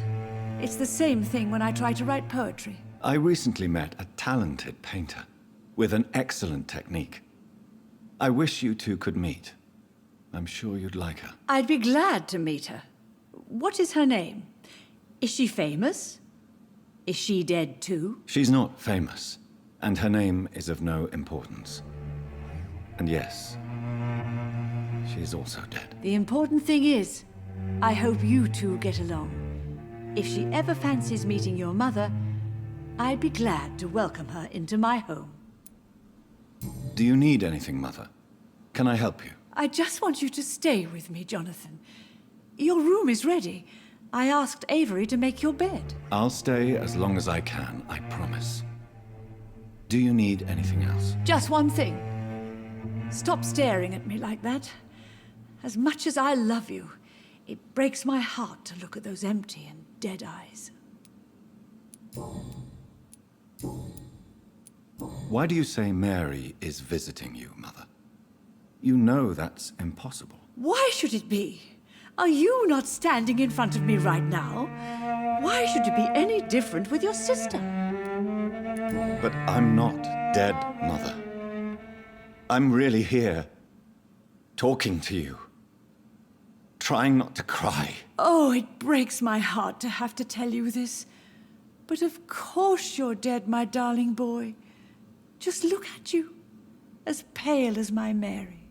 It's the same thing when I try to write poetry. I recently met a talented painter with an excellent technique. I wish you two could meet. I'm sure you'd like her. I'd be glad to meet her. What is her name? Is she famous? Is she dead too? She's not famous, and her name is of no importance. And yes, she is also dead. The important thing is, I hope you two get along. If she ever fancies meeting your mother, I'd be glad to welcome her into my home. Do you need anything, Mother? Can I help you? I just want you to stay with me, Jonathan. Your room is ready. I asked Avery to make your bed. I'll stay as long as I can, I promise. Do you need anything else? Just one thing. Stop staring at me like that. As much as I love you, it breaks my heart to look at those empty and dead eyes. Why do you say Mary is visiting you, Mother? You know that's impossible. Why should it be? Are you not standing in front of me right now? Why should it be any different with your sister? But I'm not dead, Mother. I'm really here, talking to you, trying not to cry. Oh, it breaks my heart to have to tell you this. But of course you're dead, my darling boy. Just look at you, as pale as my Mary.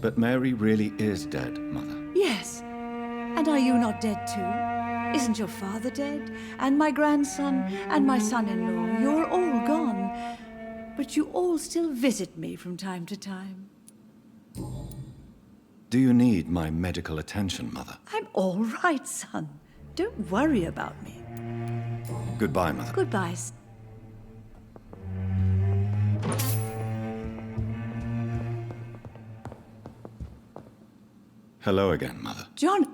But Mary really is dead, Mother. Yes. And are you not dead too? Isn't your father dead? And my grandson? And my son-in-law? You're all gone. But you all still visit me from time to time. Do you need my medical attention, Mother? I'm all right, son. Don't worry about me. Goodbye, Mother. Goodbye. Hello again, Mother. John.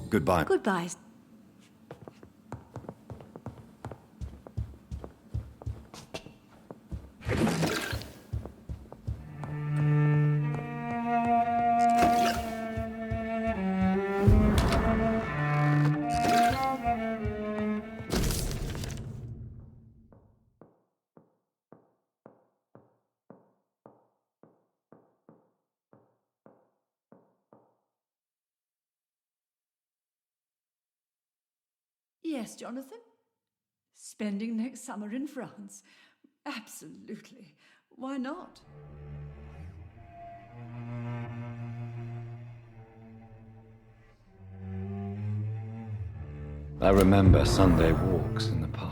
Goodbye. Goodbye. Yes, Jonathan? Spending next summer in France? Absolutely. Why not? I remember Sunday walks in the park.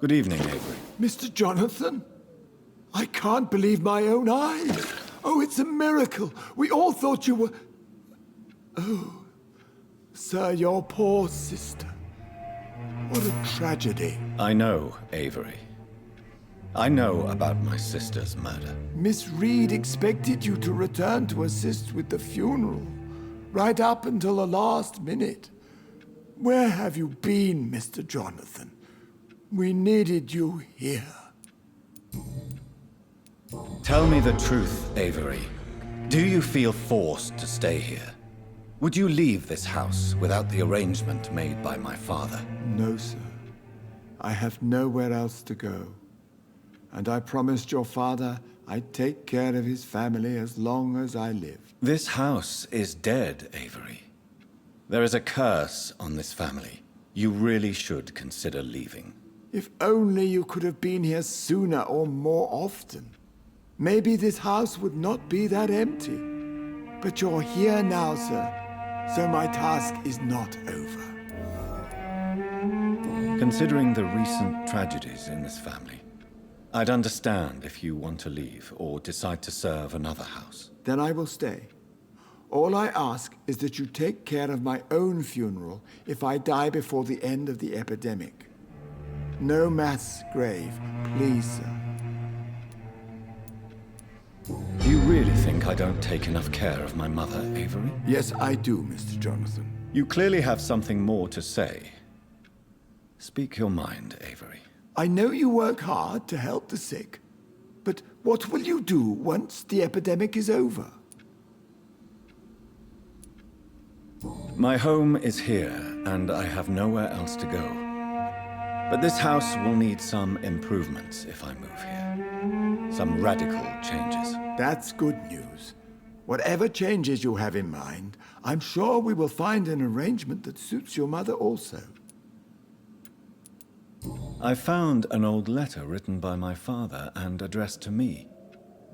Good evening, Avery. Mr. Jonathan? I can't believe my own eyes. Oh, it's a miracle. We all thought you were... Oh, sir, your poor sister. What a tragedy. I know, Avery. I know about my sister's murder. Miss Reed expected you to return to assist with the funeral, right up until the last minute. Where have you been, Mr. Jonathan? We needed you here. Tell me the truth, Avery. Do you feel forced to stay here? Would you leave this house without the arrangement made by my father? No, sir. I have nowhere else to go. And I promised your father I'd take care of his family as long as I lived. This house is dead, Avery. There is a curse on this family. You really should consider leaving. If only you could have been here sooner or more often. Maybe this house would not be that empty. But you're here now, sir, so my task is not over. Considering the recent tragedies in this family, I'd understand if you want to leave or decide to serve another house. Then I will stay. All I ask is that you take care of my own funeral if I die before the end of the epidemic. No mass grave, please, sir. Do you really think I don't take enough care of my mother, Avery? Yes, I do, Mr. Jonathan. You clearly have something more to say. Speak your mind, Avery. I know you work hard to help the sick, but what will you do once the epidemic is over? My home is here, and I have nowhere else to go. But this house will need some improvements if I move here. Some radical changes. That's good news. Whatever changes you have in mind, I'm sure we will find an arrangement that suits your mother also. I found an old letter written by my father and addressed to me.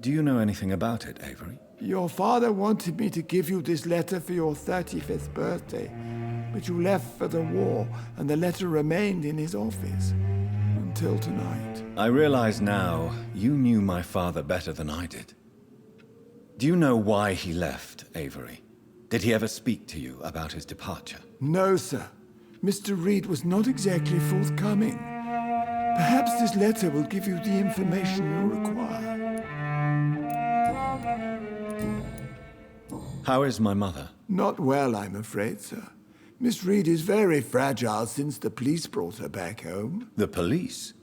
Do you know anything about it, Avery? Your father wanted me to give you this letter for your 35th birthday, but you left for the war, and the letter remained in his office until tonight. I realize now you knew my father better than I did. Do you know why he left, Avery? Did he ever speak to you about his departure? No, sir. Mr. Reed was not exactly forthcoming. Perhaps this letter will give you the information you require. How is my mother? Not well, I'm afraid, sir. Miss Reed is very fragile since the police brought her back home. The police?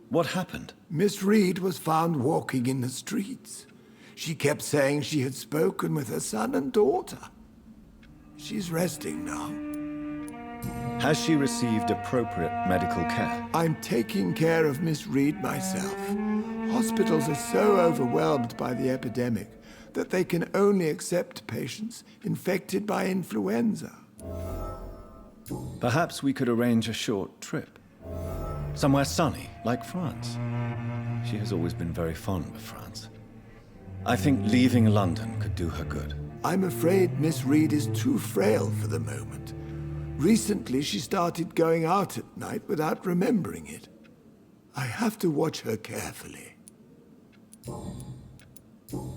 What happened? Miss Reed was found walking in the streets. She kept saying she had spoken with her son and daughter. She's resting now. Has she received appropriate medical care? I'm taking care of Miss Reed myself. Hospitals are so overwhelmed by the epidemic that they can only accept patients infected by influenza. Perhaps we could arrange a short trip. Somewhere sunny, like France. She has always been very fond of France. I think leaving London could do her good. I'm afraid Miss Reed is too frail for the moment. Recently, she started going out at night without remembering it. I have to watch her carefully.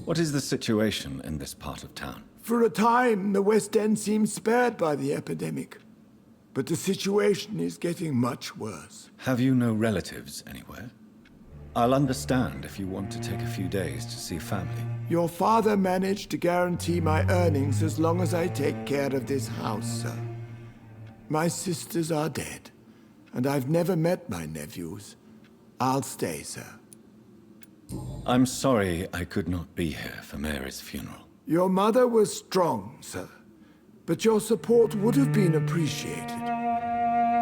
What is the situation in this part of town? For a time, the West End seemed spared by the epidemic. But the situation is getting much worse. Have you no relatives anywhere? I'll understand if you want to take a few days to see family. Your father managed to guarantee my earnings as long as I take care of this house, sir. My sisters are dead, and I've never met my nephews. I'll stay, sir. I'm sorry I could not be here for Mary's funeral. Your mother was strong, sir, but your support would have been appreciated.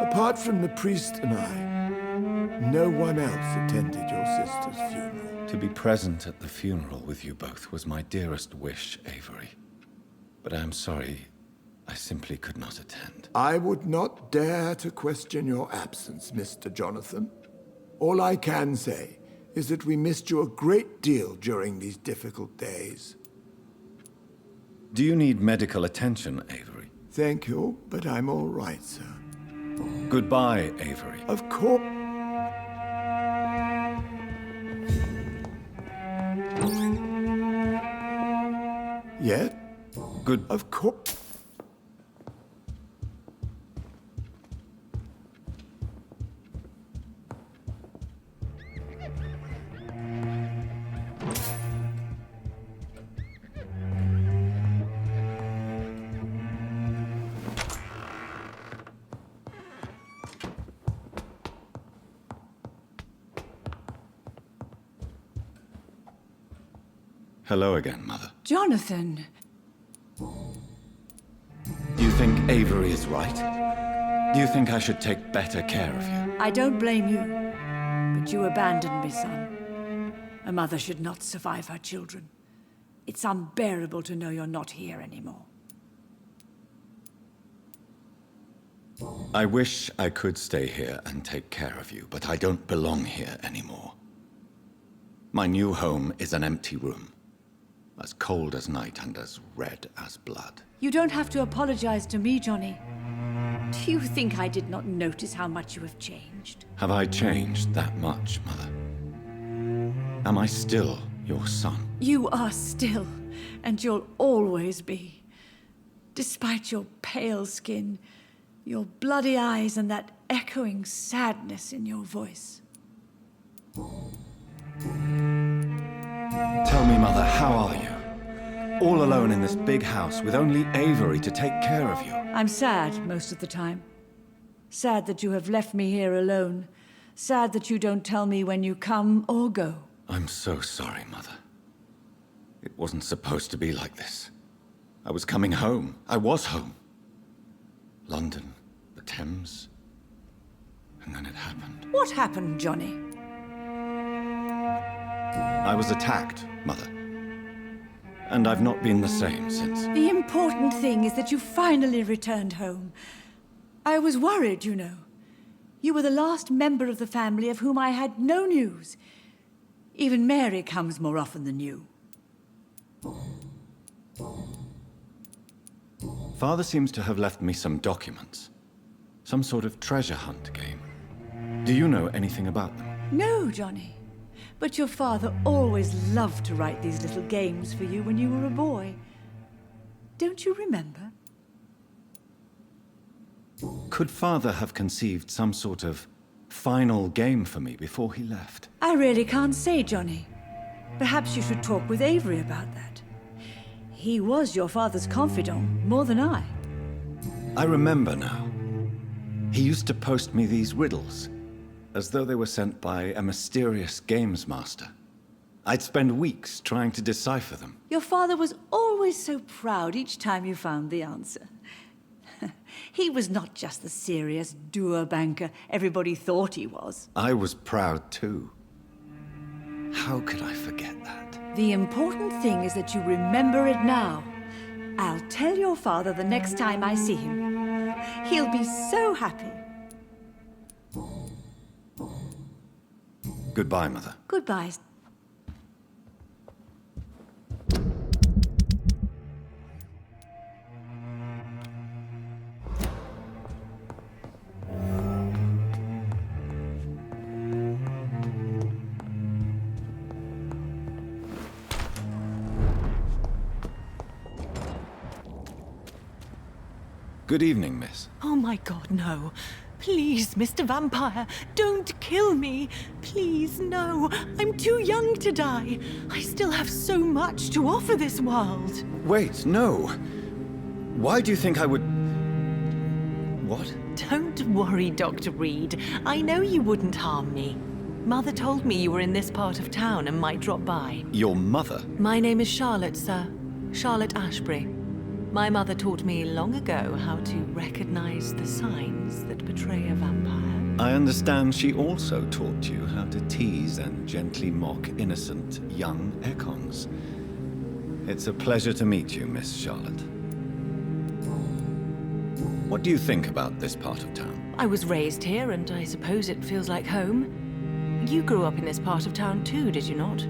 Apart from the priest and I, no one else attended your sister's funeral. To be present at the funeral with you both was my dearest wish, Avery. But I am sorry, I simply could not attend. I would not dare to question your absence, Mr. Jonathan. All I can say is that we missed you a great deal during these difficult days. Do you need medical attention, Avery? Thank you, but I'm all right, sir. Goodbye, Avery. Of course. Yeah? Good. Of course. Hello again, Mother. Jonathan! Do you think Avery is right? Do you think I should take better care of you? I don't blame you, but you abandoned me, son. A mother should not survive her children. It's unbearable to know you're not here anymore. I wish I could stay here and take care of you, but I don't belong here anymore. My new home is an empty room, as cold as night and as red as blood. You don't have to apologize to me, Johnny. Do you think I did not notice how much you have changed? Have I changed that much, Mother? Am I still your son? You are still, and you'll always be. Despite your pale skin, your bloody eyes, and that echoing sadness in your voice. Tell me, Mother, how are you? All alone in this big house with only Avery to take care of you. I'm sad most of the time. Sad that you have left me here alone. Sad that you don't tell me when you come or go. I'm so sorry, Mother. It wasn't supposed to be like this. I was coming home. I was home. London, the Thames, and then it happened. What happened, Johnny? I was attacked, Mother. And I've not been the same since. The important thing is that you finally returned home. I was worried, you know. You were the last member of the family of whom I had no news. Even Mary comes more often than you. Father seems to have left me some documents. Some sort of treasure hunt game. Do you know anything about them? No, Johnny. But your father always loved to write these little games for you when you were a boy. Don't you remember? Could Father have conceived some sort of final game for me before he left? I really can't say, Johnny. Perhaps you should talk with Avery about that. He was your father's confidant, more than I. I remember now. He used to post me these riddles, as though they were sent by a mysterious games master. I'd spend weeks trying to decipher them. Your father was always so proud each time you found the answer. He was not just the serious doer banker everybody thought he was. I was proud too. How could I forget that? The important thing is that you remember it now. I'll tell your father the next time I see him. He'll be so happy. Goodbye, Mother. Goodbye. Good evening, miss. Oh my God, no. Please, Mr. Vampire, don't kill me. Please, no. I'm too young to die. I still have so much to offer this world. Wait, no. Why do you think I would... What? Don't worry, Dr. Reed. I know you wouldn't harm me. Mother told me you were in this part of town and might drop by. Your mother? My name is Charlotte, sir. Charlotte Ashbury. My mother taught me long ago how to recognize the signs that betray a vampire. I understand she also taught you how to tease and gently mock innocent young Ekons. It's a pleasure to meet you, Miss Charlotte. What do you think about this part of town? I was raised here, and I suppose it feels like home. You grew up in this part of town too, did you not?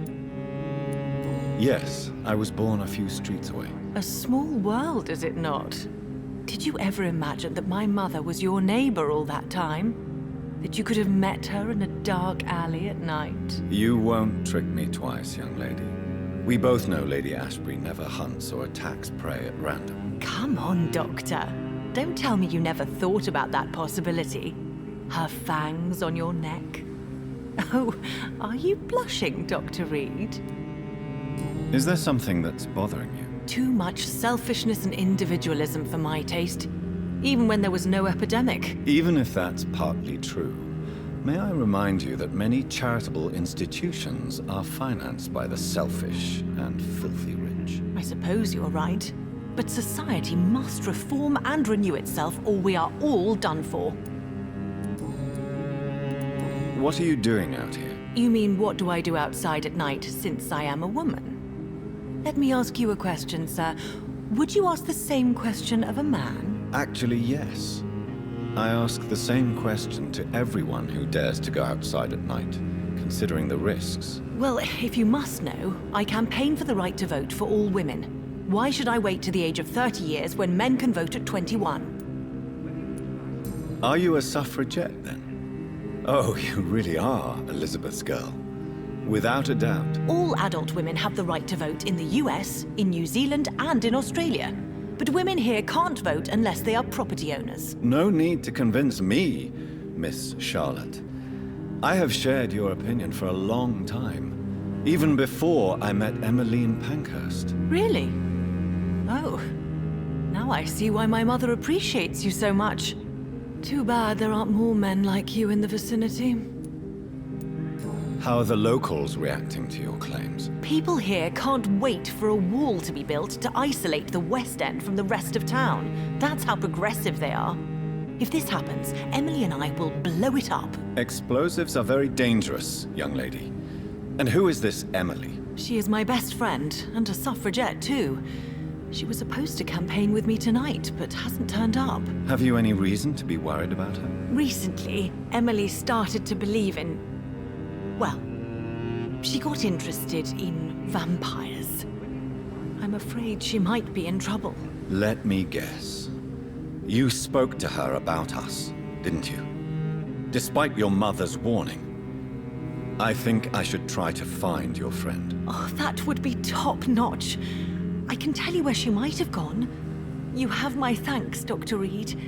Yes, I was born a few streets away. A small world, is it not? Did you ever imagine that my mother was your neighbor all that time? That you could have met her in a dark alley at night? You won't trick me twice, young lady. We both know Lady Ashbury never hunts or attacks prey at random. Come on, Doctor. Don't tell me you never thought about that possibility. Her fangs on your neck. Oh, are you blushing, Dr. Reed? Is there something that's bothering you? Too much selfishness and individualism for my taste. Even when there was no epidemic. Even if that's partly true, may I remind you that many charitable institutions are financed by the selfish and filthy rich. I suppose you're right. But society must reform and renew itself, or we are all done for. What are you doing out here? You mean, what do I do outside at night since I am a woman? Let me ask you a question, sir. Would you ask the same question of a man? Actually, yes. I ask the same question to everyone who dares to go outside at night, considering the risks. Well, if you must know, I campaign for the right to vote for all women. Why should I wait to the age of 30 years when men can vote at 21? Are you a suffragette, then? Oh, you really are Elizabeth's girl. Without a doubt. All adult women have the right to vote in the US, in New Zealand, and in Australia. But women here can't vote unless they are property owners. No need to convince me, Miss Charlotte. I have shared your opinion for a long time. Even before I met Emmeline Pankhurst. Really? Oh. Now I see why my mother appreciates you so much. Too bad there aren't more men like you in the vicinity. How are the locals reacting to your claims? People here can't wait for a wall to be built to isolate the West End from the rest of town. That's how progressive they are. If this happens, Emily and I will blow it up. Explosives are very dangerous, young lady. And who is this Emily? She is my best friend, and a suffragette too. She was supposed to campaign with me tonight, but hasn't turned up. Have you any reason to be worried about her? Recently, Emily started to believe in... well, she got interested in vampires. I'm afraid she might be in trouble. Let me guess. You spoke to her about us, didn't you? Despite your mother's warning. I think I should try to find your friend. Oh, that would be top-notch. I can tell you where she might have gone. You have my thanks, Dr. Reed.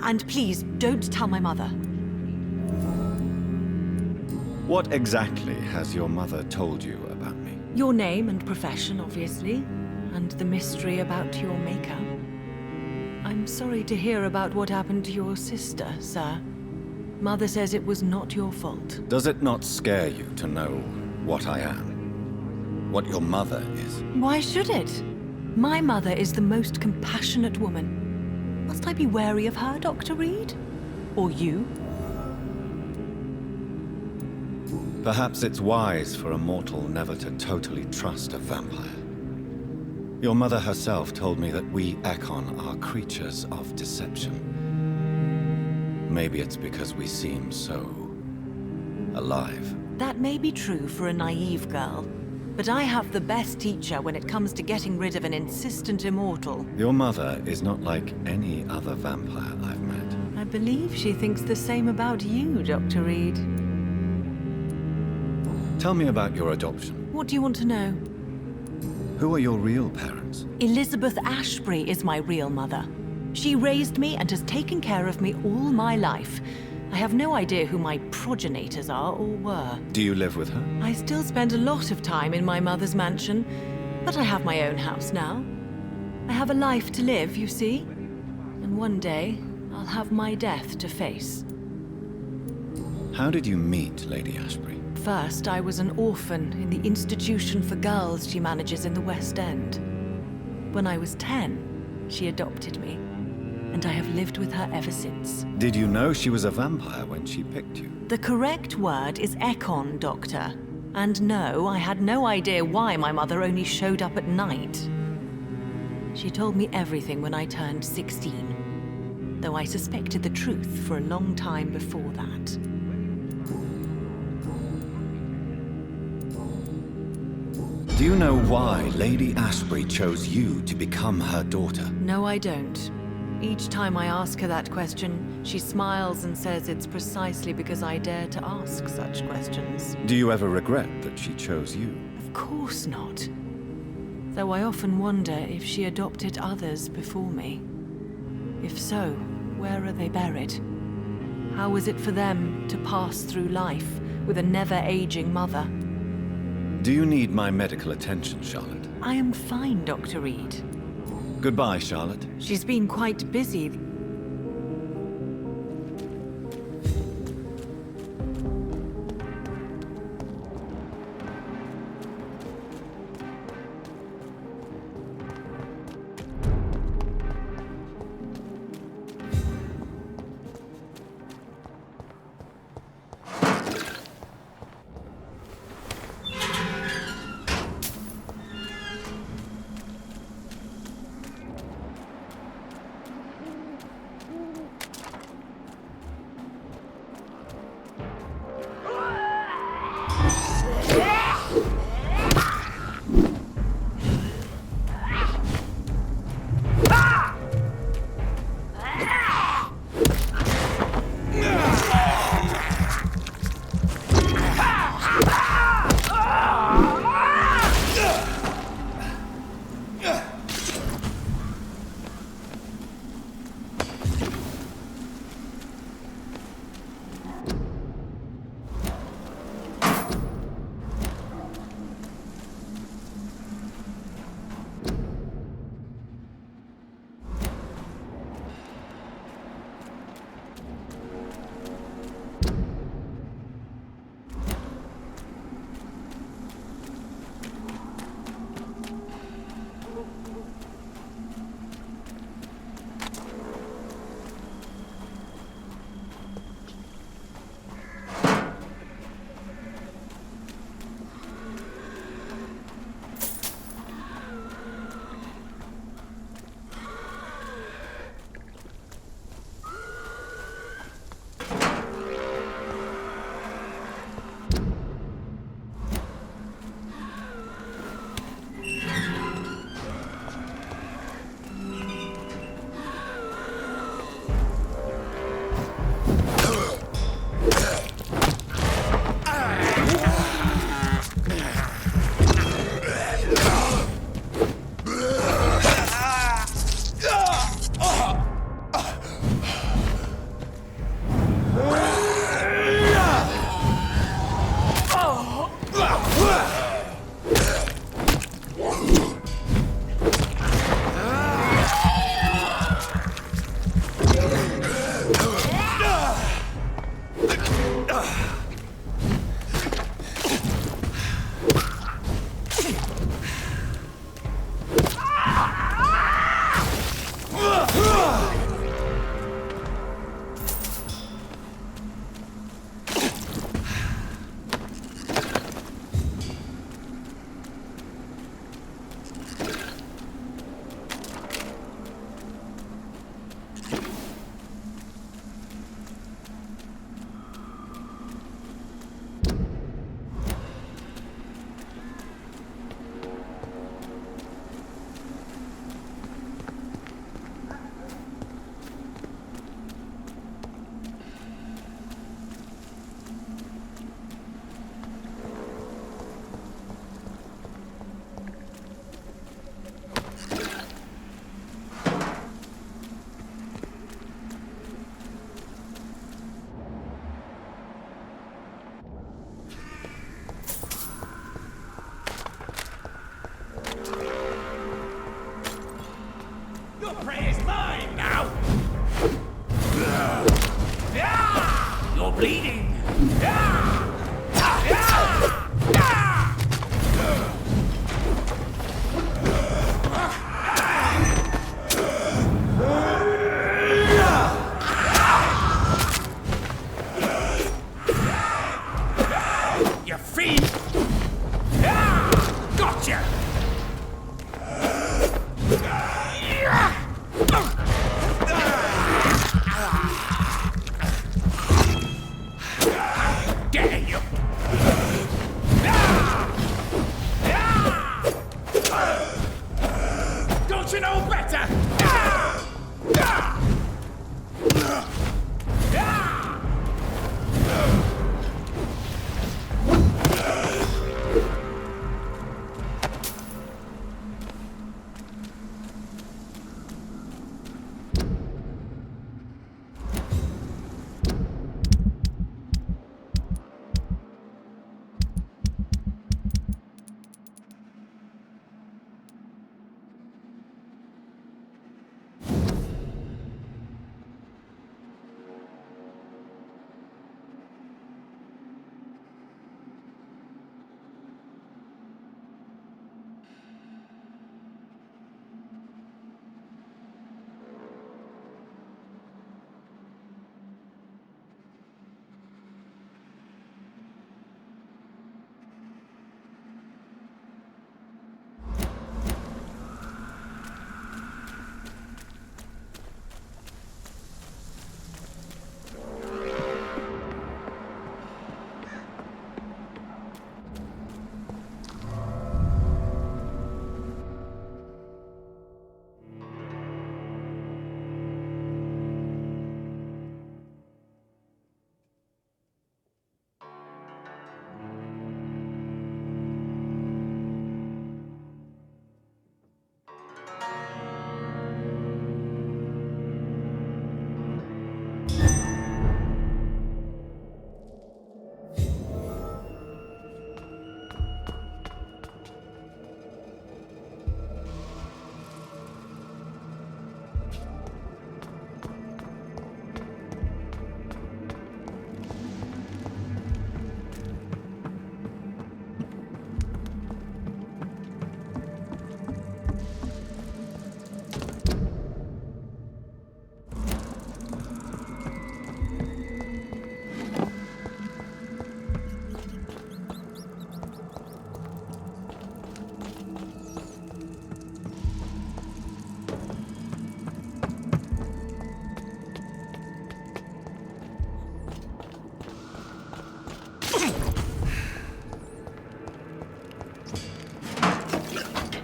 And please, don't tell my mother. What exactly has your mother told you about me? Your name and profession, obviously. And the mystery about your maker. I'm sorry to hear about what happened to your sister, sir. Mother says it was not your fault. Does it not scare you to know what I am? What your mother is? Why should it? My mother is the most compassionate woman. Must I be wary of her, Dr. Reed? Or you? Perhaps it's wise for a mortal never to totally trust a vampire. Your mother herself told me that we Ekon are creatures of deception. Maybe it's because we seem so... alive. That may be true for a naive girl. But I have the best teacher when it comes to getting rid of an insistent immortal. Your mother is not like any other vampire I've met. I believe she thinks the same about you, Dr. Reed. Tell me about your adoption. What do you want to know? Who are your real parents? Elizabeth Ashbury is my real mother. She raised me and has taken care of me all my life. I have no idea who my progenitors are or were. Do you live with her? I still spend a lot of time in my mother's mansion, but I have my own house now. I have a life to live, you see. And one day, I'll have my death to face. How did you meet Lady Ashbury? First, I was an orphan in the institution for girls she manages in the West End. When I was 10, she adopted me. And I have lived with her ever since. Did you know she was a vampire when she picked you? The correct word is Ekon, Doctor. And no, I had no idea why my mother only showed up at night. She told me everything when I turned 16, though I suspected the truth for a long time before that. Do you know why Lady Ashbury chose you to become her daughter? No, I don't. Each time I ask her that question, she smiles and says it's precisely because I dare to ask such questions. Do you ever regret that she chose you? Of course not. Though I often wonder if she adopted others before me. If so, where are they buried? How was it for them to pass through life with a never-aging mother? Do you need my medical attention, Charlotte? I am fine, Dr. Reed. Goodbye, Charlotte. She's been quite busy.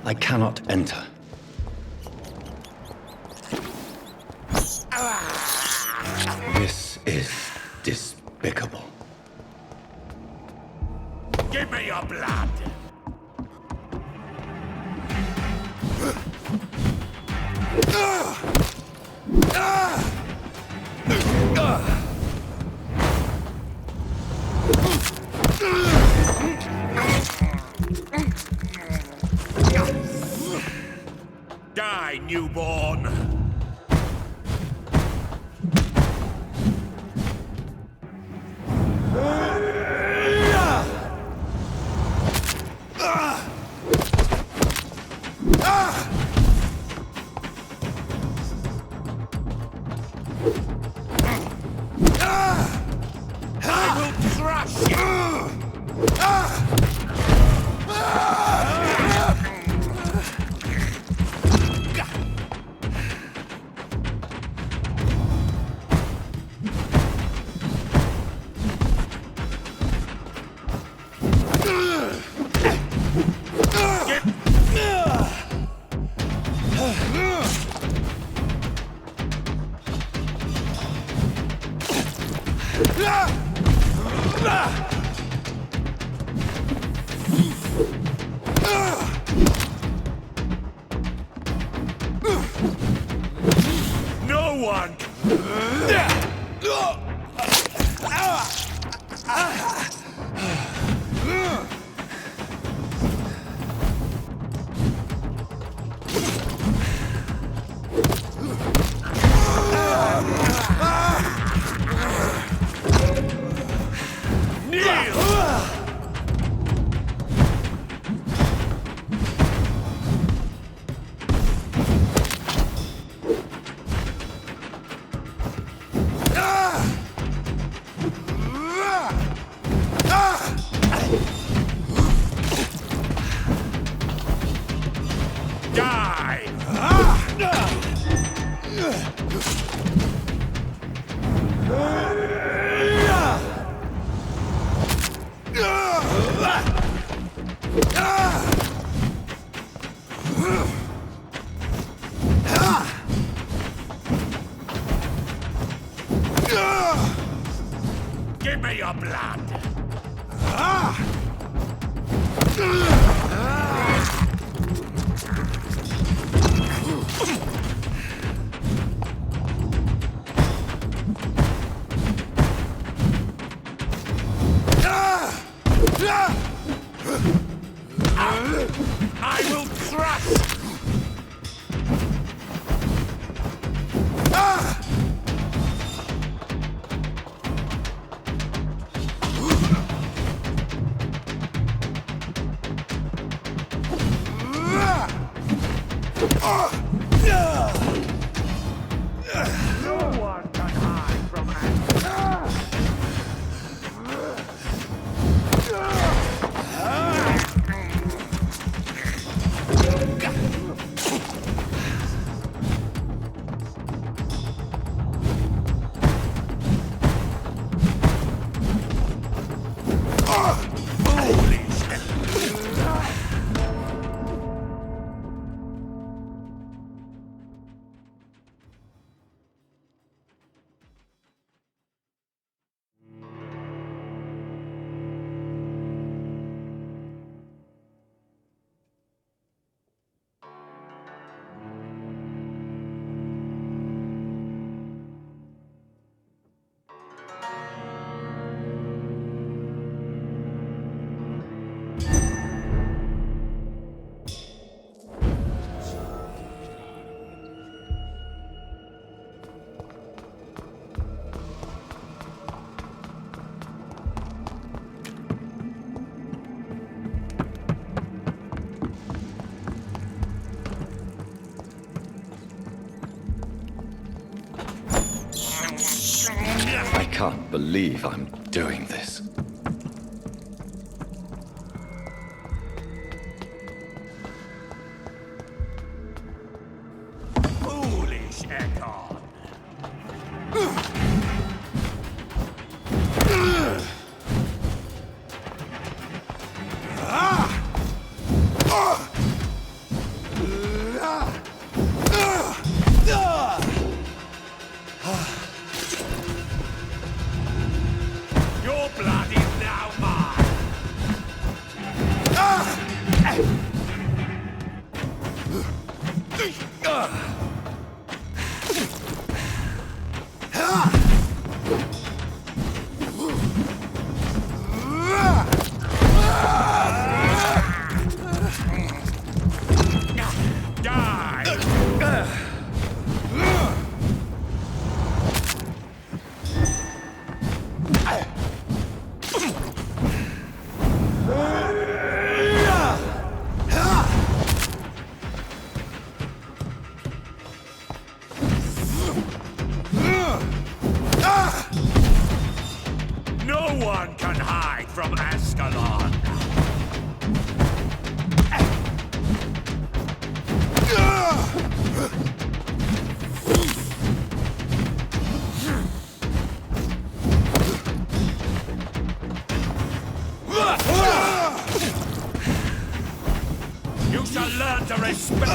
I cannot enter. This is despicable. Give me your blood! Die, newborn! I will crush you! No one! Give me your blood! I will crush! No one can hide from I can't believe I'm doing this. Foolish Ekon! You shall learn to respect.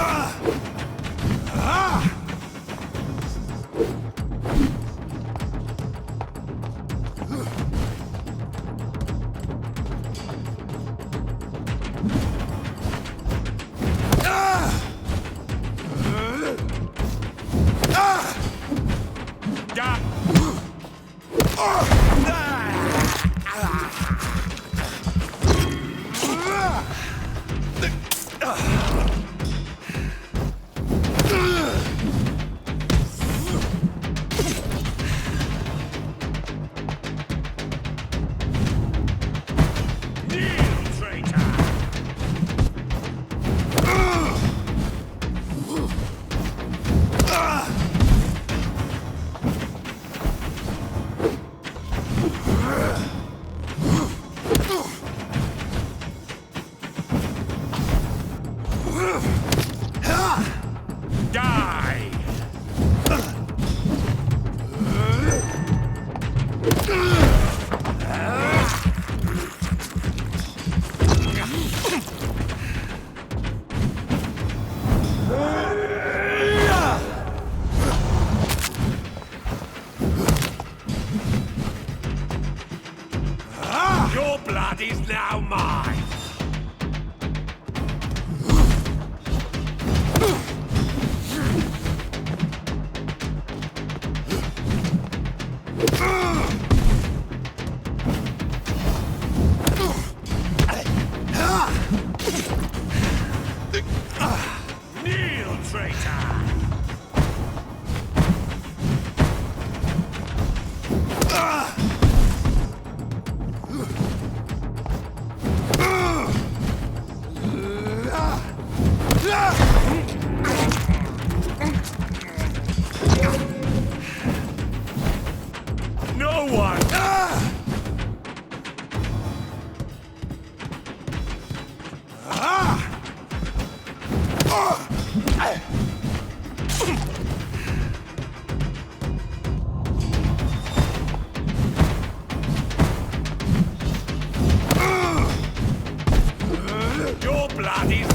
Your blood is now mine. Kneel, traitor! No one! Your blood is...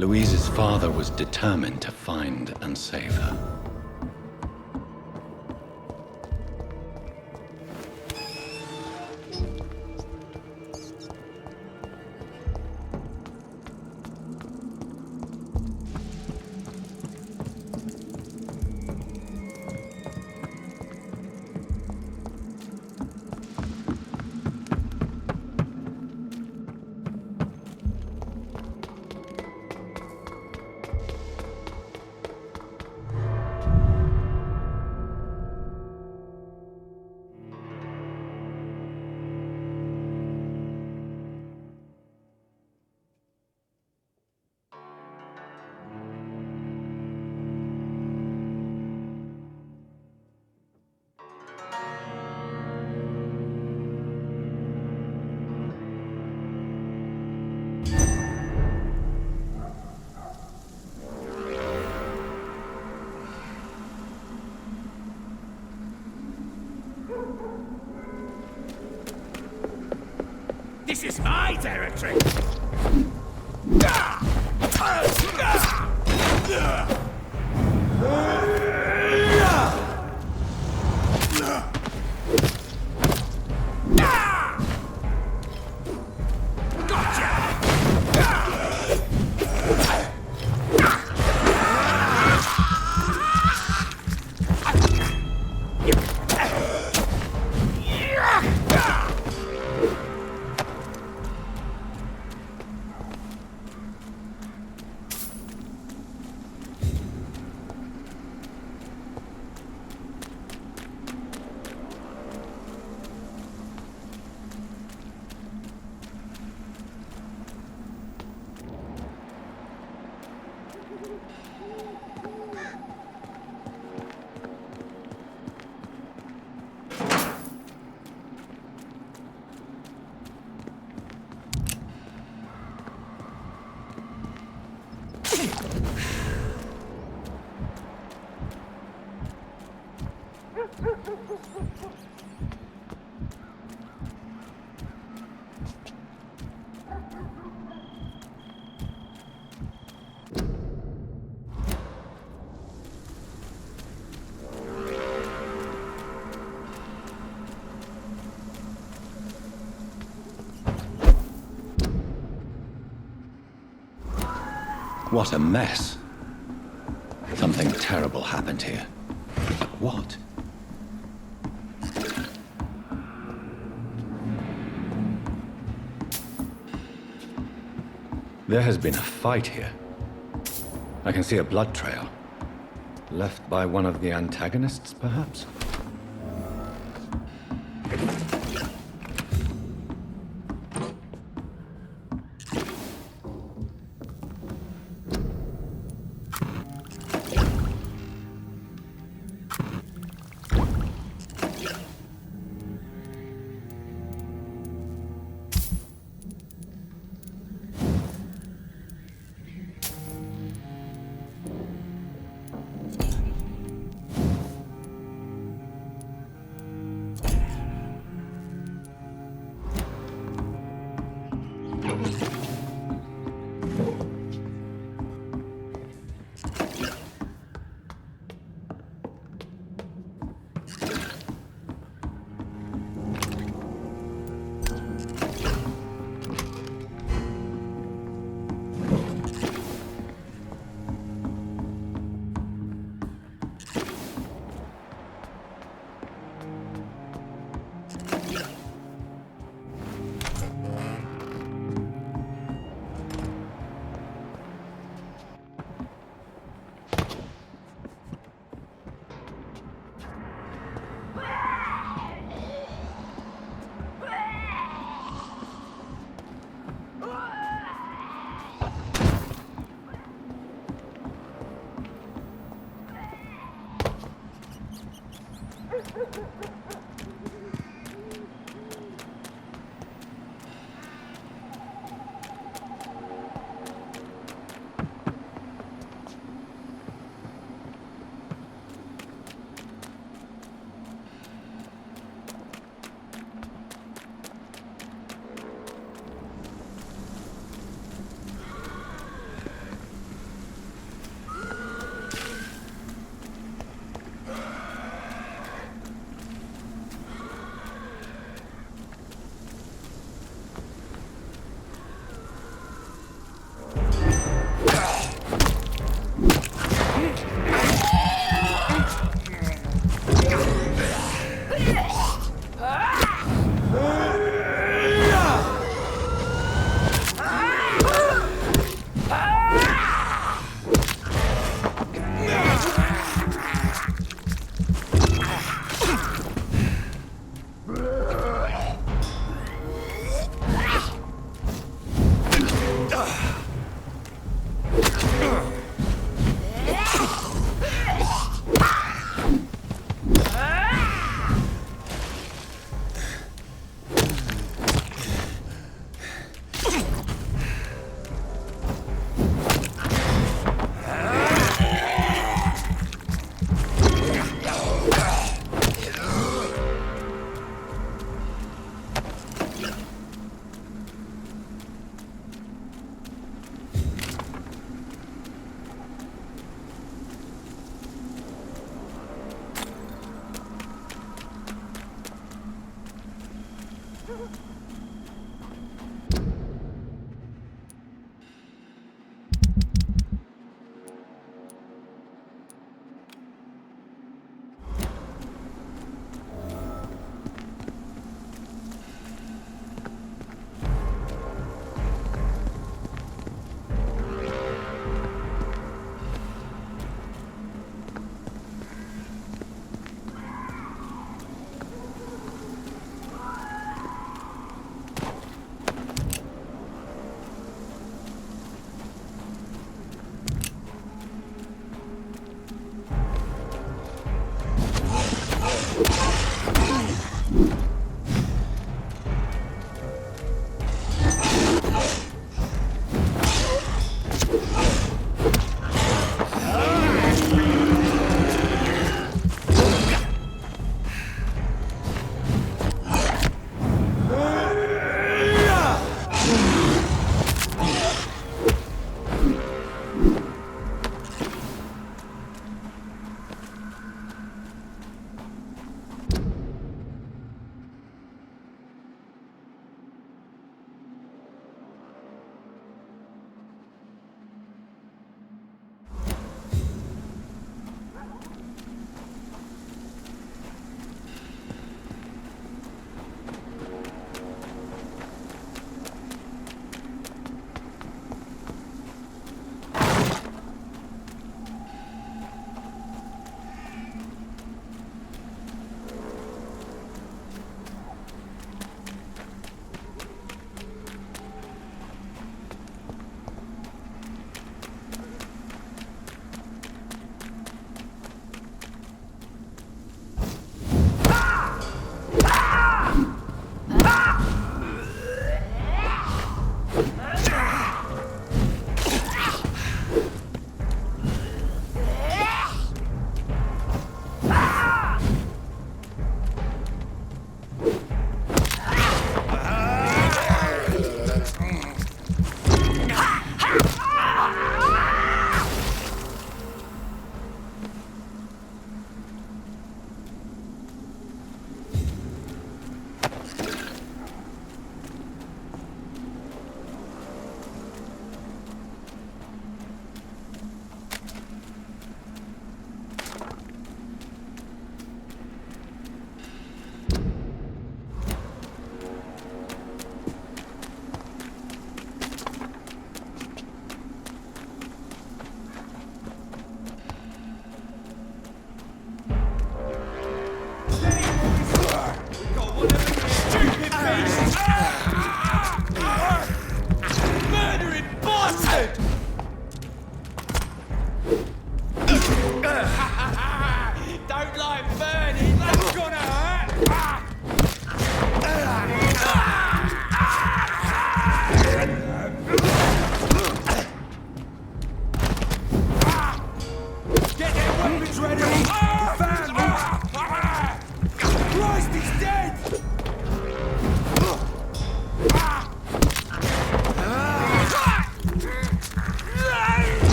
Louise's father was determined to find and save her. This is my territory! What a mess. Something terrible happened here. But what? There has been a fight here. I can see a blood trail. Left by one of the antagonists, perhaps?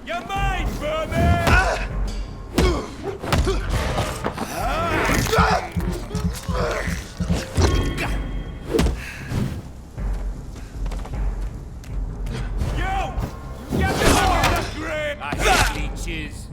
You're mine, vermin! You! Get me the grip! I hate leeches.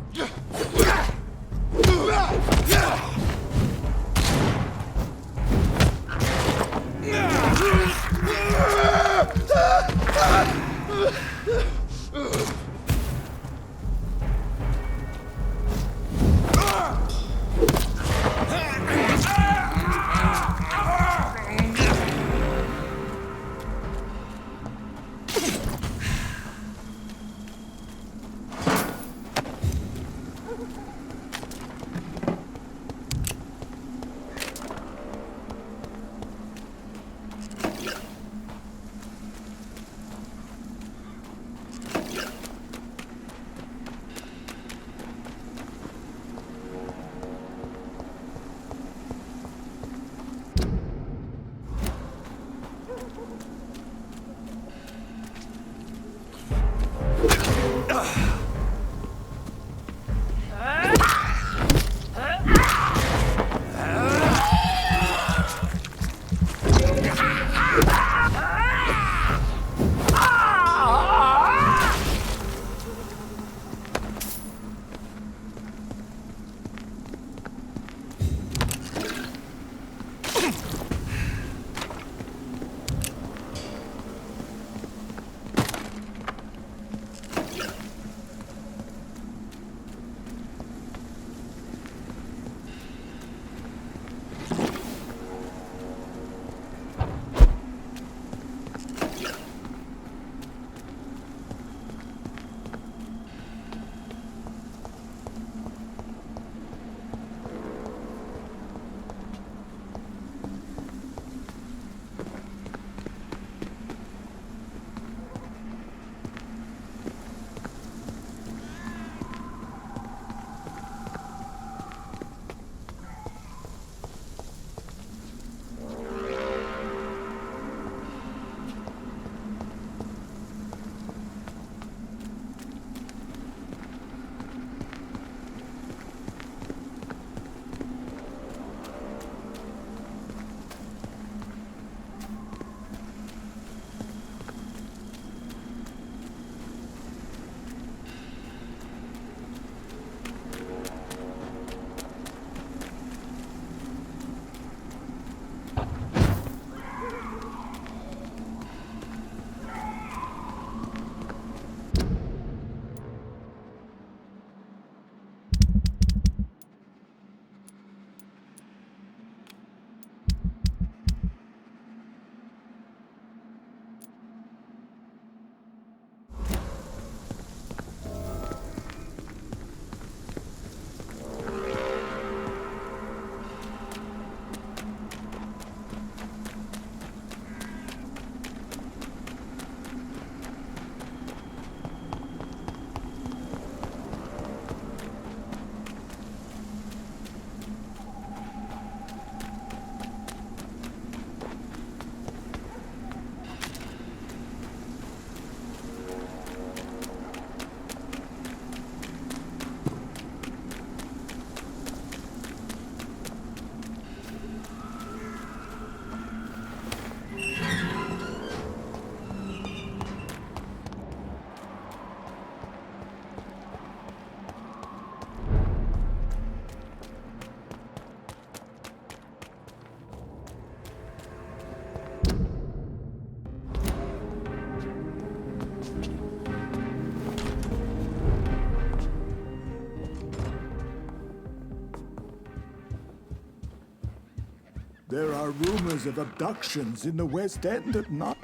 There are rumors of abductions in the West End at night.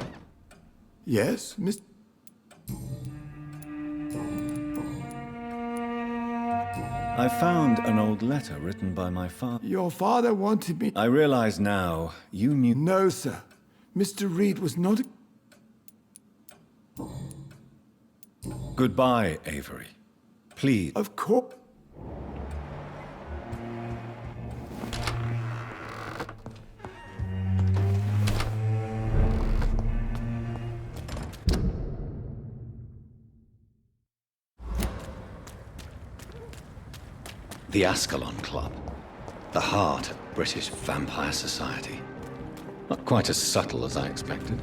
Yes, Miss... I found an old letter written by my father. Your father wanted me... I realize now, you knew... No, sir. Mr. Reed was not a... Goodbye, Avery. Please. Of course. The Ascalon Club. The heart of British vampire society. Not quite as subtle as I expected.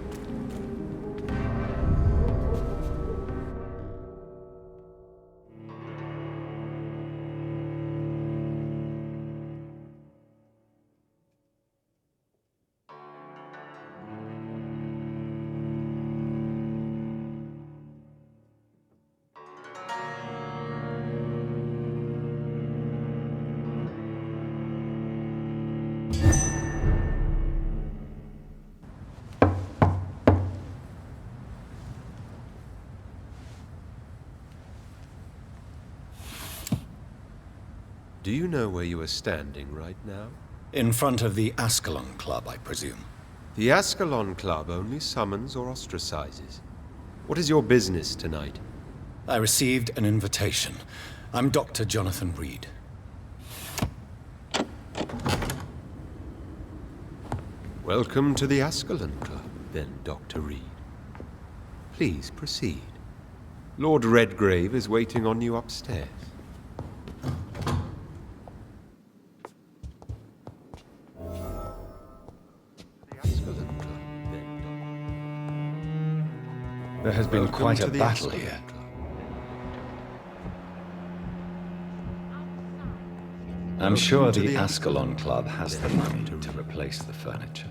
Do you know where you are standing right now? In front of the Ascalon Club, I presume. The Ascalon Club only summons or ostracizes. What is your business tonight? I received an invitation. I'm Dr. Jonathan Reed. Welcome to the Ascalon Club, then, Dr. Reed. Please proceed. Lord Redgrave is waiting on you upstairs. There has been quite a battle here. I'm sure the Ascalon Club has the money to replace the furniture.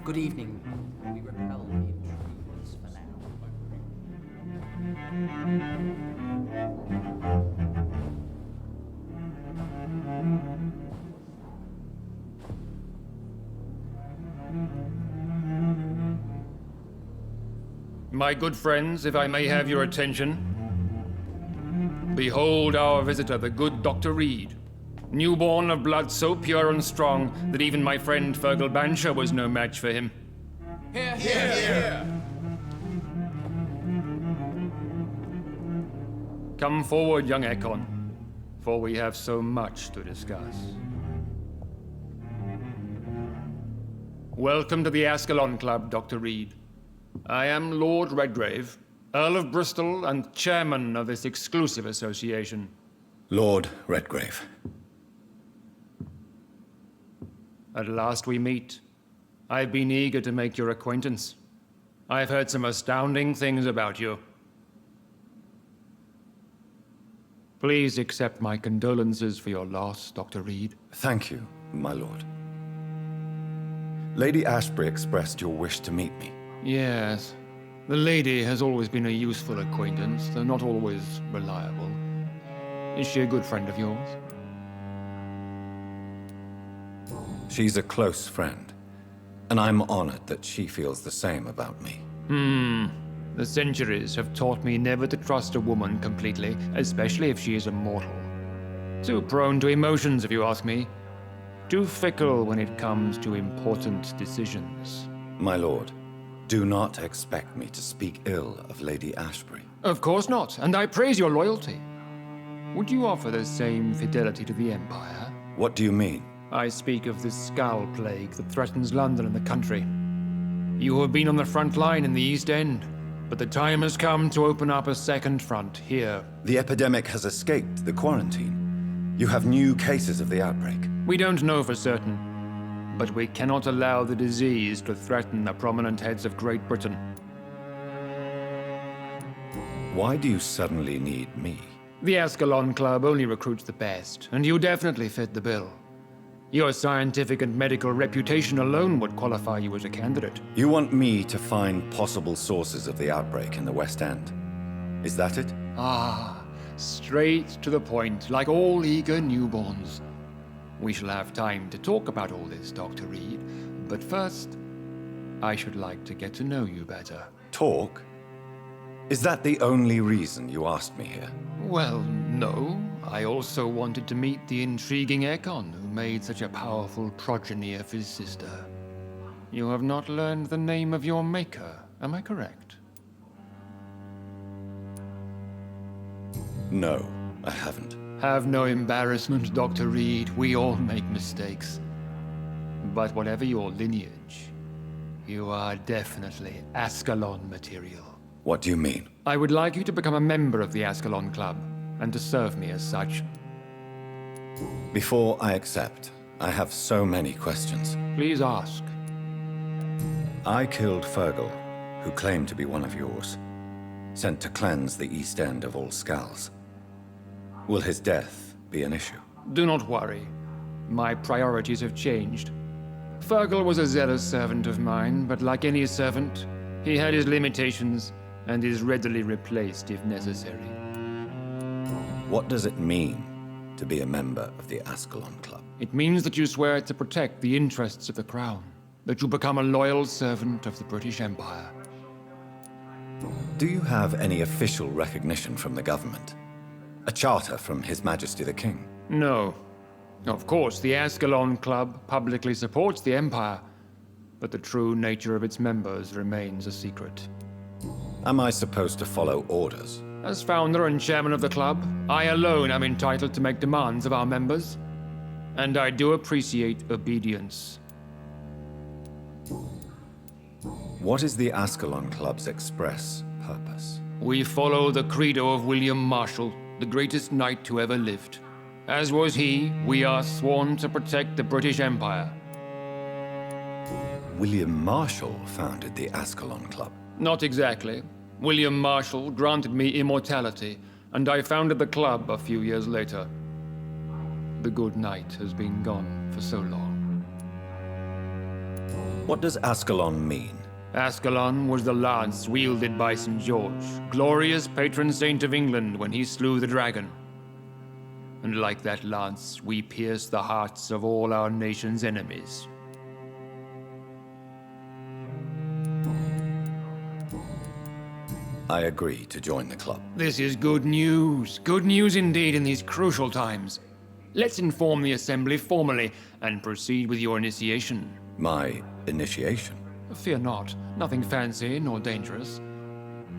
Good evening. We repel the intruders for now. My good friends, if I may have your attention. Behold our visitor, the good Dr. Reed. Newborn of blood so pure and strong that even my friend Fergal Bansher was no match for him. Here, here, here. Come forward, young Ekon, for we have so much to discuss. Welcome to the Ascalon Club, Dr. Reed. I am Lord Redgrave, Earl of Bristol and chairman of this exclusive association. Lord Redgrave. At last we meet. I've been eager to make your acquaintance. I've heard some astounding things about you. Please accept my condolences for your loss, Dr. Reed. Thank you, my lord. Lady Ashbury expressed your wish to meet me. Yes. The lady has always been a useful acquaintance, though not always reliable. Is she a good friend of yours? She's a close friend, and I'm honored that she feels the same about me. The centuries have taught me never to trust a woman completely, especially if she is a mortal. Too prone to emotions, if you ask me. Too fickle when it comes to important decisions. My lord, do not expect me to speak ill of Lady Ashbury. Of course not, and I praise your loyalty. Would you offer the same fidelity to the Empire? What do you mean? I speak of the Skull Plague that threatens London and the country. You have been on the front line in the East End, but the time has come to open up a second front here. The epidemic has escaped the quarantine. You have new cases of the outbreak. We don't know for certain, but we cannot allow the disease to threaten the prominent heads of Great Britain. Why do you suddenly need me? The Ascalon Club only recruits the best, and you definitely fit the bill. Your scientific and medical reputation alone would qualify you as a candidate. You want me to find possible sources of the outbreak in the West End? Is that it? Ah, straight to the point, like all eager newborns. We shall have time to talk about all this, Dr. Reed, but first, I should like to get to know you better. Talk? Is that the only reason you asked me here? Well, no. I also wanted to meet the intriguing Ekon, who made such a powerful progeny of his sister. You have not learned the name of your maker, am I correct? No, I haven't. Have no embarrassment, Dr. Reed. We all make mistakes. But whatever your lineage, you are definitely Ascalon material. What do you mean? I would like you to become a member of the Ascalon Club, and to serve me as such. Before I accept, I have so many questions. Please ask. I killed Fergal, who claimed to be one of yours, sent to cleanse the East End of all Skulls. Will his death be an issue? Do not worry. My priorities have changed. Fergal was a zealous servant of mine, but like any servant, he had his limitations and is readily replaced if necessary. What does it mean to be a member of the Ascalon Club? It means that you swear to protect the interests of the Crown, that you become a loyal servant of the British Empire. Do you have any official recognition from the government? A charter from His Majesty the King? No. Of course, the Ascalon Club publicly supports the Empire, but the true nature of its members remains a secret. Am I supposed to follow orders? As founder and chairman of the club, I alone am entitled to make demands of our members, and I do appreciate obedience. What is the Ascalon Club's express purpose? We follow the credo of William Marshall, the greatest knight who ever lived. As was he, we are sworn to protect the British Empire. William Marshall founded the Ascalon Club. Not exactly. William Marshall granted me immortality, and I founded the club a few years later. The good knight has been gone for so long. What does Ascalon mean? Ascalon was the lance wielded by St. George, glorious patron saint of England when he slew the dragon. And like that lance, we pierce the hearts of all our nation's enemies. I agree to join the club. This is good news. Good news indeed in these crucial times. Let's inform the Assembly formally and proceed with your initiation. My initiation? Fear not. Nothing fancy nor dangerous.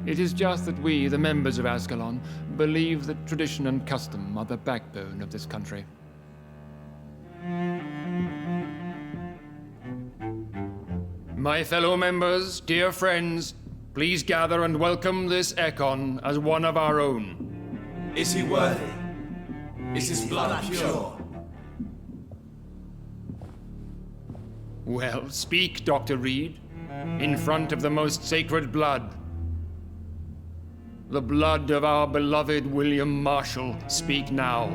It is just that we, the members of Ascalon, believe that tradition and custom are the backbone of this country. My fellow members, dear friends, please gather and welcome this Ekon as one of our own. Is he worthy? Is his blood pure? Well, speak, Dr. Reed, in front of the most sacred blood. The blood of our beloved William Marshall, speak now.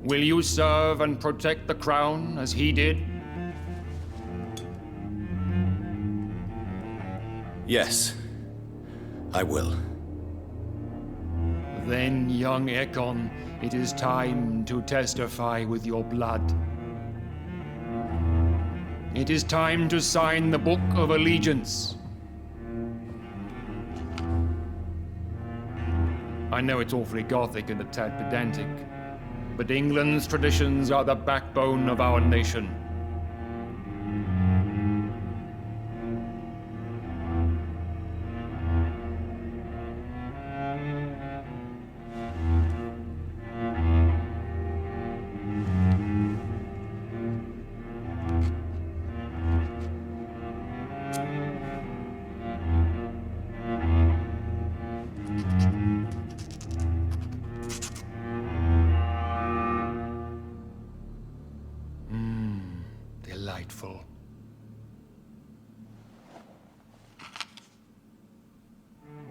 Will you serve and protect the crown as he did? Yes, I will. Then, young Ekon, it is time to testify with your blood. It is time to sign the Book of Allegiance. I know it's awfully gothic and a tad pedantic, but England's traditions are the backbone of our nation.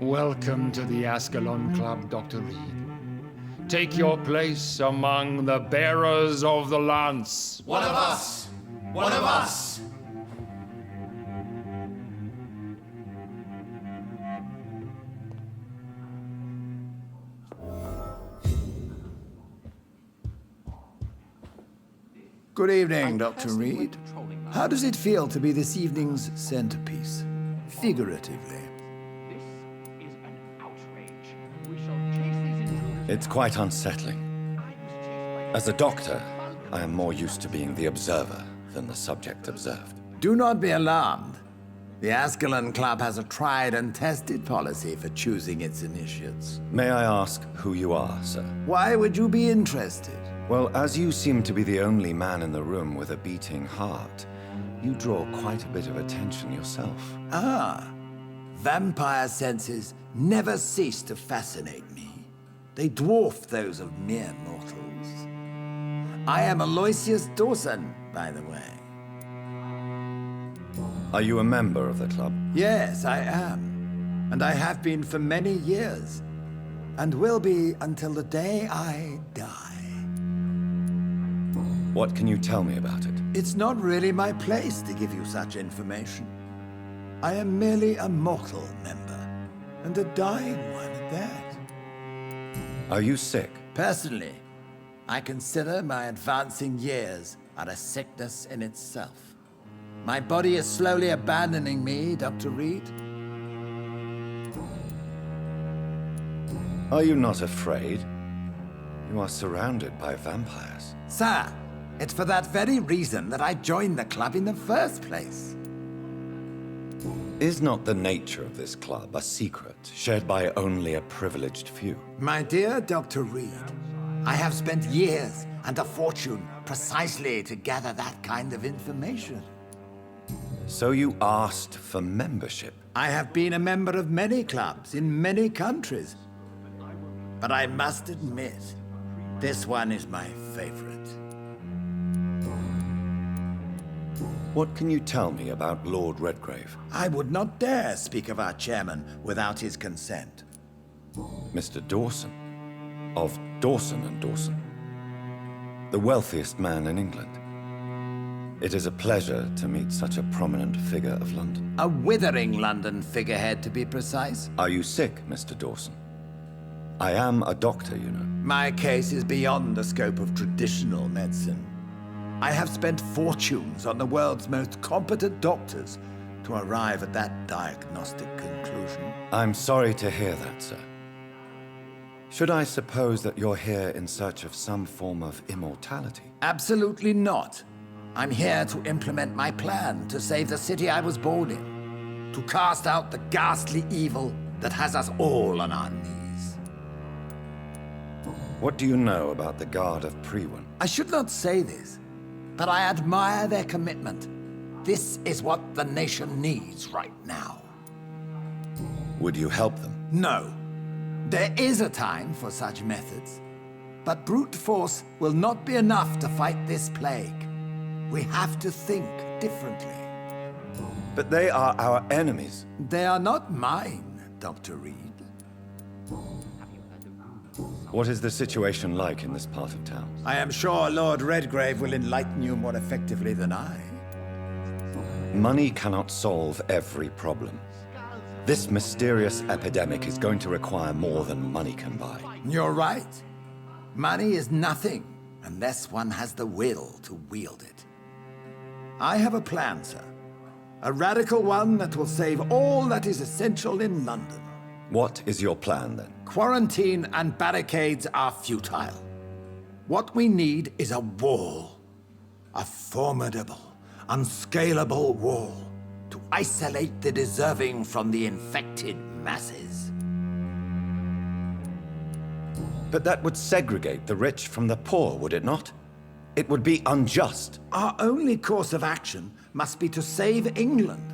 Welcome to the Ascalon Club, Dr. Reed. Take your place among the bearers of the lance. One of us! One of us! Good evening, Dr. Reed. How does it feel to be this evening's centerpiece? Figuratively. It's quite unsettling. As a doctor, I am more used to being the observer than the subject observed. Do not be alarmed. The Ascalon Club has a tried and tested policy for choosing its initiates. May I ask who you are, sir? Why would you be interested? Well, as you seem to be the only man in the room with a beating heart, you draw quite a bit of attention yourself. Ah, vampire senses never cease to fascinate me. They dwarf those of mere mortals. I am Aloysius Dawson, by the way. Are you a member of the club? Yes, I am. And I have been for many years. And will be until the day I die. What can you tell me about it? It's not really my place to give you such information. I am merely a mortal member, and a dying one at that. Are you sick? Personally, I consider my advancing years are a sickness in itself. My body is slowly abandoning me, Dr. Reed. Are you not afraid? You are surrounded by vampires. Sir, it's for that very reason that I joined the club in the first place. Is not the nature of this club a secret shared by only a privileged few? My dear Dr. Reed, I have spent years and a fortune precisely to gather that kind of information. So you asked for membership? I have been a member of many clubs in many countries. But I must admit, this one is my favorite. What can you tell me about Lord Redgrave? I would not dare speak of our chairman without his consent. Mr. Dawson, of Dawson and Dawson, the wealthiest man in England. It is a pleasure to meet such a prominent figure of London. A withering London figurehead, to be precise. Are you sick, Mr. Dawson? I am a doctor, you know. My case is beyond the scope of traditional medicine. I have spent fortunes on the world's most competent doctors to arrive at that diagnostic conclusion. I'm sorry to hear that, sir. Should I suppose that you're here in search of some form of immortality? Absolutely not. I'm here to implement my plan to save the city I was born in, to cast out the ghastly evil that has us all on our knees. What do you know about the Guard of Priwen? I should not say this, but I admire their commitment. This is what the nation needs right now. Would you help them? No. There is a time for such methods, but brute force will not be enough to fight this plague. We have to think differently. But they are our enemies. They are not mine, Dr. Reed. What is the situation like in this part of town? I am sure Lord Redgrave will enlighten you more effectively than I. Money cannot solve every problem. This mysterious epidemic is going to require more than money can buy. You're right. Money is nothing unless one has the will to wield it. I have a plan, sir. A radical one that will save all that is essential in London. What is your plan, then? Quarantine and barricades are futile. What we need is a wall. A formidable, unscalable wall to isolate the deserving from the infected masses. But that would segregate the rich from the poor, would it not? It would be unjust. Our only course of action must be to save England.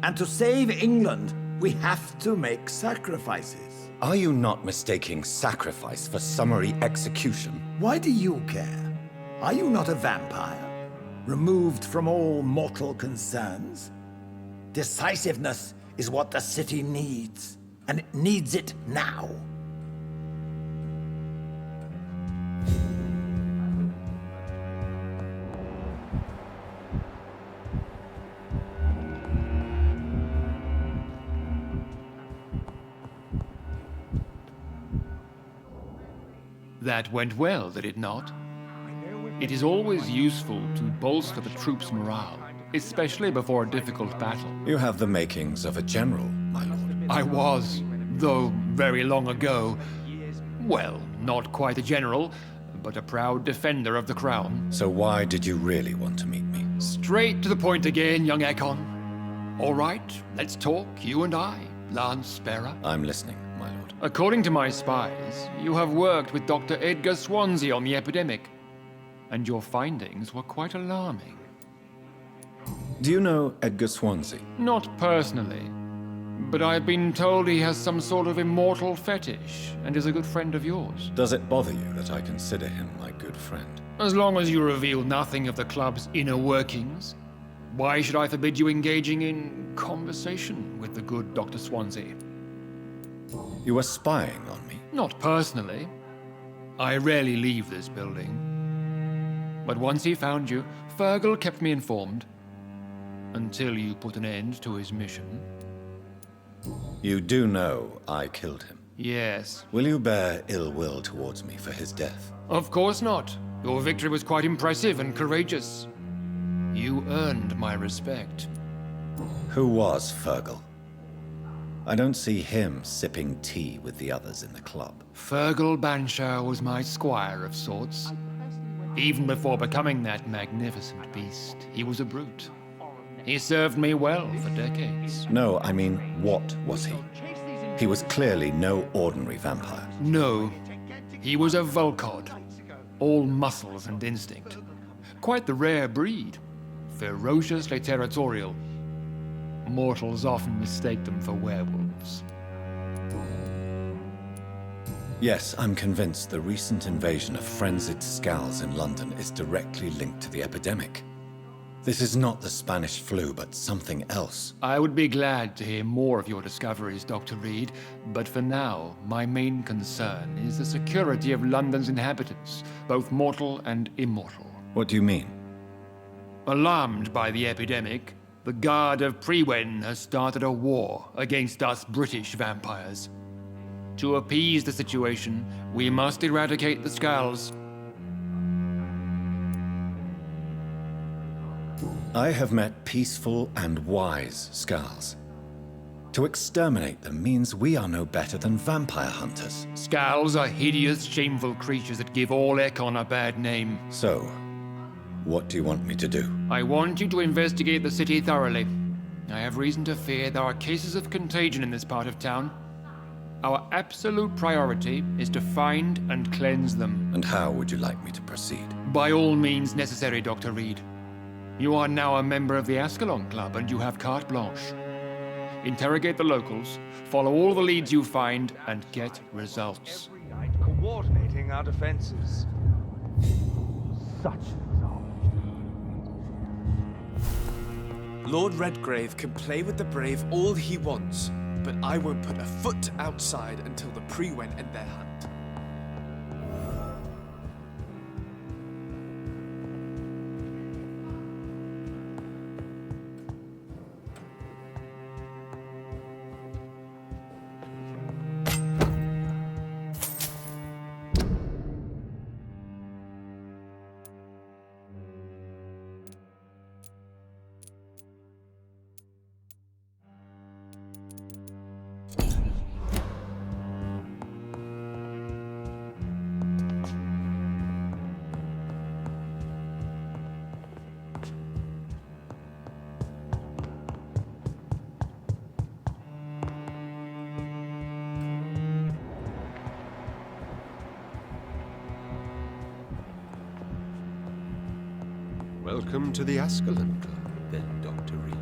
And to save England, we have to make sacrifices. Are you not mistaking sacrifice for summary execution? Why do you care? Are you not a vampire? Removed from all mortal concerns? Decisiveness is what the city needs. and it needs it now. That went well, did it not? It is always useful to bolster the troops' morale, especially before a difficult battle. You have the makings of a general, my lord. I was, though very long ago. Well, not quite a general, but a proud defender of the crown. So why did you really want to meet me? Straight to the point again, young Ekon. All right, let's talk, you and I, Lance Sparrow. I'm listening, my lord. According to my spies, you have worked with Dr. Edgar Swansea on the epidemic, and your findings were quite alarming. Do you know Edgar Swansea? Not personally, but I've been told he has some sort of immortal fetish and is a good friend of yours. Does it bother you that I consider him my good friend? As long as you reveal nothing of the club's inner workings, why should I forbid you engaging in conversation with the good Dr. Swansea? You were spying on me? Not personally. I rarely leave this building. But once he found you, Fergal kept me informed. Until you put an end to his mission. You do know I killed him? Yes. Will you bear ill will towards me for his death? Of course not. Your victory was quite impressive and courageous. You earned my respect. Who was Fergal? I don't see him sipping tea with the others in the club. Fergal Banshire was my squire of sorts. Even before becoming that magnificent beast, he was a brute. He served me well for decades. No, I mean, what was he? He was clearly no ordinary vampire. No. He was a Volcod. All muscles and instinct. Quite the rare breed. Ferociously territorial. Mortals often mistake them for werewolves. Yes, I'm convinced the recent invasion of frenzied Skulls in London is directly linked to the epidemic. This is not the Spanish flu, but something else. I would be glad to hear more of your discoveries, Dr. Reed, but for now, my main concern is the security of London's inhabitants, both mortal and immortal. What do you mean? Alarmed by the epidemic, the Guard of Prewen has started a war against us British vampires. To appease the situation, we must eradicate the Skulls. I have met peaceful and wise Skulls. To exterminate them means we are no better than vampire hunters. Skulls are hideous, shameful creatures that give all Ekon a bad name. So, what do you want me to do? I want you to investigate the city thoroughly. I have reason to fear there are cases of contagion in this part of town. Our absolute priority is to find and cleanse them. And how would you like me to proceed? By all means necessary, Dr. Reed. You are now a member of the Ascalon Club and you have carte blanche. Interrogate the locals, follow all the leads you find, and get results. Every night coordinating our defenses. Such Lord Redgrave can play with the brave all he wants, but I won't put a foot outside until the Prewen end their hunt. Welcome to the Ascalon Club, then, Dr. Reed.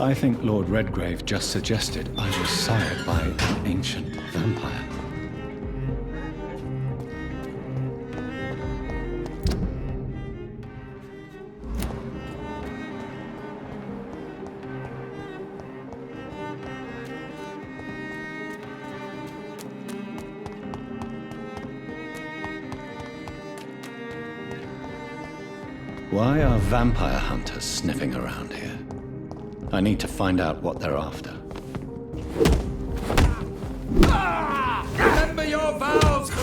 I think Lord Redgrave just suggested I was sired by an ancient vampire. Why are vampire hunters sniffing around here? I need to find out what they're after. Remember your vows! We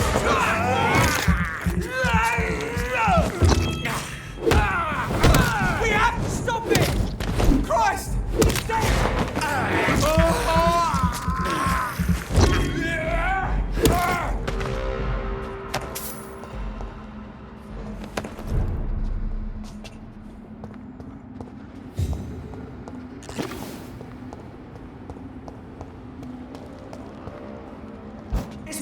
have to stop it! Christ! It's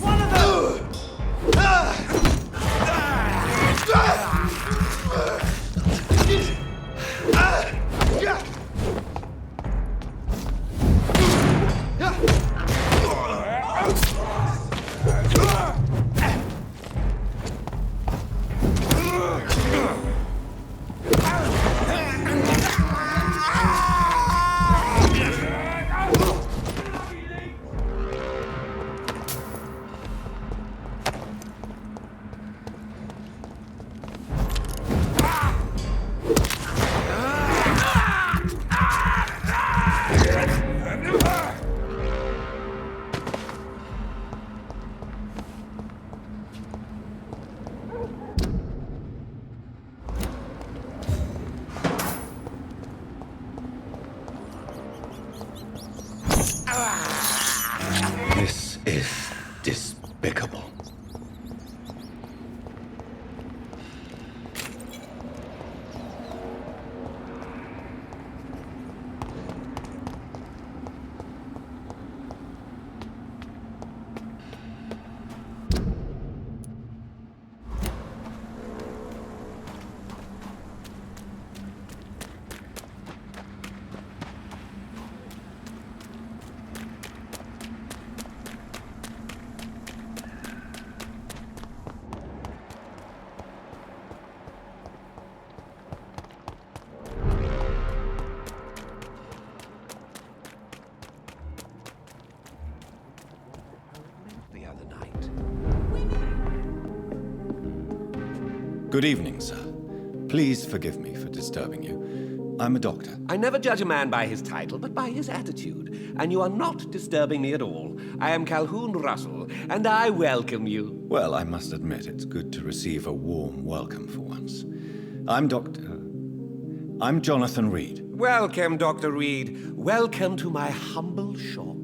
This is despicable. Good evening, sir. Please forgive me for disturbing you. I'm a doctor. I never judge a man by his title, but by his attitude. And you are not disturbing me at all. I am Calhoun Russell, and I welcome you. Well, I must admit, it's good to receive a warm welcome for once. I'm Jonathan Reed. Welcome, Dr. Reed. Welcome to my humble shop.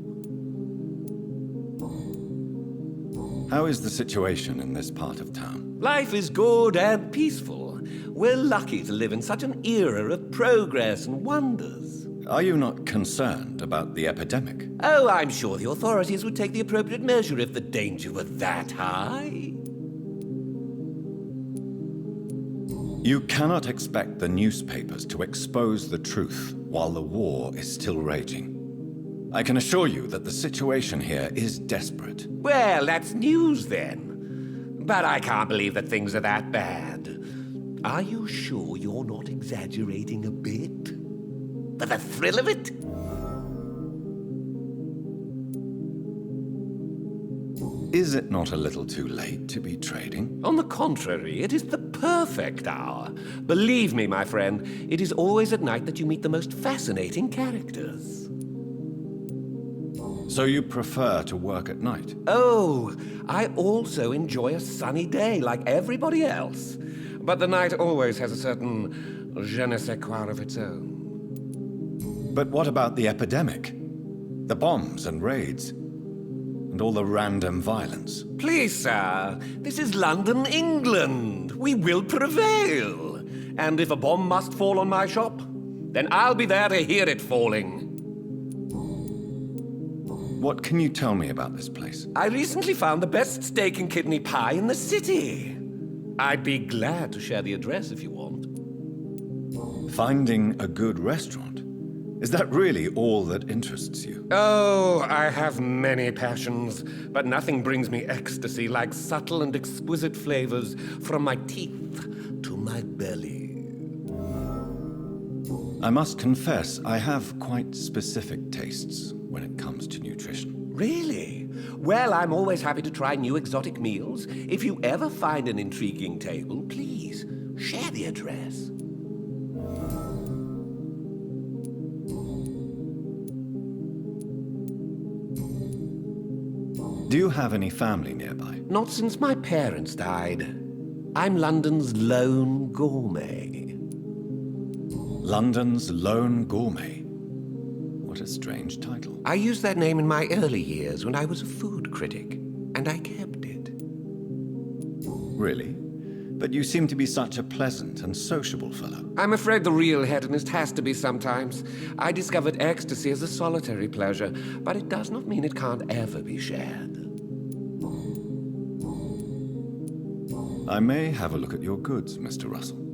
How is the situation in this part of town? Life is good and peaceful. We're lucky to live in such an era of progress and wonders. Are you not concerned about the epidemic? Oh, I'm sure the authorities would take the appropriate measure if the danger were that high. You cannot expect the newspapers to expose the truth while the war is still raging. I can assure you that the situation here is desperate. Well, that's news then. But I can't believe that things are that bad. Are you sure you're not exaggerating a bit? For the thrill of it? Is it not a little too late to be trading? On the contrary, it is the perfect hour. Believe me, my friend, it is always at night that you meet the most fascinating characters. So you prefer to work at night? Oh, I also enjoy a sunny day like everybody else. But the night always has a certain je ne sais quoi of its own. But what about the epidemic? The bombs and raids? And all the random violence? Please, sir, this is London, England. We will prevail. And if a bomb must fall on my shop, then I'll be there to hear it falling. What can you tell me about this place? I recently found the best steak and kidney pie in the city. I'd be glad to share the address if you want. Finding a good restaurant? Is that really all that interests you? Oh, I have many passions, but nothing brings me ecstasy like subtle and exquisite flavors from my teeth to my belly. I must confess, I have quite specific tastes when it comes to nutrition. Really? Well, I'm always happy to try new exotic meals. If you ever find an intriguing table, please share the address. Do you have any family nearby? Not since my parents died. I'm London's lone gourmet. London's Lone Gourmet? What a strange title. I used that name in my early years when I was a food critic, and I kept it. Really? But you seem to be such a pleasant and sociable fellow. I'm afraid the real hedonist has to be sometimes. I discovered ecstasy as a solitary pleasure, but it does not mean it can't ever be shared. I may have a look at your goods, Mr. Russell.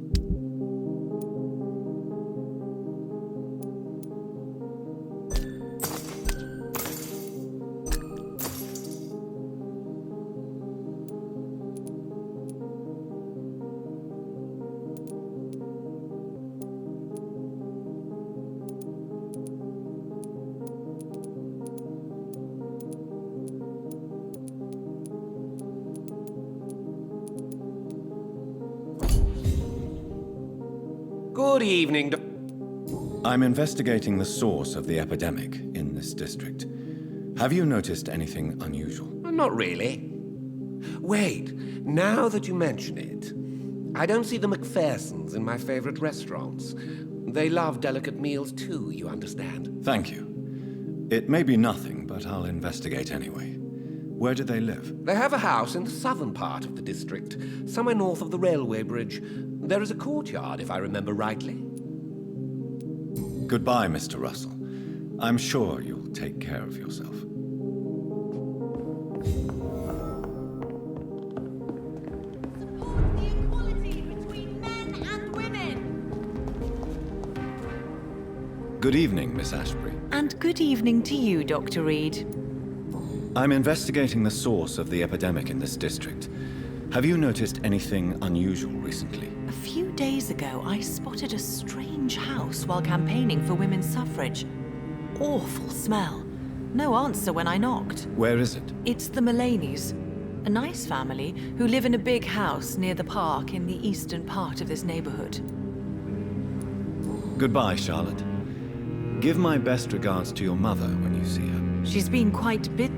Good evening. I'm investigating the source of the epidemic in this district. Have you noticed anything unusual? Not really. Wait, now that you mention it, I don't see the McPhersons in my favorite restaurants. They love delicate meals too, you understand. Thank you. It may be nothing, but I'll investigate anyway. Where do they live? They have a house in the southern part of the district, somewhere north of the railway bridge. There is a courtyard, if I remember rightly. Goodbye, Mr. Russell. I'm sure you'll take care of yourself. Good evening, Miss Ashbury. And good evening to you, Dr. Reed. I'm investigating the source of the epidemic in this district. Have you noticed anything unusual recently? A few days ago, I spotted a strange house while campaigning for women's suffrage. Awful smell. No answer when I knocked. Where is it? It's the Mullaneys, a nice family who live in a big house near the park in the eastern part of this neighborhood. Goodbye, Charlotte. Give my best regards to your mother when you see her. She's been quite bit.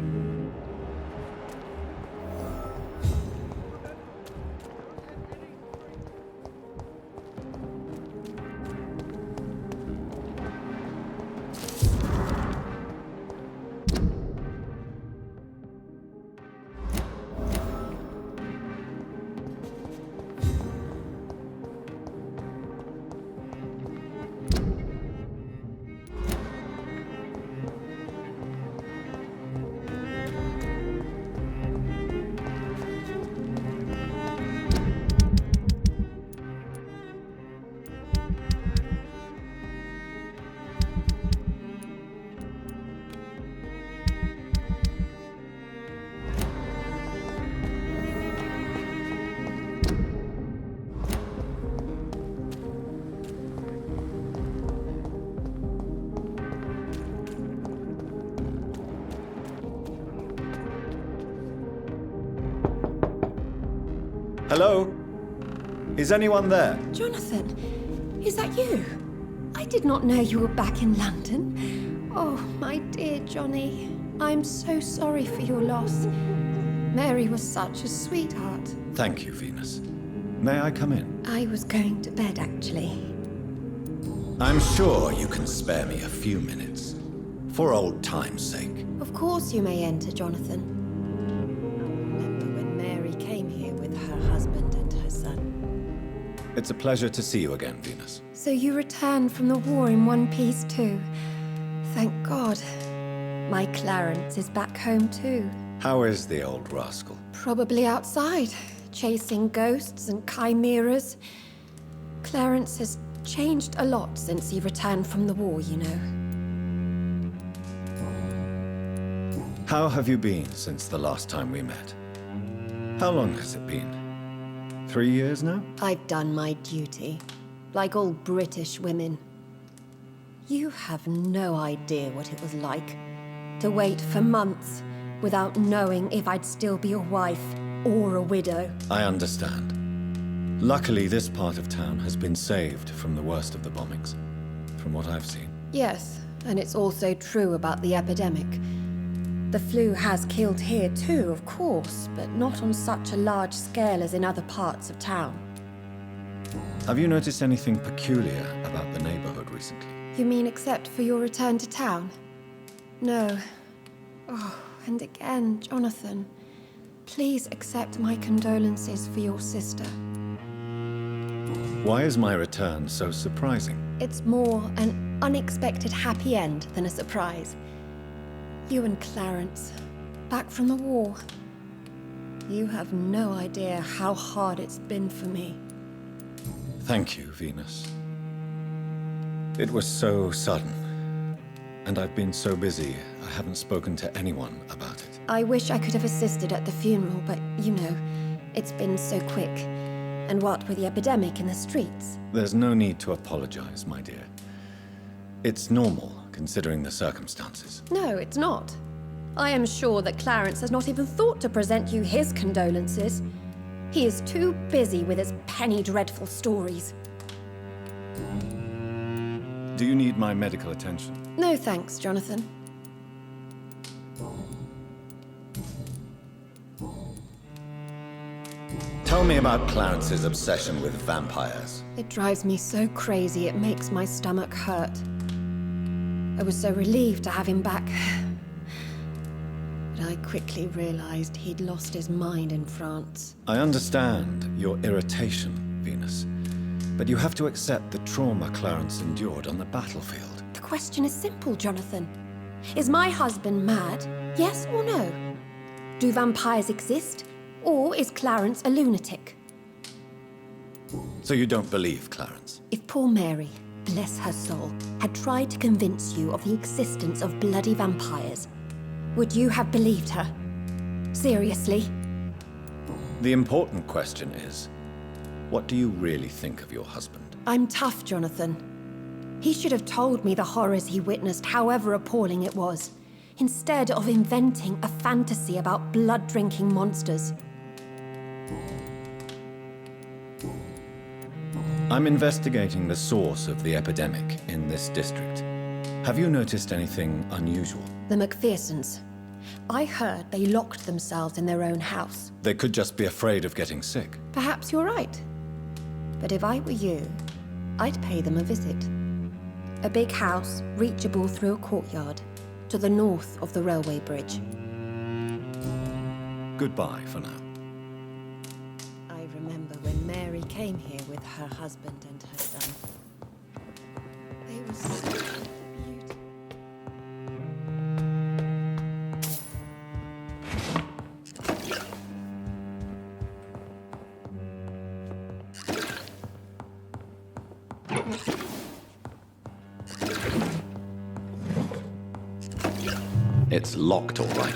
Hello? Is anyone there? Jonathan, is that you? I did not know you were back in London. Oh, my dear Johnny. I'm so sorry for your loss. Mary was such a sweetheart. Thank you, Venus. May I come in? I was going to bed, actually. I'm sure you can spare me a few minutes. For old time's sake. Of course you may enter, Jonathan. It's a pleasure to see you again, Venus. So you returned from the war in one piece too. Thank God. My Clarence is back home too. How is the old rascal? Probably outside, chasing ghosts and chimeras. Clarence has changed a lot since you returned from the war, you know. How have you been since the last time we met? How long has it been? 3 years now? I've done my duty, like all British women. You have no idea what it was like to wait for months without knowing if I'd still be a wife or a widow. I understand. Luckily, this part of town has been saved from the worst of the bombings, from what I've seen. Yes, and it's also true about the epidemic. The flu has killed here too, of course, but not on such a large scale as in other parts of town. Have you noticed anything peculiar about the neighborhood recently? You mean except for your return to town? No. Oh, and again, Jonathan, please accept my condolences for your sister. Why is my return so surprising? It's more an unexpected happy end than a surprise. You and Clarence, back from the war. You have no idea how hard it's been for me. Thank you, Venus. It was so sudden, and I've been so busy, I haven't spoken to anyone about it. I wish I could have assisted at the funeral, but you know, it's been so quick. And what with the epidemic in the streets? There's no need to apologize, my dear. It's normal, considering the circumstances. No, it's not. I am sure that Clarence has not even thought to present you his condolences. He is too busy with his penny dreadful stories. Do you need my medical attention? No thanks, Jonathan. Tell me about Clarence's obsession with vampires. It drives me so crazy it makes my stomach hurt. I was so relieved to have him back. But I quickly realized he'd lost his mind in France. I understand your irritation, Venus. But you have to accept the trauma Clarence endured on the battlefield. The question is simple, Jonathan. Is my husband mad? Yes or no? Do vampires exist? Or is Clarence a lunatic? So you don't believe Clarence? If poor Mary, bless her soul, had tried to convince you of the existence of bloody vampires, would you have believed her? Seriously? The important question is, what do you really think of your husband? I'm tough, Jonathan. He should have told me the horrors he witnessed, however appalling it was, instead of inventing a fantasy about blood-drinking monsters. I'm investigating the source of the epidemic in this district. Have you noticed anything unusual? The McPhersons. I heard they locked themselves in their own house. They could just be afraid of getting sick. Perhaps you're right. But if I were you, I'd pay them a visit. A big house, reachable through a courtyard, to the north of the railway bridge. Goodbye for now. I remember when Mary came here with her husband and her son. They were so beautiful. It's locked, all right.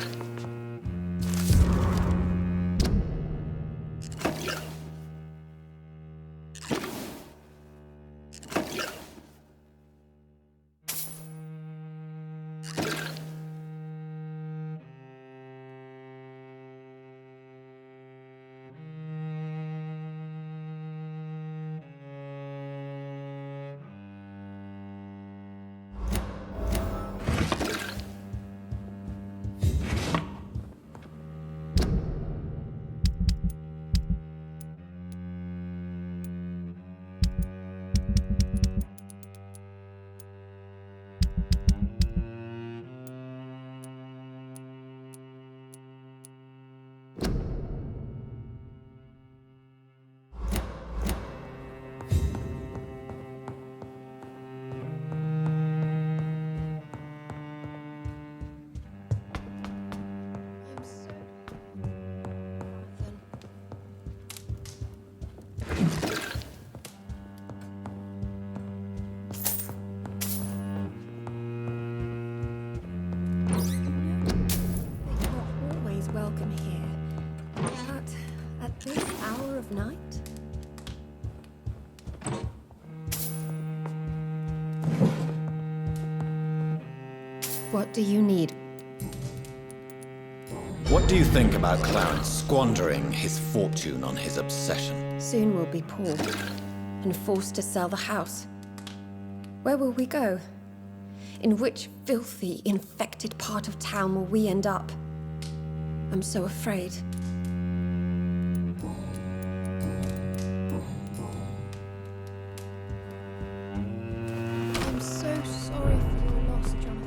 What do you need? What do you think about Clarence squandering his fortune on his obsession? Soon we'll be poor and forced to sell the house. Where will we go? In which filthy, infected part of town will we end up? I'm so afraid. I'm so sorry for your loss, Jonathan.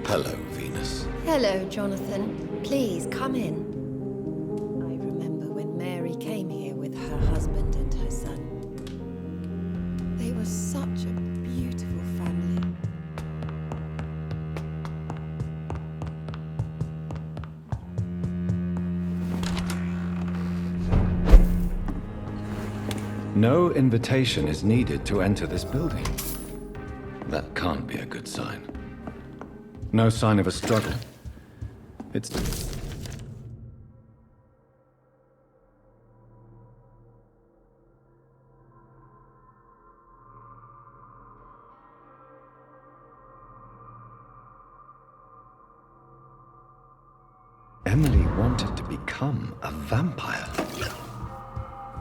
Hello, Venus. Hello, Jonathan. Please, come in. I remember when Mary came here with her husband and her son. They were such a beautiful family. No invitation is needed to enter this building. That can't be a good sign. No sign of a struggle. It's... Emily wanted to become a vampire.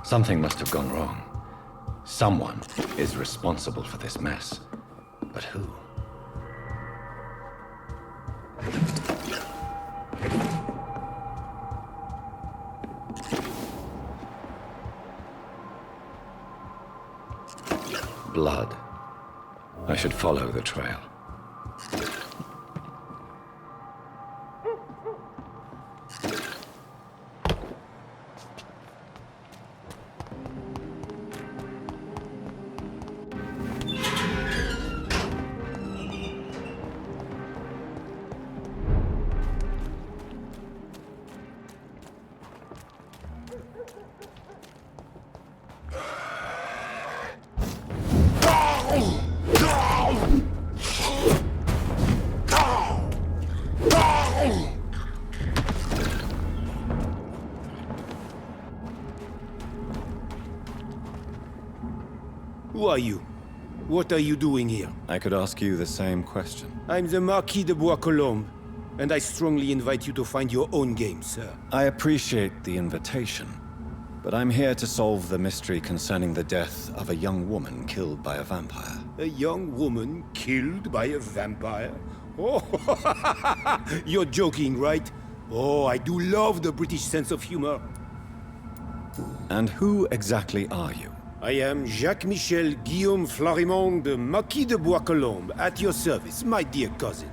Something must have gone wrong. Someone is responsible for this mess. But who? Blood. I should follow the trail. Who are you? What are you doing here? I could ask you the same question. I'm the Marquis de Bois-Colombes, and I strongly invite you to find your own game, sir. I appreciate the invitation, but I'm here to solve the mystery concerning the death of a young woman killed by a vampire. A young woman killed by a vampire? Oh, you're joking, right? Oh, I do love the British sense of humor. And who exactly are you? I am Jacques-Michel Guillaume Florimond de Marquis de Bois-Colombes, at your service, my dear cousin.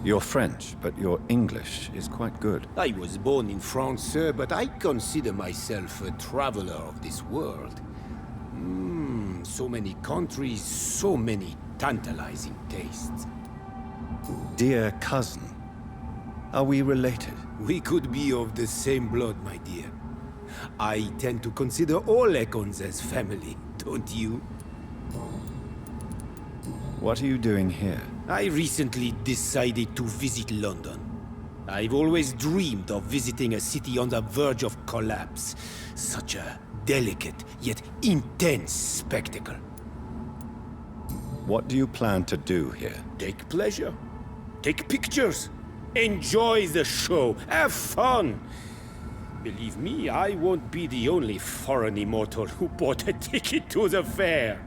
You're French, but your English is quite good. I was born in France, sir, but I consider myself a traveler of this world. So many countries, so many tantalizing tastes. Dear cousin, Are we related? We could be of the same blood, my dear. I tend to consider all Ekons as family, don't you? What are you doing here? I recently decided to visit London. I've always dreamed of visiting a city on the verge of collapse. Such a delicate, yet intense spectacle. What do you plan to do here? Take pleasure. Take pictures. Enjoy the show. Have fun. Believe me, I won't be the only foreign immortal who bought a ticket to the fair.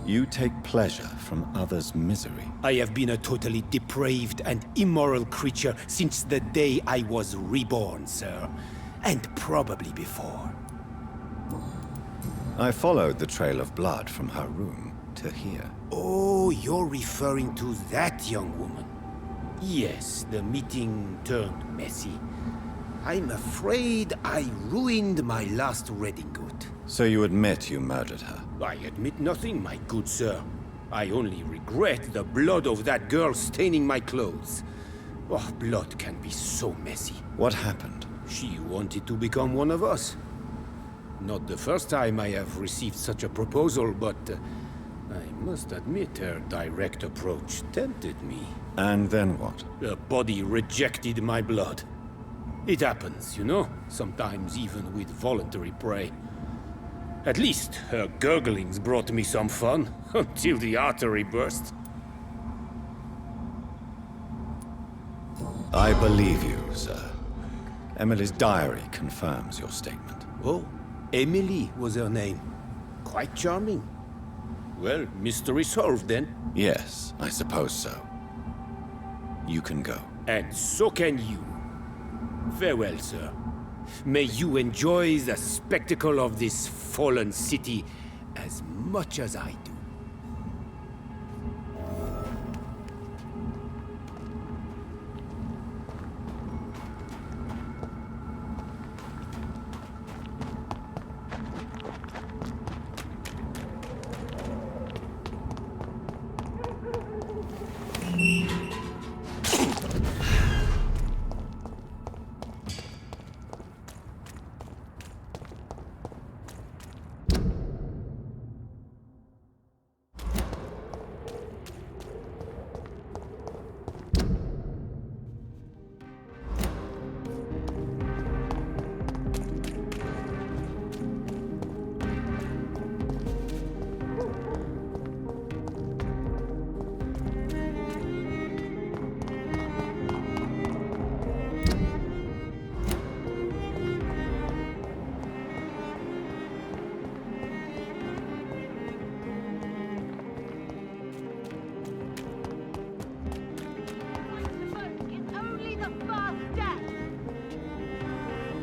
You take pleasure from others' misery. I have been a totally depraved and immoral creature since the day I was reborn, sir. And probably before. I followed the trail of blood from her room to here. Oh, you're referring to that young woman. Yes, the meeting turned messy. I'm afraid I ruined my last redingote. So you admit you murdered her? I admit nothing, my good sir. I only regret the blood of that girl staining my clothes. Oh, blood can be so messy. What happened? She wanted to become one of us. Not the first time I have received such a proposal, but I must admit her direct approach tempted me. And then what? The body rejected my blood. It happens, you know, sometimes even with voluntary prey. At least her gurglings brought me some fun, until the artery burst. I believe you, sir. Emily's diary confirms your statement. Oh, Emily was her name. Quite charming. Well, mystery solved then. Yes, I suppose so. You can go. And so can you. Farewell, sir. May you enjoy the spectacle of this fallen city as much as I do.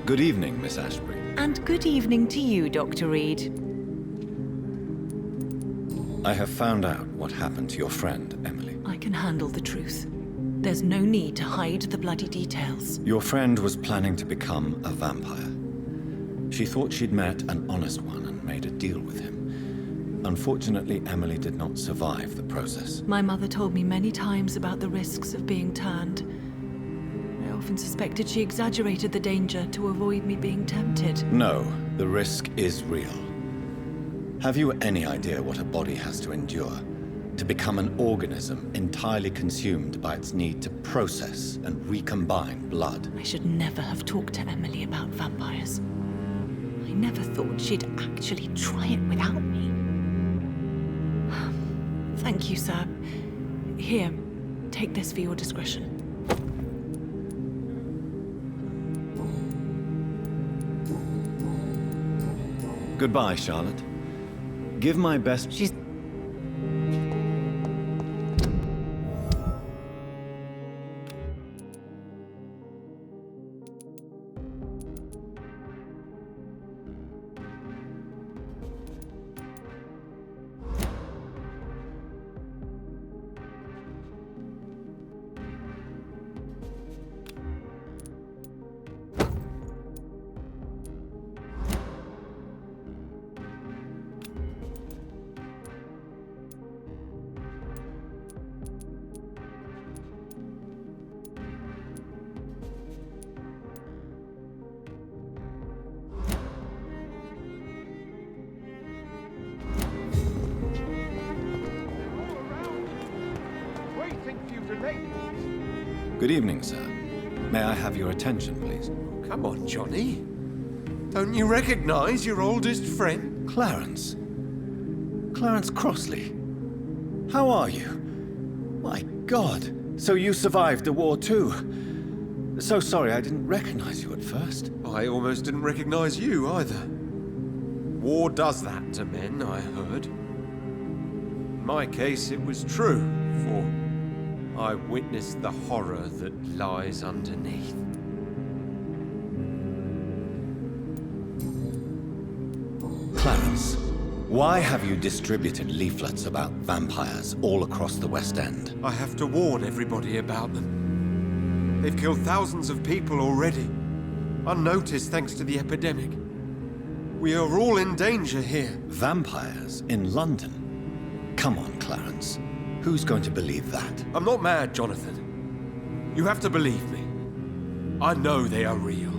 Good evening, Miss Ashbury. And good evening to you, Dr. Reed. I have found out what happened to your friend, Emily. I can handle the truth. There's no need to hide the bloody details. Your friend was planning to become a vampire. She thought she'd met an honest one and made a deal with him. Unfortunately, Emily did not survive the process. My mother told me many times about the risks of being turned. I often suspected she exaggerated the danger to avoid me being tempted. No, the risk is real. Have you any idea what a body has to endure? To become an organism entirely consumed by its need to process and recombine blood? I should never have talked to Emily about vampires. I never thought she'd actually try it without me. Thank you, sir. Here, take this for your discretion. Goodbye, Charlotte. Give my best... She's... if you relate. Good evening, sir. May I have your attention, please? Come on, Johnny. Don't you recognize your oldest friend? Clarence. Clarence Crossley. How are you? My God. So you survived the war too. So sorry I didn't recognize you at first. I almost didn't recognize you either. War does that to men, I heard. In my case, it was true, for I witnessed the horror that lies underneath. Clarence, why have you distributed leaflets about vampires all across the West End? I have to warn everybody about them. They've killed thousands of people already, unnoticed thanks to the epidemic. We are all in danger here. Vampires in London? Come on, Clarence. Who's going to believe that? I'm not mad, Jonathan. You have to believe me. I know they are real.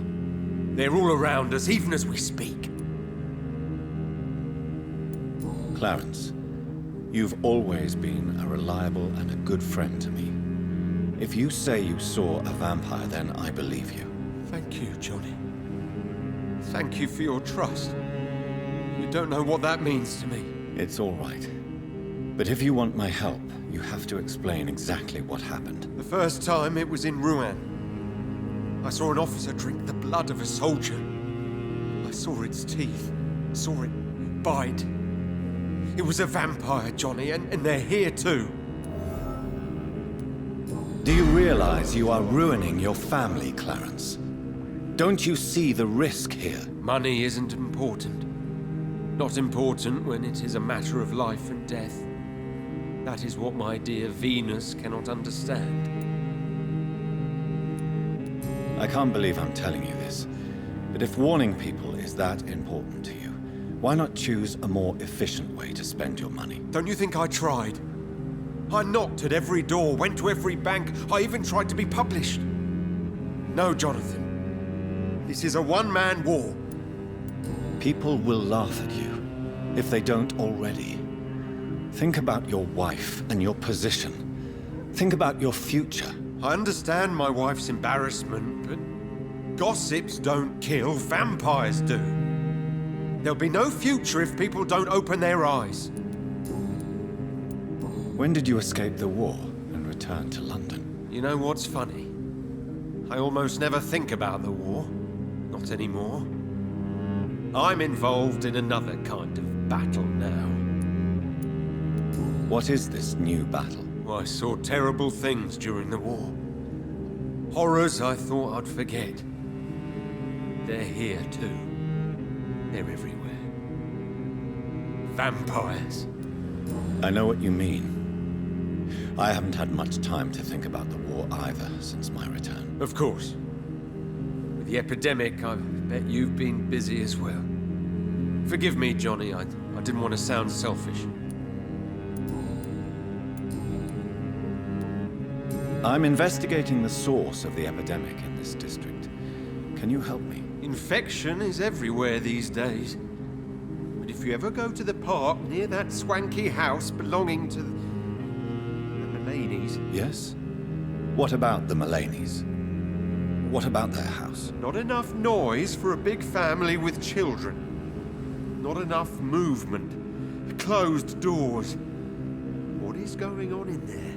They're all around us, even as we speak. Clarence, you've always been a reliable and a good friend to me. If you say you saw a vampire, then I believe you. Thank you, Johnny. Thank you for your trust. You don't know what that means to me. It's all right. But if you want my help, you have to explain exactly what happened. The first time it was in Rouen. I saw an officer drink the blood of a soldier. I saw its teeth, saw it bite. It was a vampire, Johnny, and they're here too. Do you realize you are ruining your family, Clarence? Don't you see the risk here? Money isn't important. Not important when it is a matter of life and death. That is what my dear Venus cannot understand. I can't believe I'm telling you this, but if warning people is that important to you, why not choose a more efficient way to spend your money? Don't you think I tried? I knocked at every door, went to every bank, I even tried to be published. No, Jonathan. This is a one-man war. People will laugh at you, if they don't already. Think about your wife and your position. Think about your future. I understand my wife's embarrassment, but gossips don't kill, vampires do. There'll be no future if people don't open their eyes. When did you escape the war and return to London? You know what's funny? I almost never think about the war. Not anymore. I'm involved in another kind of battle now. What is this new battle? I saw terrible things during the war. Horrors I thought I'd forget. They're here too. They're everywhere. Vampires. I know what you mean. I haven't had much time to think about the war either since my return. Of course. With the epidemic, I bet you've been busy as well. Forgive me, Johnny, I didn't want to sound selfish. I'm investigating the source of the epidemic in this district. Can you help me? Infection is everywhere these days. But if you ever go to the park near that swanky house belonging to the Mullaneys... Yes? What about the Mullaneys? What about their house? Not enough noise for a big family with children. Not enough movement. Closed doors. What is going on in there?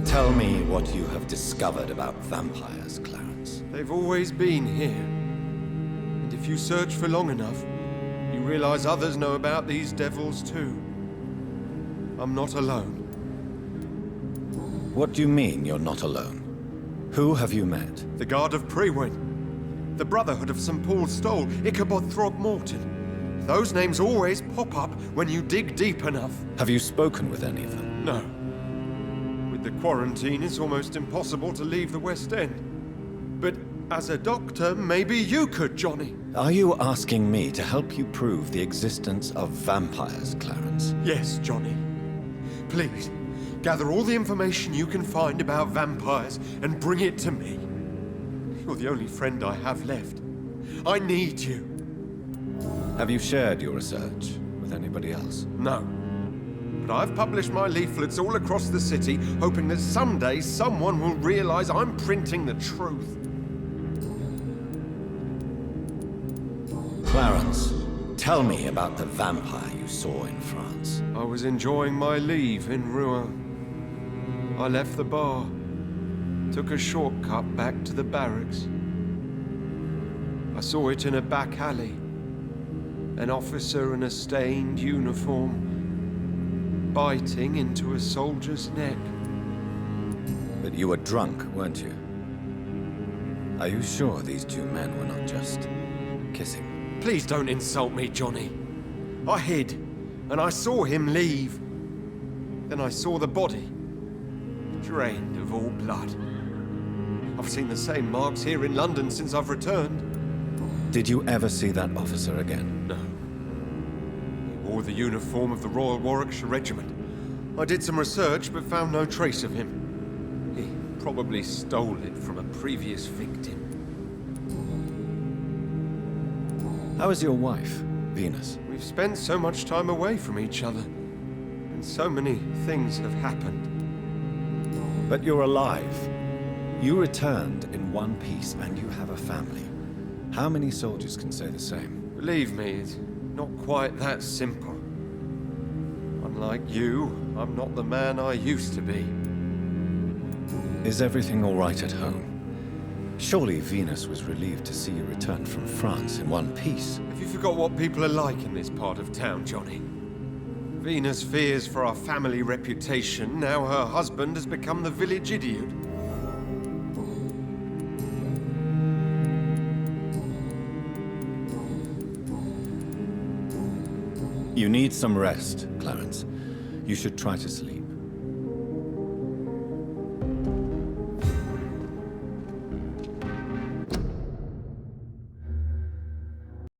Tell me what you have discovered about vampires, Clarence. They've always been here. And if you search for long enough, you realize others know about these devils too. I'm not alone. What do you mean you're not alone? Who have you met? The Guard of Prewen. The Brotherhood of St. Paul's Stole. Ichabod Throgmorton. Those names always pop up when you dig deep enough. Have you spoken with any of them? No. With the quarantine, it's almost impossible to leave the West End. But as a doctor, maybe you could, Johnny. Are you asking me to help you prove the existence of vampires, Clarence? Yes, Johnny. Please, gather all the information you can find about vampires and bring it to me. You're the only friend I have left. I need you. Have you shared your research with anybody else? No. but I've published my leaflets all across the city, hoping that someday someone will realize I'm printing the truth. Clarence, tell me about the vampire you saw in France. I was enjoying my leave in Rouen. I left the bar, took a shortcut back to the barracks. I saw it in a back alley. An officer in a stained uniform, biting into a soldier's neck. But you were drunk, weren't you? Are you sure these two men were not just kissing? Please don't insult me, Johnny. I hid, and I saw him leave. Then I saw the body, drained of all blood. I've seen the same marks here in London since I've returned. Did you ever see that officer again? No. He wore the uniform of the Royal Warwickshire Regiment. I did some research, but found no trace of him. He probably stole it from a previous victim. How is your wife, Venus? We've spent so much time away from each other, and so many things have happened. But you're alive. You returned in one piece, and you have a family. How many soldiers can say the same? Believe me, it's not quite that simple. Unlike you, I'm not the man I used to be. Is everything all right at home? Surely Venus was relieved to see you return from France in one piece. Have you forgot what people are like in this part of town, Johnny? Venus fears for our family reputation. Now her husband has become the village idiot. You need some rest, Clarence. You should try to sleep.